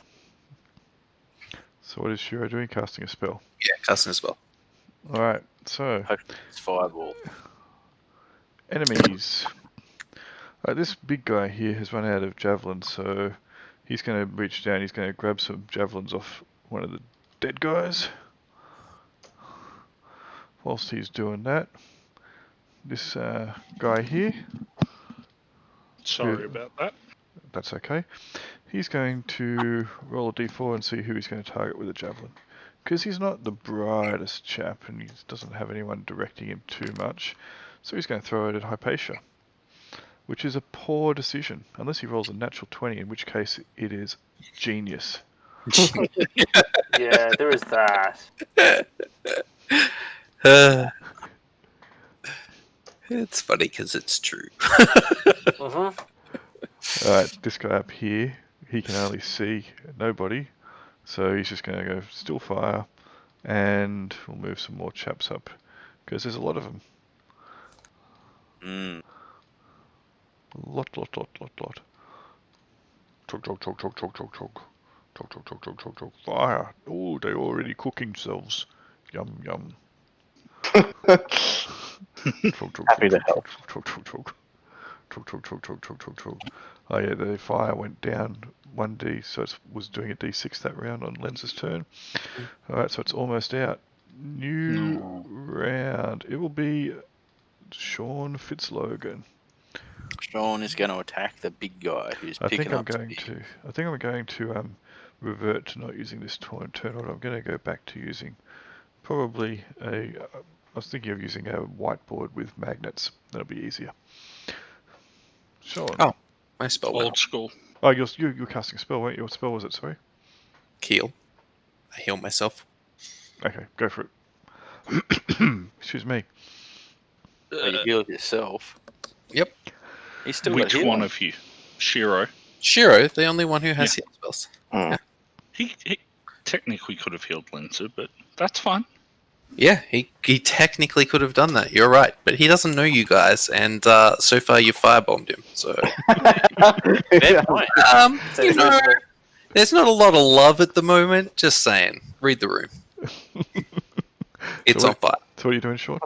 So what is Shiro doing? Casting a spell. Yeah, casting a spell. Alright, so Hopefully it's fireball. enemies. This big guy here has run out of javelins, so he's going to reach down, he's going to grab some javelins off one of the dead guys. Whilst he's doing that, this guy here, Sorry about that. that's okay, He's going to roll a d4 and see who he's going to target with a javelin. Because he's not the brightest chap and he doesn't have anyone directing him too much. So he's going to throw it at Hypatia. Which is a poor decision. Unless he rolls a natural 20, in which case it is genius. Yeah, there is that. It's funny because it's true. Alright, this guy up here, he can only see nobody. So he's just going to go still fire. And we'll move some more chaps up. Because there's a lot of them. Mm. Lot. Chug. Chug. Fire. Oh, they're already cooking themselves. Yum. Happy to help. Chug. Oh yeah, the fire went down 1d, so it was doing a d6 that round on Lenz's turn. Alright, so it's almost out. New round. It will be Sean Fitzlogan. Sean is going to attack the big guy who's I picking think I'm up going speed. to revert to not using this turn order. I'm going to go back to using probably I was thinking of using a whiteboard with magnets. That'll be easier. Sean. Oh. My spell went Old school. Oh, you're casting a spell, weren't you? What spell was it, sorry? Heal. I heal myself. Okay, go for it. Excuse me. Oh, you heal yourself. Yep. He's still Which got one healing. of you? Shiro. Shiro, the only one who has heal spells. He technically could have healed Lindsay, but that's fine. Yeah, he technically could have done that. You're right, but he doesn't know you guys, and so far you firebombed him. So, Fair point. you know, there's not a lot of love at the moment. Just saying. Read the room. It's So on fire. So what are you doing, Sean?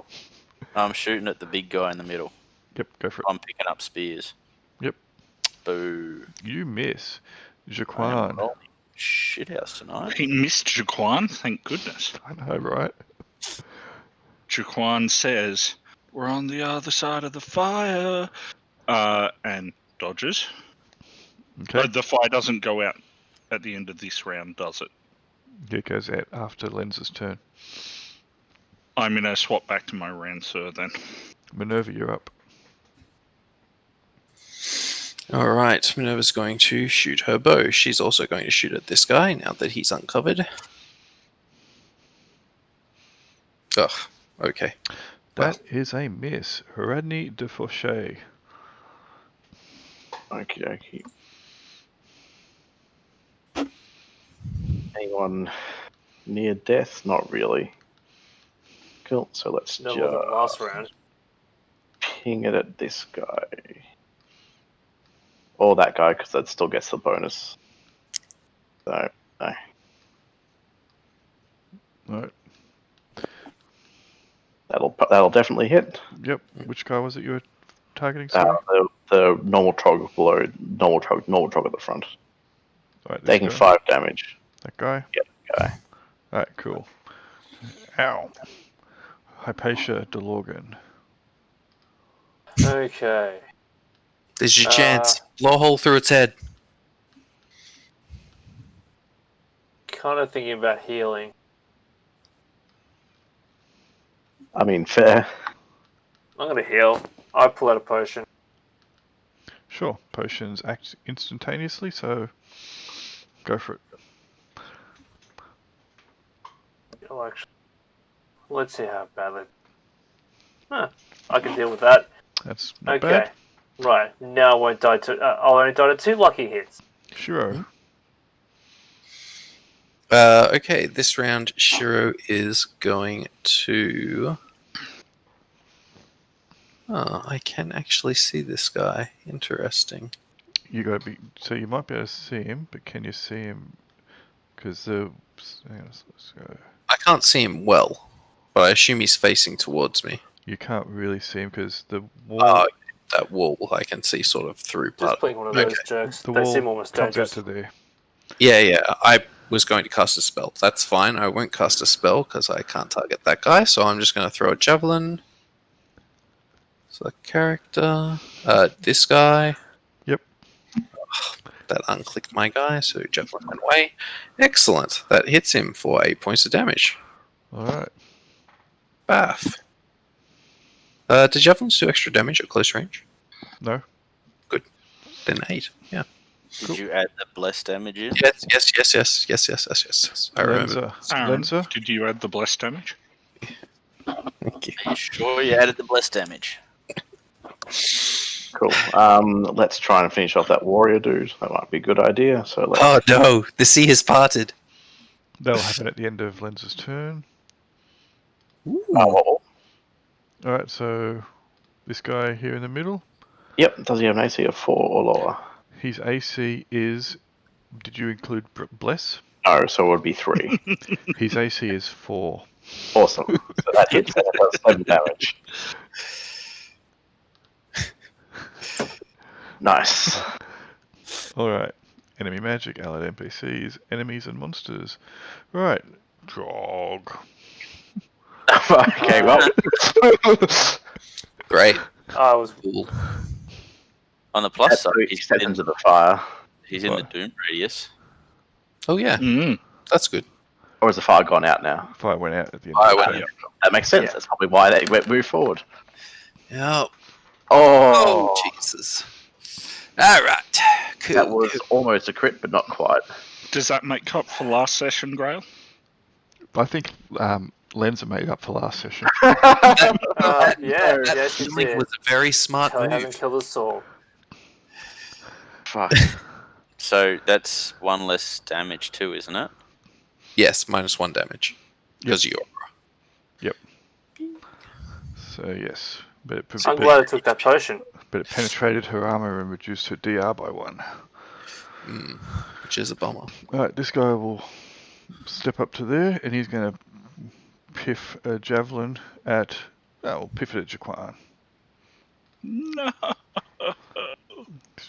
I'm shooting at the big guy in the middle. Yep, go for it. I'm picking up spears. Yep. Boo. You miss. I am Jaquan. rolling shithouse tonight. He missed Jaquan, thank goodness. I know, right? Jaquan says, "We're on the other side of the fire," and dodges. Okay. The fire doesn't go out at the end of this round, does it? It goes out after Lenz's turn. I'm going to swap back to my Rancer then. Minerva, you're up. Alright, Minerva's going to shoot her bow. She's also going to shoot at this guy now that he's uncovered. Ugh, okay. That is a miss. Haradni de Fauché. Okie dokie. Anyone near death? Not really. Cool, so let's No more than last round. ping it at this guy. Or that guy, because that still gets the bonus. So, no. Alright. That'll definitely hit. Yep. Which guy was it you were targeting, sorry? The normal trog below, normal trog at the front. Alright, this Taking guy. 5 damage. That guy? Yep, guy. Alright, cool. Ow. Hypatia de Lorgan. Okay. There's your chance. Blow a hole through its head. Kind of thinking about healing. I mean, fair. I'm going to heal. I pull out a potion. Sure. Potions act instantaneously, so go for it. Oh, actually, let's see how badly. Huh, I can deal with that. That's not Okay. bad. Right, now I won't die to. I'll only die to 2 lucky hits. Shiro. Okay, this round Shiro is going to... Oh, I can actually see this guy. Interesting. You gotta be. So you might be able to see him, but can you see him? Because the. Hang on, let's go. I can't see him well, but I assume he's facing towards me. You can't really see him because the wall. Oh, that wall I can see sort of through Just part. playing one of those jerks. The They wall seem almost comes out dangerous. to there. Yeah, I was going to cast a spell. That's fine. I won't cast a spell because I can't target that guy, so I'm just going to throw a javelin. Select character. This guy. Yep. That unclicked my guy, so Javelin went away. Excellent. That hits him for 8 points of damage. Alright. Bath. Did Javelins do extra damage at close range? No. Then 8. Yeah. Did you add the bless damage in? Yes. I remember. Aaron, Lenser. did you add the bless damage? Thank you. Are you sure you added the bless damage? Cool. Let's try and finish off that warrior dude. That might be a good idea. So let's. Oh no, the sea has parted. That'll happen at the end of Lens's turn. Oh, Alright, so this guy here in the middle, yep. Does he have an AC of 4 or lower? his AC is. Did you include Bless? No, so it would be 3. His AC is 4. Awesome. So that hits and it does 7 damage. Nice. Alright. Enemy magic, allied NPCs, enemies and monsters. Right. Drog. Okay, well. Great. I was Cool. On the plus side, He steps into the fire. he's in the doom radius. Oh yeah, Mm. that's good. Or has the fire gone out now? Fire went out at the end. Fire of went the out. turn. That makes sense. Yeah. That's probably why they moved forward. Yeah. Oh, Oh Jesus. All right. Cool. that was almost a crit, but not quite. Does that make up for last session, Grail? I think Lenser made up for last session. yeah, That yes, you feeling did. was a very smart I haven't move. killed us all. Fuck. So that's 1 less damage too, isn't it? Yes, -1 damage because you're. So yes, but I'm glad I took that potion. but it penetrated her armor and reduced her DR by 1. Which is a bummer. Alright, this guy will step up to there and he's going to piff a javelin at. Oh, piff it at Jaquan. No.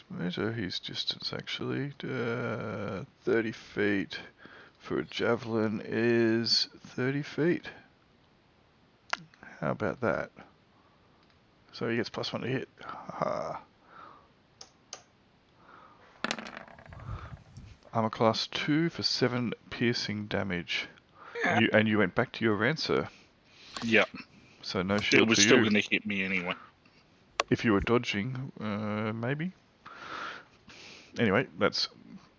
Measure his distance actually. 30 feet for a javelin is 30 feet. How about that? So he gets +1 to hit. Haha. Armor class 2 for 7 piercing damage. And you went back to your Rancer. Yeah, So no shield it was for still you. going to hit me anyway. If you were dodging, maybe. Anyway, that's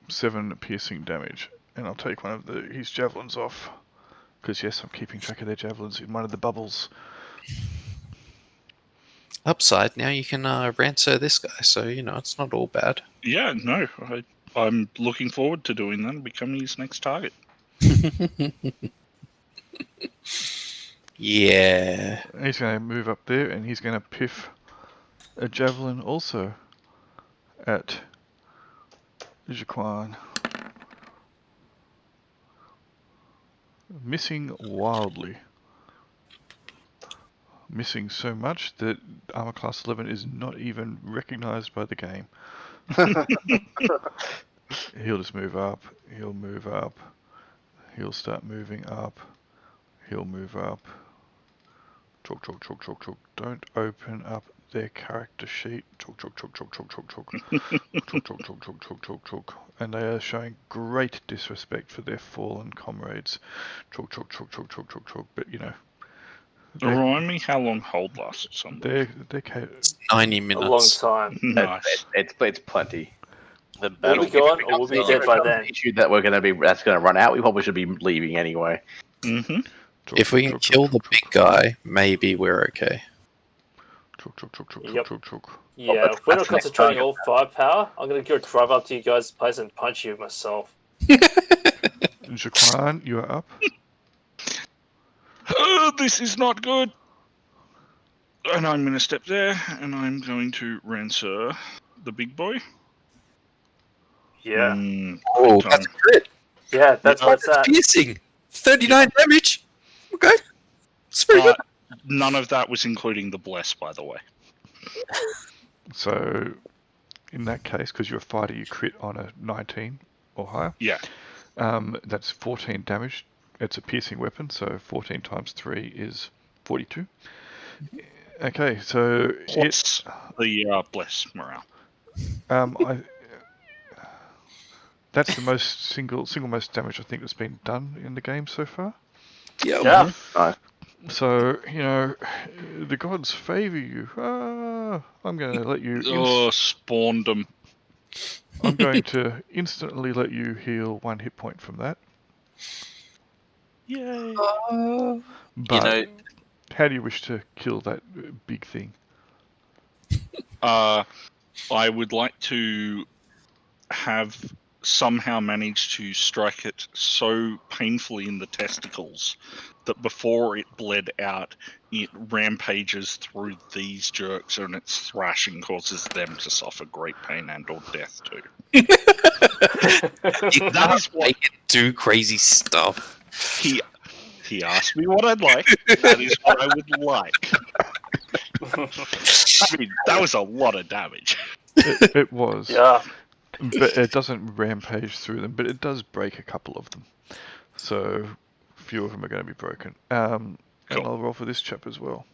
7 piercing damage. And I'll take one of his javelins off. Because yes, I'm keeping track of their javelins in one of the bubbles. Upside, now you can rancer this guy, so it's not all bad. Yeah, no, I'm looking forward to doing that and becoming his next target. Yeah. He's going to move up there and he's going to piff a javelin also at Jaquan. Missing wildly. Missing so much that armor class 11 is not even recognized by the game. He'll just move up, he'll move up, he'll start moving up, he'll move up. Chalk. Don't open up their character sheet. Chalk. Chalk. And they are showing great disrespect for their fallen comrades. Chalk. But Remind me how long hold lasts on they're 90 A minutes. long time. Nice. It's plenty. The We'll battle. be gone or we'll be dead by then. Issue that that's going to run out. We probably should be leaving anyway. Mm-hmm. If we can kill the big guy, maybe we're okay. Yep. Chalk. Yeah, if we're not concentrating all firepower, I'm going to drive up to you guys' place and punch you myself. Jaquan, you are up. Oh, this is not good. And I'm going to step there and I'm going to rancer the big boy. Yeah. Oh, quick that's time. crit. Yeah, that's what's that. Piercing. 39 damage. Okay. It's pretty good. None of that was including the bless, by the way. So, in that case, because you're a fighter, you crit on a 19 or higher. Yeah. That's 14 damage. It's a piercing weapon, so 14 times 3 is 42. Okay, so Plus the bless morale. That's the single most damage I think that's been done in the game so far. Yeah. Nice. So, the gods favour you. I'm going to let you. Spawned them. I'm going to instantly let you heal 1 hit point from that. Yay. But how do you wish to kill that big thing? I would like to have somehow managed to strike it so painfully in the testicles that before it bled out, it rampages through these jerks and its thrashing causes them to suffer great pain and or death too. That is why it do crazy stuff. He asked me what I'd like. That is what I would like. I mean, that was a lot of damage. It was. Yeah. But it doesn't rampage through them, but it does break a couple of them. So, a few of them are going to be broken. And Cool. I'll roll for this chap as well.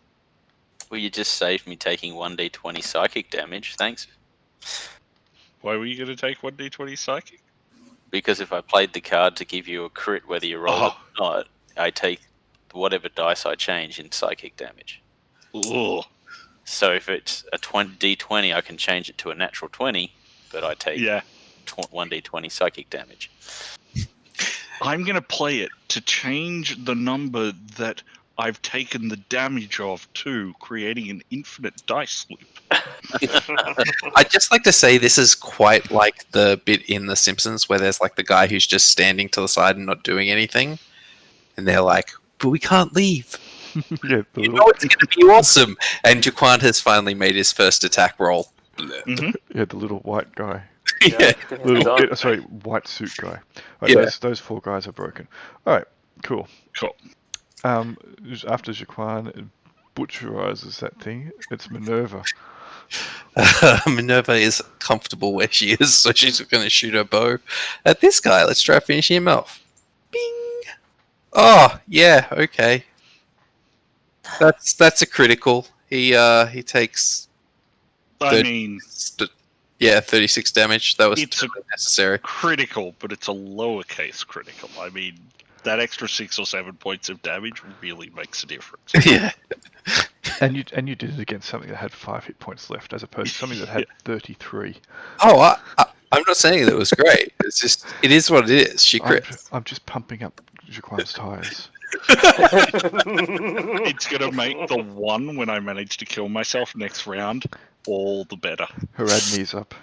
Well, you just saved me taking 1d20 psychic damage. Thanks. Why were you going to take 1d20 psychic? Because if I played the card to give you a crit, whether you roll it or not, I take whatever dice I change in psychic damage. Ugh. So if it's a d20, I can change it to a natural 20, but I take 1d20 psychic damage. I'm going to play it to change the number that I've taken the damage of to, creating an infinite dice loop. I'd just like to say this is quite like the bit in The Simpsons where there's like the guy who's just standing to the side and not doing anything. And they're like, but we can't leave. Yeah, You know it's going to be awesome. And Jaquan has finally made his first attack roll. Mm-hmm. yeah, the little white guy. Yeah. White suit guy. Yeah. Those 4 guys are broken. Alright, cool. Cool. After Jaquan butcherizes that thing, it's Minerva. Minerva is comfortable where she is, so she's going to shoot her bow at this guy. Let's try finishing him off. Bing! Oh, yeah, okay. That's a critical. He takes... 36 damage. That was totally necessary. Critical, but it's a lowercase critical. I mean, that extra 6 or 7 points of damage really makes a difference. Yeah. And you did it against something that had 5 hit points left, as opposed to something that had 33. Oh, I'm not saying that it was great. It's just, it is what it is. She crits. I'm just pumping up Jaquan's tires. It's going to make the one when I manage to kill myself next round all the better. Her adme's up.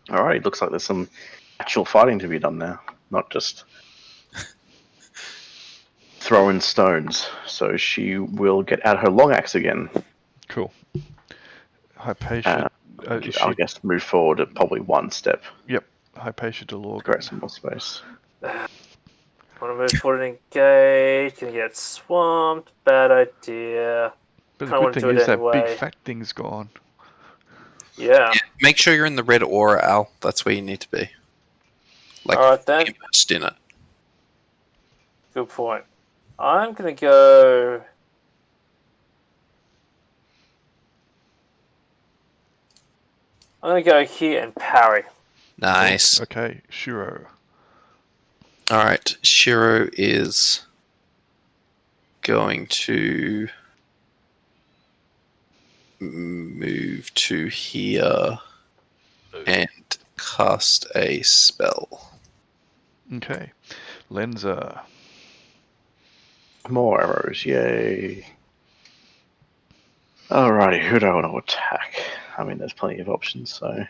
Alright, looks like there's some actual fighting to be done now, not just throwing stones. So she will get out her long axe again. Cool. Hypatia. I guess move forward at probably 1 step. Yep. Hypatia Delorg. Create some more space. Want to move forward and engage. Gonna get swamped. Bad idea. But Kinda the good wanna thing do it is that anyway. big fat thing's gone. Yeah. Make sure you're in the red aura, Al. That's where you need to be. Like, Alright then. immersed in it. Good point. I'm gonna go. I'm gonna go here and parry. Nice. Okay, Shiro. Alright, Shiro is going to move to here and cast a spell. Okay. Lenza. More arrows, yay. Alrighty, who do I want to attack? I mean, there's plenty of options, so...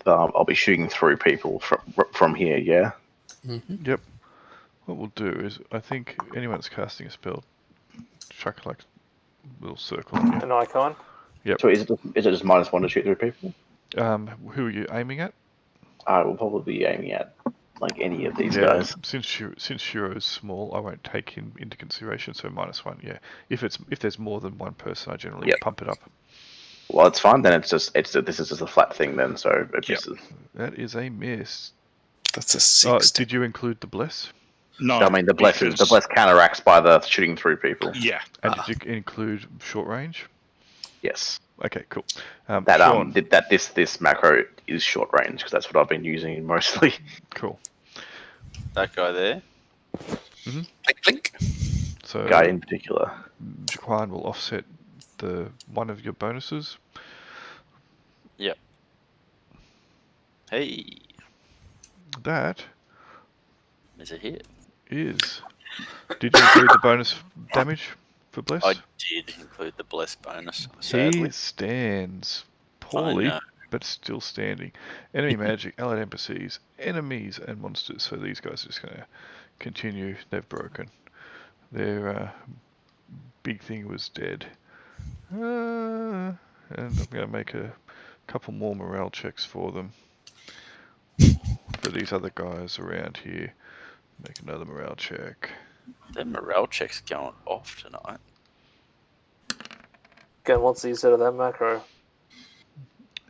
I'll be shooting through people from here, yeah? Mm-hmm. Yep. What we'll do is, I think anyone that's casting a spell, chuck like a little circle on you. An icon. Yep. So is it just -1 to shoot through people? Who are you aiming at? I will probably be aiming at like any of these guys. Since Shiro is small, I won't take him into consideration. So -1. Yeah. If there's more than 1 person, I generally pump it up. Well, it's fine then. This is just a flat thing then. So it misses. That is a miss. That's a 6. Did you include the bless? No, I mean the bless counteracts by the shooting through people. Yeah. And did you include short range? Yes. Okay, cool. That Sean, this macro is short range because that's what I've been using mostly. cool. That guy there. Blink, blink. So Guy in particular. Jaquan will offset one of your bonuses. Yep. Hey, That there's a hit. is. Did you include the bonus damage for Bless? I did include the blessed bonus, He sadly. stands poorly, know. but still standing. Enemy magic, allied NPCs, enemies, and monsters. So these guys are just going to continue. They've broken. Their big thing was dead. And I'm going to make a couple more morale checks for them. For these other guys around here. Make another morale check. That morale check's going off tonight. Again, once you said of that macro.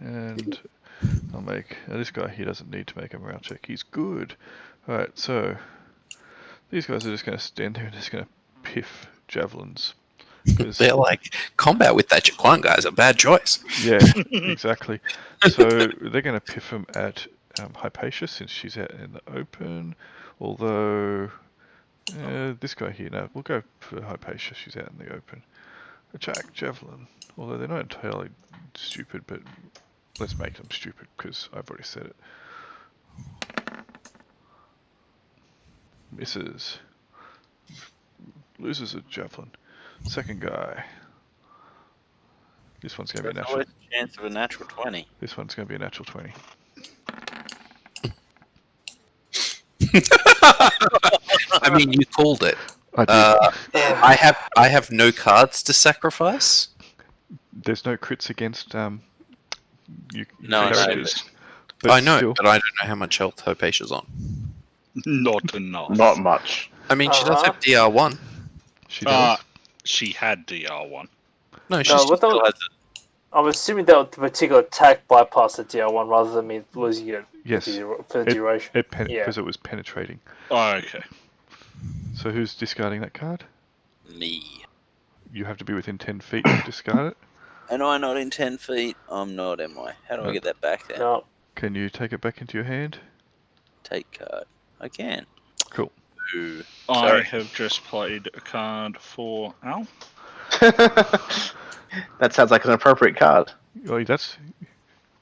And I'll make... this guy, he doesn't need to make a morale check. He's good. Alright, so... These guys are just going to stand there and just going to piff javelins. They're like, combat with that Jaquan guy is a bad choice. Yeah, exactly. So they're going to piff them at Hypatia since she's out in the open. Although... this guy here, no, we'll go for Hypatia. She's out in the open. Attack, javelin. Although they're not entirely stupid, but let's make them stupid because I've already said it. Misses. Loses a javelin. Second guy. This one's going to be a There's natural. always a chance of a natural 20. This one's going to be a natural 20. I mean, you called it. I did. I have no cards to sacrifice. There's no crits against you No, I know, characters. I know, still, but I don't know how much health Hypatia's on. Not enough. Not much. I mean, she does have DR1. she does. She had DR1. No, she No, still what the- has it. I'm assuming that the particular attack bypassed the DR1 rather than me losing it Yes. for the duration. Because Yeah. it was penetrating. Oh, okay. So who's discarding that card? Me. You have to be within 10 feet to discard it. Am I not in 10 feet? I'm not, am I? How do I get that back then? No. Can you take it back into your hand? Take card. I can. Cool. Ooh. I Sorry. have just played a card for Al. That sounds like an appropriate card. Oh, that's...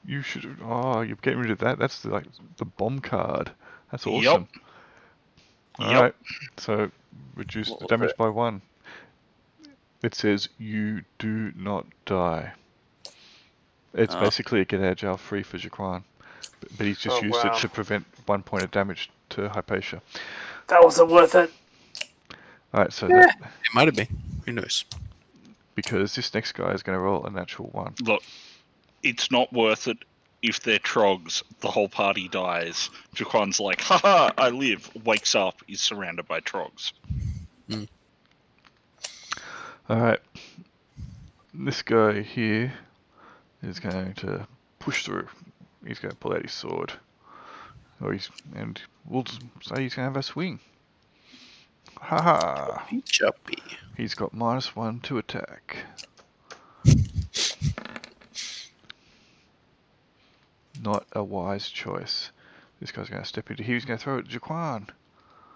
You should... Oh, you're getting rid of that. That's the bomb card. That's awesome. Alright, so reduce the damage by 1. It says you do not die. It's basically a get out of jail free for Jaquan. But he's just used it to prevent 1 point of damage to Hypatia. That wasn't worth it. Alright, so It might have been. Who knows? because this next guy is going to roll a natural 1. Look, it's not worth it if they're trogs. The whole party dies. Jaquan's like, haha, I live. Wakes up, is surrounded by trogs. Alright. This guy here is going to push through. He's going to pull out his sword. And we'll just say he's going to have a swing. Haha. Choppy. He's got -1 to attack. Not a wise choice. This guy's going to step into here. He's going to throw it at Jaquan.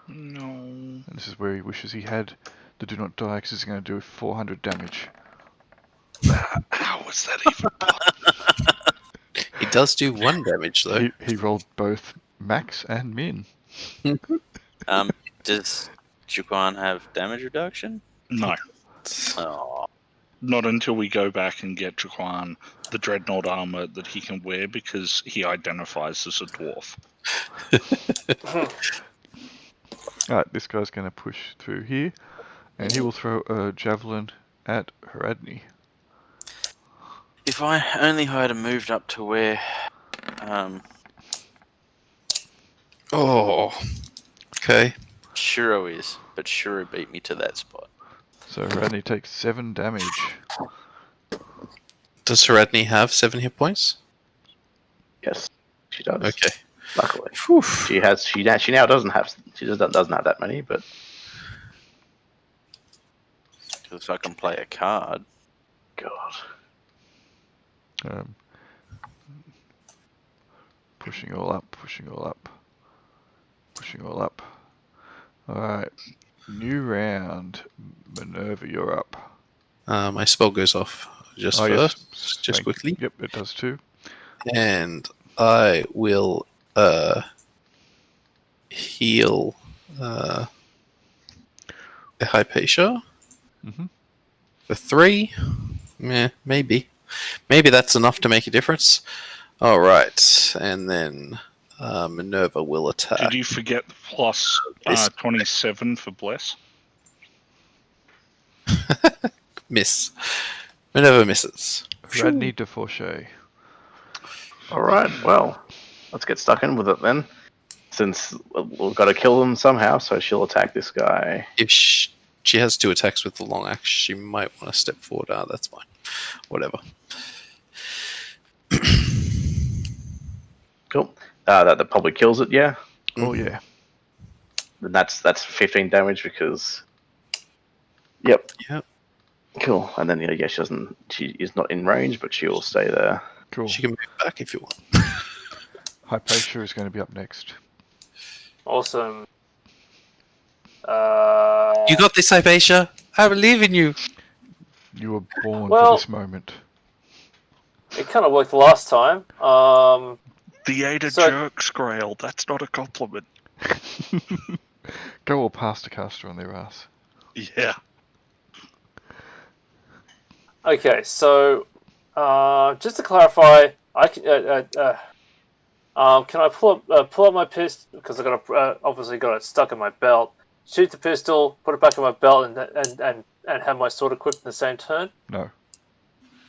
No. And this is where he wishes he had the do not die because he's going to do 400 damage. How was that even possible? He does do 1 damage though. He rolled both max and min. Does Jaquan have damage reduction? No. Oh, Not until we go back and get Jaquan the dreadnought armor that he can wear because he identifies as a dwarf. Alright, this guy's going to push through here. And he will throw a javelin at Haradni. if I only had moved up to where, Oh. Okay. Shiro is, but Shiro beat me to that spot. So Haradni takes 7 damage. Does Haradni have 7 hit points? Yes, she does. Okay. Luckily, Whew. she now doesn't have that many, but If I can play a card. God, Um, pushing all up, pushing all up, pushing all up. Alright, new round. Minerva, you're up. My spell goes off just Oh, first, yes. just quickly. Yep, it does too. And I will heal Hypatia Mhm. for 3. Maybe. Maybe that's enough to make a difference. Alright, and then Minerva will attack. Did you forget the plus This- 27 for Bless? Miss. Minerva misses. Radney de Forche. Alright, well, let's get stuck in with it then. Since we've got to kill them somehow, so she'll attack this guy. If she has 2 attacks with the long axe, she might want to step forward. That's fine. Whatever. Cool. That probably kills it, yeah? Oh, yeah. Then that's 15 damage because... Yep. Yep. Cool. And then, yeah, she is not in range, but she will stay there. Cool. She can move back if you want. Hypatia is going to be up next. Awesome. You got this, Hypatia. I believe in you. You were born Well- for this moment. It kind of worked last time. The Ada So- jerks, Grail. That's not a compliment. Go all past a caster on their ass. Yeah. Okay, so just to clarify, I can I pull up my pistol because I got obviously got it stuck in my belt. Shoot the pistol, put it back in my belt, and have my sword equipped in the same turn. No.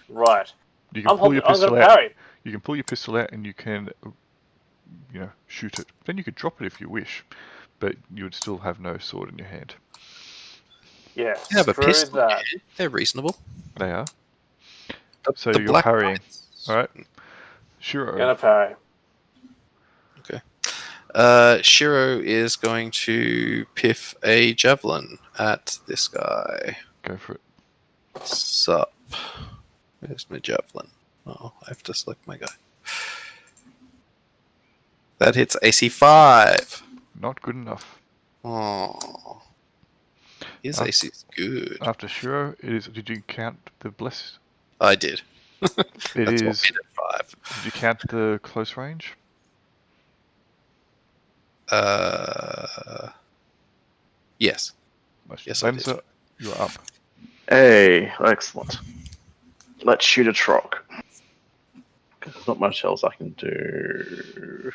Right. You can I'm pull your gonna pistol out. parry. You can pull your pistol out and you can, shoot it. Then you could drop it if you wish, but you would still have no sword in your hand. Yeah. You have a Screw pistol. that. They're reasonable. They are. So The you're black parrying. knights. Alright. Shiro. Gonna parry. Shiro is going to piff a javelin at this guy. Go for it. Sup. Where's my javelin? Oh, I have to select my guy. That hits AC 5. Not good enough. Oh. His Ah. AC is good. After Shiro, it is. Did you count the bless? I did. It That's what is. made it 5. Did you count the close range? Yes. Yes, I did. Lenza, you're up. Hey, excellent. Let's shoot a troc. There's not much else I can do.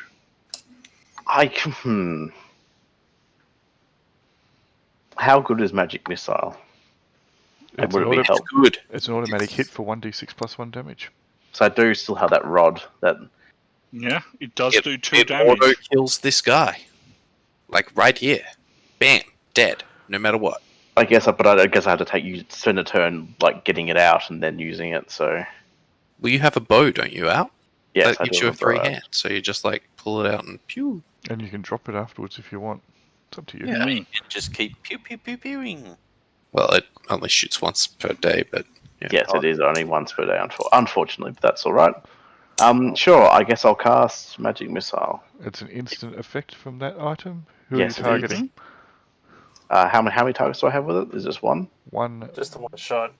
How good is Magic Missile? And It's would an, it be auto- help? Good. it's an automatic hit for 1d6 plus 1 damage. So I do still have that rod. That Yeah, it does do 2 it damage. auto kills this guy. Like right here. Bam. Dead. No matter what. I guess I have to spend a turn like getting it out and then using it. So Well, you have a bow, don't you, out? yes, That I gives do you a have free that. hand. So you just like pull it out and pew. And you can drop it afterwards if you want. It's up to you. Yeah. And just keep pew pew pew pewing. Well, it only shoots once per day, but yeah. Yes, it is only once per day, unfortunately, but that's all right. Sure, I guess I'll cast Magic Missile. It's an instant effect from that item. Who Yes, are it you is. targeting? How many targets do I have with it? Is just one? One. Just the one shot.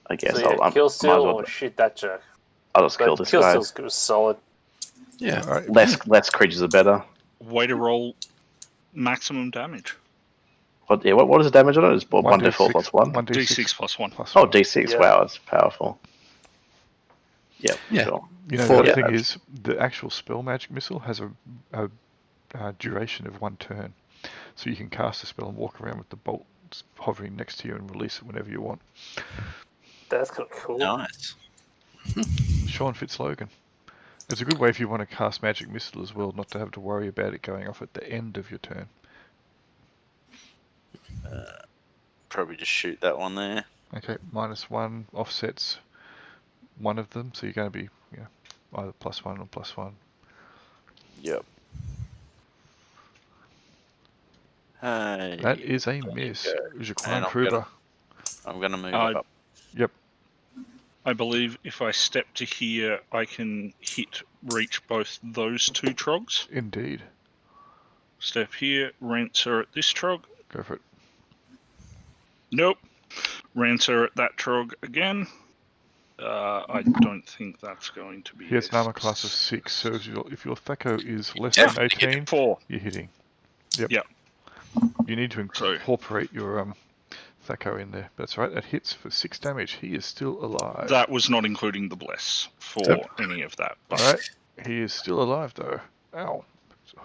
I guess So yeah, I'll kill might as steal well- or shoot that jerk. I'll just kill But this kill guy. steal's solid. Yeah. Alright. Less creatures are better. Way to roll maximum damage. What is the damage on it? It's 1d4 plus 1. D6 plus 1. plus Oh, 1. d6. Yeah. Wow, that's powerful. Yep, Yeah. sure. You know, For- the other yeah, thing that's- is, the actual spell magic missile has a duration of 1 turn. So you can cast a spell and walk around with the bolt hovering next to you and release it whenever you want. That's kind of cool. Nice. Sean Fitzlogan. It's a good way if you want to cast magic missile as well, not to have to worry about it going off at the end of your turn. Probably just shoot that one there. Okay, -1 offsets one of them, so you're going to be either +1 or +1. Yep. Hey. That is a you miss. go. Jaquan And Kruber. I'm gonna move Uh, up. Yep. I believe if I step to here, I can reach both those two trogs. Indeed. Step here, Rancer at this trog. Go for it. Nope. Rancer at that trog again. I don't think that's going to be. He has an armor class of 6, so if your Thaco is less than 18, 4. you're hitting. Yep. Yep. You need to incorporate your Thaco in there. That's right, that hits for 6 damage. He is still alive. That was not including the bless for any of that. But... Alright, he is still alive though. Ow.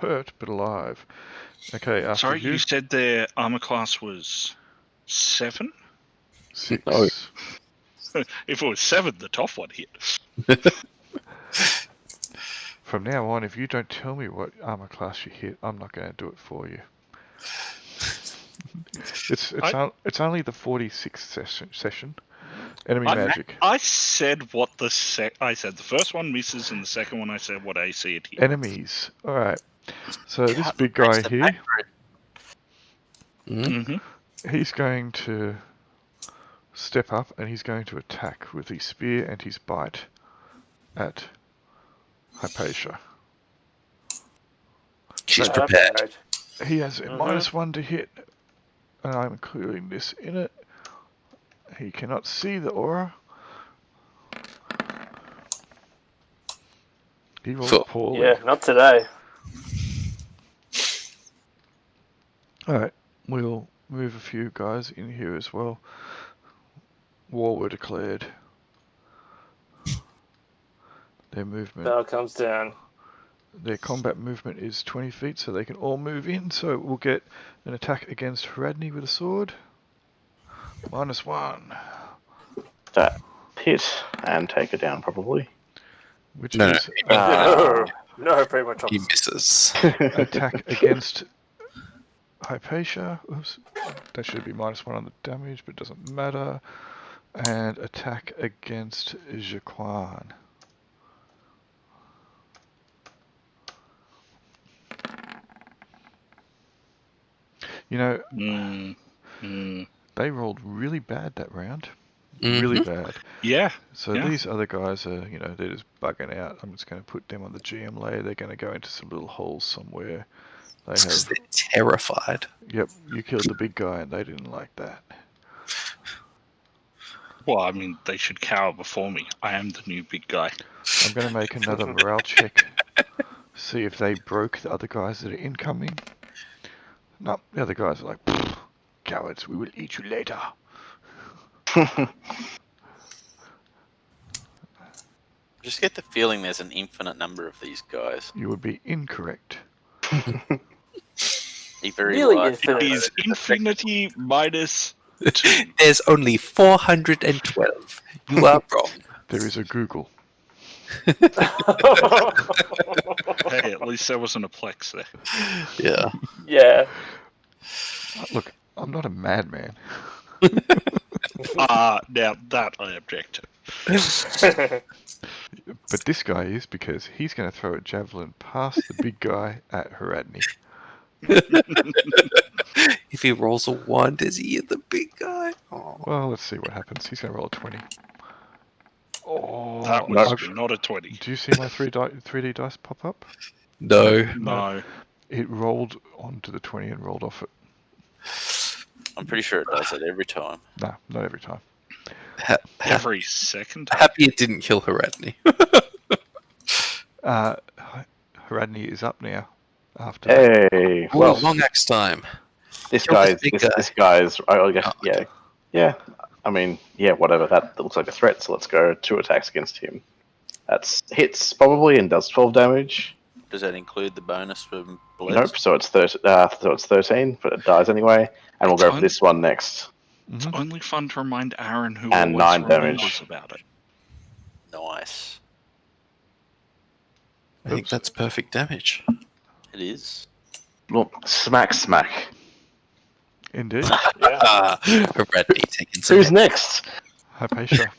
Hurt, but alive. Okay, after Sorry, you said their armor class was 7? 6. No. If it was 7, the top one hit. From now on, if you don't tell me what armor class you hit, I'm not going to do it for you. It's only the 46th session. Enemy magic. I said what I said the first one misses, and the second one I said what AC it hit. Enemies. Alright. So this big guy here, he's going to step up and he's going to attack with his spear and his bite at Hypatia. She's prepared. He has a -1 to hit, and I'm including this in it. He cannot see the aura. He rolled poorly. Yeah, not today. Alright, we'll move a few guys in here as well. War were declared. Their movement. Bell comes down. Their combat movement is 20 feet, so they can all move in. So we'll get an attack against Hradny with a sword. -1. That hit and take it down probably. Which No, is No, pretty much He opposite. misses. attack against Hypatia. Oops. That should be -1 on the damage, but it doesn't matter. And attack against Jaquan. You know, they rolled really bad that round. Really bad. Yeah. So these other guys are, they're just bugging out. I'm just going to put them on the GM layer. They're going to go into some little holes somewhere. Because they're terrified. Yep, you killed the big guy and they didn't like that. Well, I mean, they should cower before me. I am the new big guy. I'm going to make another morale check. See if they broke the other guys that are incoming. No, the other guys are like, cowards, we will eat you later. Just get the feeling there's an infinite number of these guys. You would be incorrect. Be very Really large. infinite. It is infinity minus 2. There's only 412. You are wrong. There is a Google. Hey, at least there wasn't a plex there. Yeah. Yeah. Look, I'm not a madman. Now that I object to. But this guy is, because he's going to throw a javelin past the big guy at Hradny. If he rolls a 1, does he hit the big guy? Oh. Well, let's see what happens. He's going to roll a 20. Oh, That was not a 20. Do you see my 3D dice pop up? No. No. It rolled onto the 20 and rolled off it. I'm pretty sure it does it every time. No, not every time. Every second time. Happy it didn't kill Hradny. Hradny is up now. After Hey, Well, well, long axe time. this kill this guy's big this guy. guy's. I guess, yeah. I mean, yeah, whatever. That looks like a threat. So let's go 2 attacks against him. That's hits probably and does 12 damage. Does that include the bonus from blitz? Nope. So it's 13, but it dies anyway. And we'll go for this one next. It's only fun to remind Aaron who And always 9 damage. remembers about it. Nice. I think that's perfect damage. It is. Look, smack. Indeed. Hradny taking some. Who's next? Hypatia.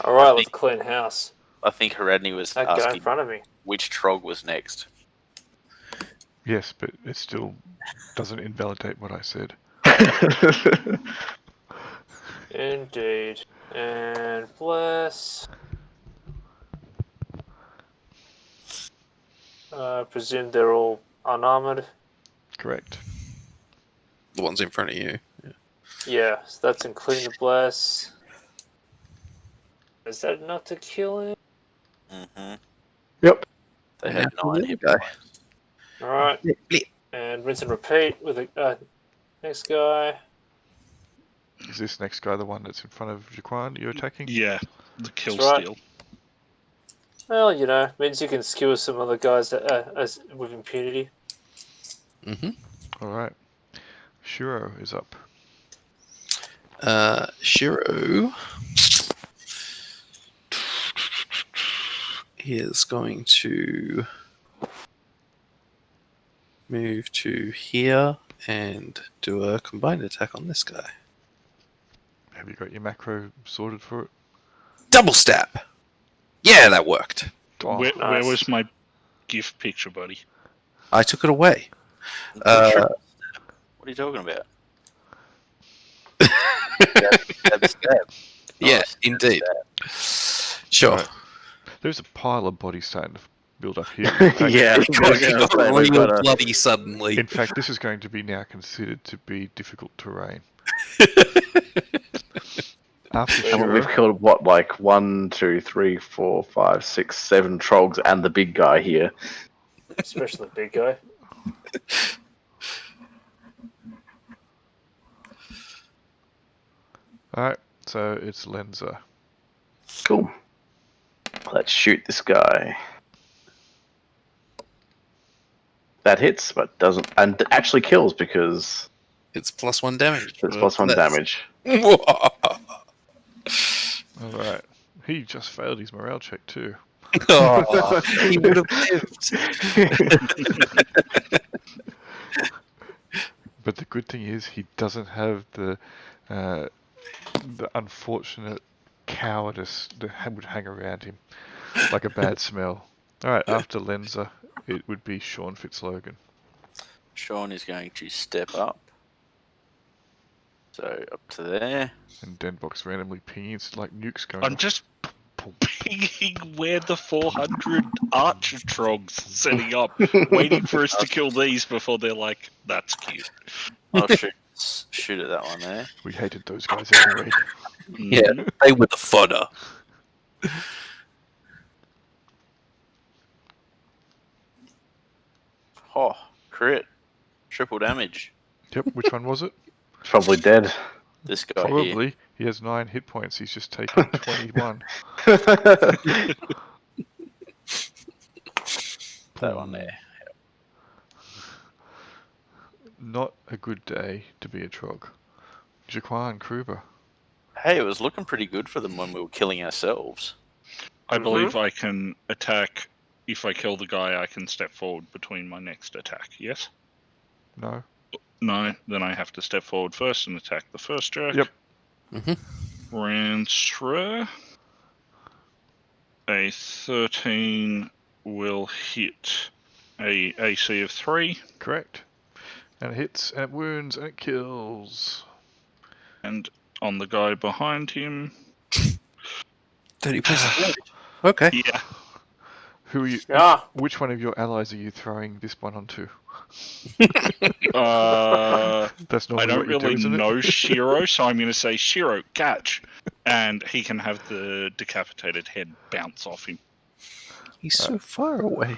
Alright, let's clean house. I think Hradny was That guy in asking front of me. which trog was next. Yes, but it still doesn't invalidate what I said. Indeed. And bless. I presume they're all unarmored. Correct. The ones in front of you. Yeah, so that's including the bless. Is that enough to kill him? Mm-hmm. Yep. They had Yeah, 9 hit guy. points. Alright. Blip, blip. And rinse and repeat with the next guy. Is this next guy the one that's in front of Jaquan you're attacking? Yeah, the kill That's right. steal. Well, you know, means you can skewer some other guys as with impunity. Alright. Shiro is up. Shiro is going to move to here and do a combined attack on this guy. Have you got your macro sorted for it? Double stab! Yeah, that worked. Oh, Where nice. was my GIF picture, buddy? I took it away. What are you talking about? Stab, stab. Yeah, Nice. indeed. Sure. Right. There's a pile of bodies starting to build up here. Yeah. It got Yeah, we've real got a- bloody suddenly. In fact, this is going to be now considered to be difficult terrain. After And we've Shiro, killed what, like 1, 2, 3, 4, 5, 6, 7 trogs and the big guy here. Especially the big guy. alright, so it's Lenza. Cool. Let's shoot this guy. That hits, but doesn't, and actually kills because It's +1 damage. it's +1 damage. Alright, he just failed his morale check too. Oh, he would have lived. But the good thing is he doesn't have the unfortunate cowardice that would hang around him, like a bad smell. Alright, after Lenza, it would be Sean Fitzlogan. Sean is going to step up. So up to there. And Dennbok's randomly pinging, it's like nukes going I'm off. just pinging where the 400 archer trogs setting up, waiting for us to kill these before they're like, that's cute. I'll shoot at that one there. We hated those guys anyway. Yeah, they were the fodder. Oh, crit. Triple damage. Yep, which one was it? Probably dead. This guy here. Probably. He has 9 hit points, he's just taken 21. That one there. Not a good day to be a trog. Jaquan Kruber. Hey, it was looking pretty good for them when we were killing ourselves. I believe I can attack. If I kill the guy, I can step forward between my next attack. Yes? No? No, then I have to step forward first and attack the first jerk. Yep. Ransra. A 13 will hit a AC of 3. Correct. And it hits, and it wounds, and it kills. And on the guy behind him. 30 points of damage. Okay. Yeah. Who are you? Yeah. Which one of your allies are you throwing this one onto? That's I normally don't what you do, really isn't know it? Shiro, so I'm going to say, Shiro, catch. And he can have the decapitated head bounce off him. He's so far away.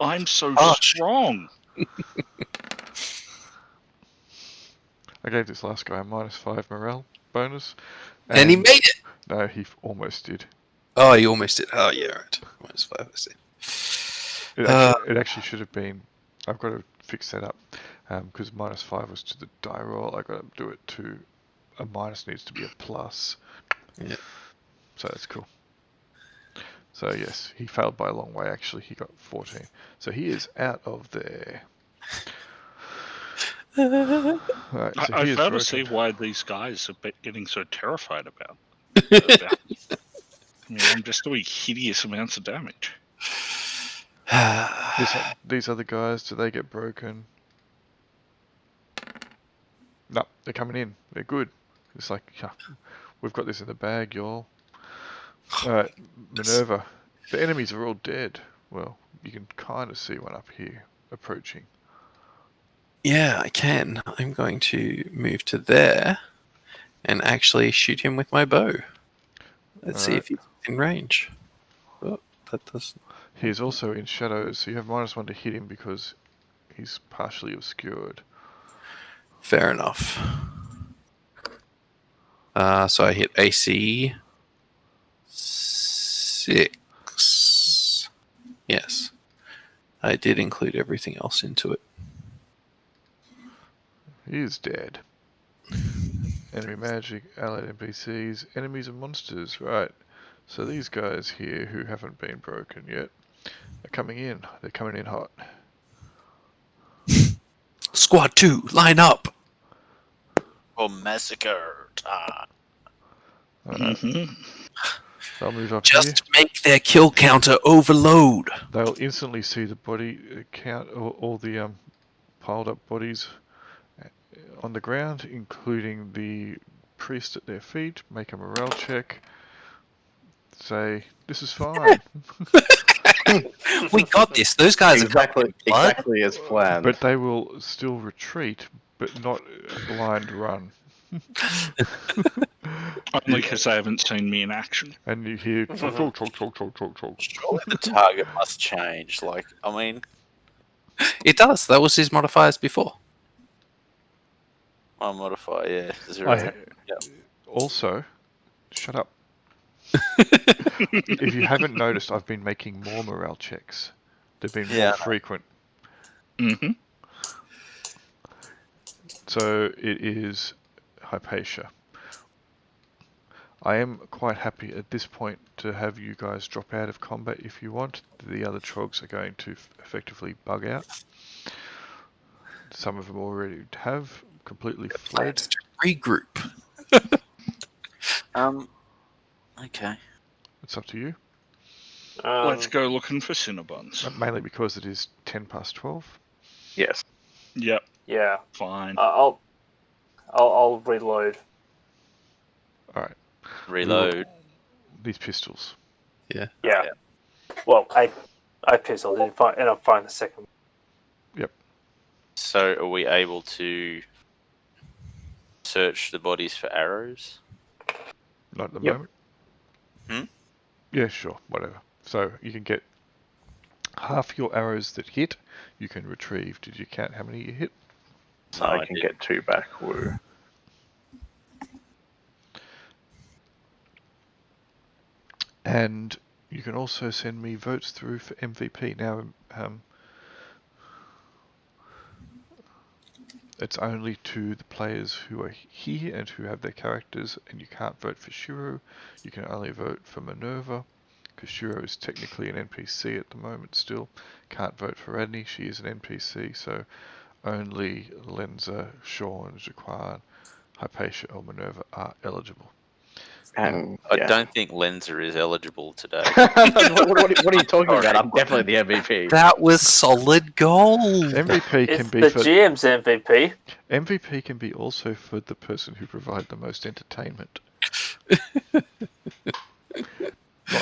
I'm so Gosh. strong. I gave this last guy a -5 morale bonus. And he made it! No, he almost did. Oh, he almost did. Oh, yeah, right. -5, I see. It actually should have been. I've got to fix that up because -5 was to the die roll. I've got to do it to a minus needs to be a plus. Yeah. So that's cool. So yes, he failed by a long way. Actually, he got 14. So he is out of there. Right, so I he is fail to broken. see why these guys are getting so terrified about me. I mean, I'm just doing hideous amounts of damage. These other guys, do they get broken? No, they're coming in. They're good. It's like, yeah, we've got this in the bag, y'all. Alright, Minerva. The enemies are all dead. Well, you can kind of see one up here approaching. Yeah, I can. I'm going to move to there and actually shoot him with my bow. Let's see if he's in range. Oh, that doesn't. He is also in shadows, so you have -1 to hit him because he's partially obscured. Fair enough. So I hit AC 6. Yes. I did include everything else into it. He is dead. Enemy magic, allied NPCs, enemies and monsters. Right. So these guys here who haven't been broken yet are coming in. They're coming in hot. Squad 2, line up! Or massacre. Alright. They'll move up Just here. make their kill counter overload. They'll instantly see the body count, all the piled up bodies on the ground, including the priest at their feet. Make a morale check. Say, this is fine. We got this. Those guys are Exactly as planned. But they will still retreat, but not blind run. Only because they haven't seen me in action. And you hear chok. Surely the target must change. Like, I mean, It does. That was his modifiers before. my modifier, yeah, 0. Also, shut up. If you haven't noticed, I've been making more morale checks. They've been more frequent. Mm-hmm. So it is Hypatia. I am quite happy at this point to have you guys drop out of combat if you want. The other trogs are going to effectively bug out. Some of them already have completely fled. To regroup. Okay. It's up to you. Let's go looking for Cinnabons. Mainly because it is 10 past 12. Yes. Yep, Yeah. fine. I'll reload. Alright. Reload. These pistols. Yeah. Yeah. Well, I pistol and I'll find the second. So, are we able to search the bodies for arrows? Not at the Yep. moment. Hmm? Yeah, sure, whatever. So you can get half your arrows that hit, you can retrieve. Did you count how many you hit? So I can get 2 back. Woo. And you can also send me votes through for MVP. Now, it's only to the players who are here and who have their characters, and you can't vote for Shiro. You can only vote for Minerva, because Shiro is technically an NPC at the moment still. Can't vote for Radney, she is an NPC, so only Lenza, Sean, Jaquan, Hypatia or Minerva are eligible. And I don't think Lenza is eligible today. what are you talking about? I'm definitely the MVP. That was solid gold. MVP It's can be the for GM's MVP. MVP can be also for the person who provided the most entertainment. Not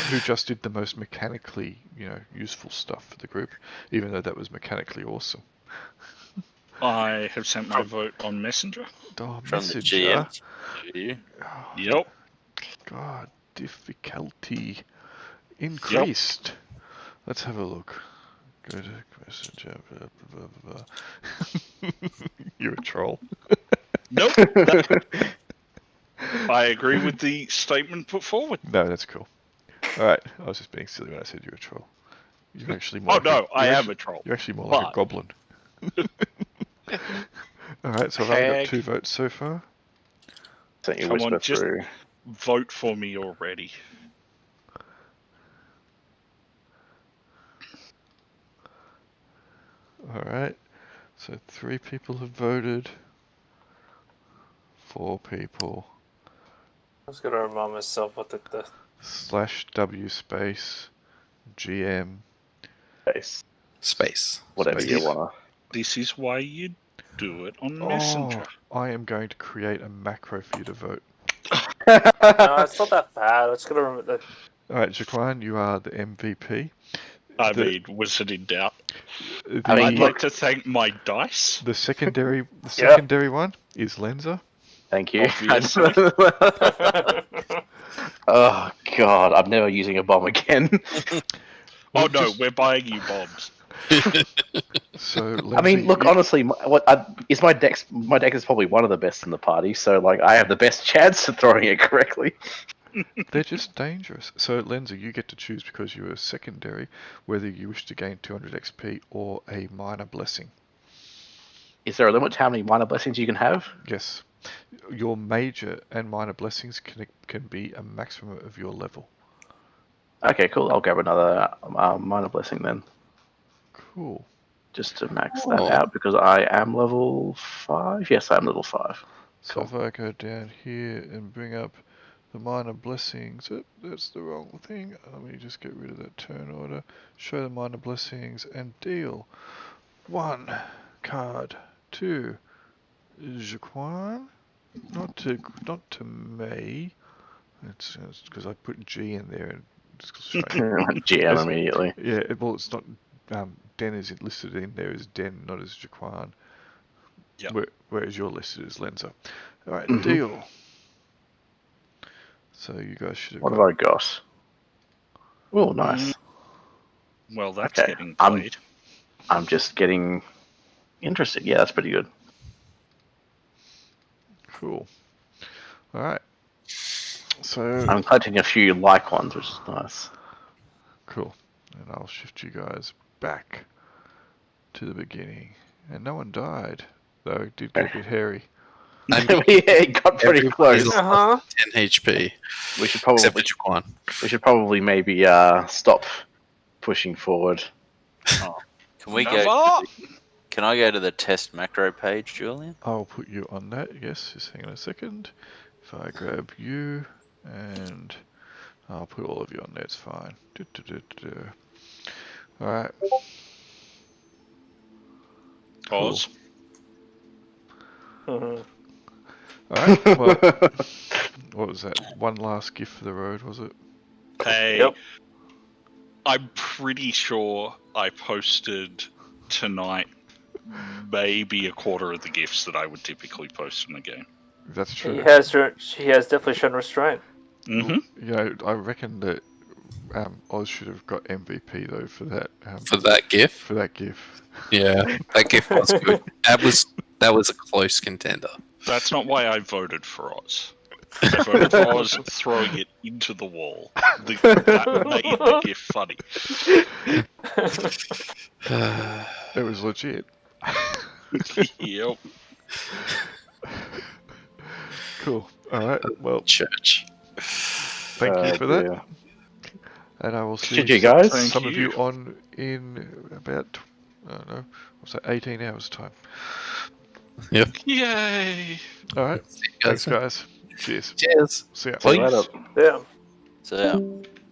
who just did the most mechanically, useful stuff for the group, even though that was mechanically awesome. I have sent my vote on Messenger. Oh, From Messenger. the GM to you. Oh, Yep. God, difficulty increased. Yep. Let's have a look. Go to Messenger. Blah, blah, blah, blah. You're a troll. Nope. I agree with the statement put forward. No, that's cool. Alright, I was just being silly when I said you're a troll. You're actually more I am a troll. You're actually more like a goblin. Alright, so I've only got 2 votes so far. Sent you Come whisper on, just through. vote for me already. Alright, so 3 people have voted. 4 people. I was gonna remind myself what the /W space GM Space. Space. Whatever Space. you wanna. This is why you do it on Messenger. I am going to create a macro for you to vote. No, it's not that bad. I just gotta remember that. Alright, Jaquan, you are the MVP. I The- mean, was it in doubt? The, I mean, I'd like to thank my dice. the secondary one is Lenza. Thank you. Obviously. Oh god, I'm never using a bomb again. Oh no, we're buying you bombs. So Lenza, I mean, look, honestly, my deck is probably one of the best in the party, so like I have the best chance of throwing it correctly. they're just dangerous. So Lenza, you get to choose because you're a secondary whether you wish to gain 200 XP or a minor blessing. Is there a limit to how many minor blessings you can have? Yes. Your major and minor blessings can be a maximum of your level. Okay, cool. I'll grab another minor blessing then, Cool. just to max that out because I am level 5. Yes, I am level 5. So Cool. if I go down here and bring up the minor blessings, that's the wrong thing. Let me just get rid of that turn order. Show the minor blessings and deal 1 card to Jaquan. Not to me. It's because I put G in there and it's strange. GM immediately. Yeah, well, it's not. Den is listed in there as Den, not as Jaquan. Yep. Whereas you're listed as Lenza. All right, Mhm. deal. So you guys should have. What have I got? Oh, nice. Well, that's Okay, getting played. I'm just getting interested. Yeah, that's pretty good. Cool. All right. So I'm collecting a few like ones, which is nice. cool. And I'll shift you guys back to the beginning. And no one died, though it did get a bit hairy. Yeah, it got pretty Everybody's close. lost 10 HP. We should Except probably for Jaquan. maybe stop pushing forward. Can we Never! go? Can I go to the test macro page, Julian? I'll put you on that. Yes, just hang on a second. If I grab you and I'll put all of you on there, it's fine. Alright. Cool. Oz. Mhm. Alright, well, what was that? One last gift for the road, was it? Hey, Yep. I'm pretty sure I posted tonight maybe a quarter of the gifts that I would typically post in the game. That's true. She has definitely shown restraint. Mm-hmm. You know, I reckon that Oz should have got MVP though for that. For that GIF? For that gift. Yeah, that GIF was good. That was a close contender. That's not why I voted for Oz. I voted for Oz throwing it into the wall. That made the GIF funny. It was legit. Yep. Cool. Alright, well, Church. thank you for that. Yeah. And I will see Should you guys? Thank some of you. you on in about, I don't know, what's that, 18 hours time. Yay! Alright, See you guys thanks guys. Cheers. Cheers. See ya. See you later. Yeah. So,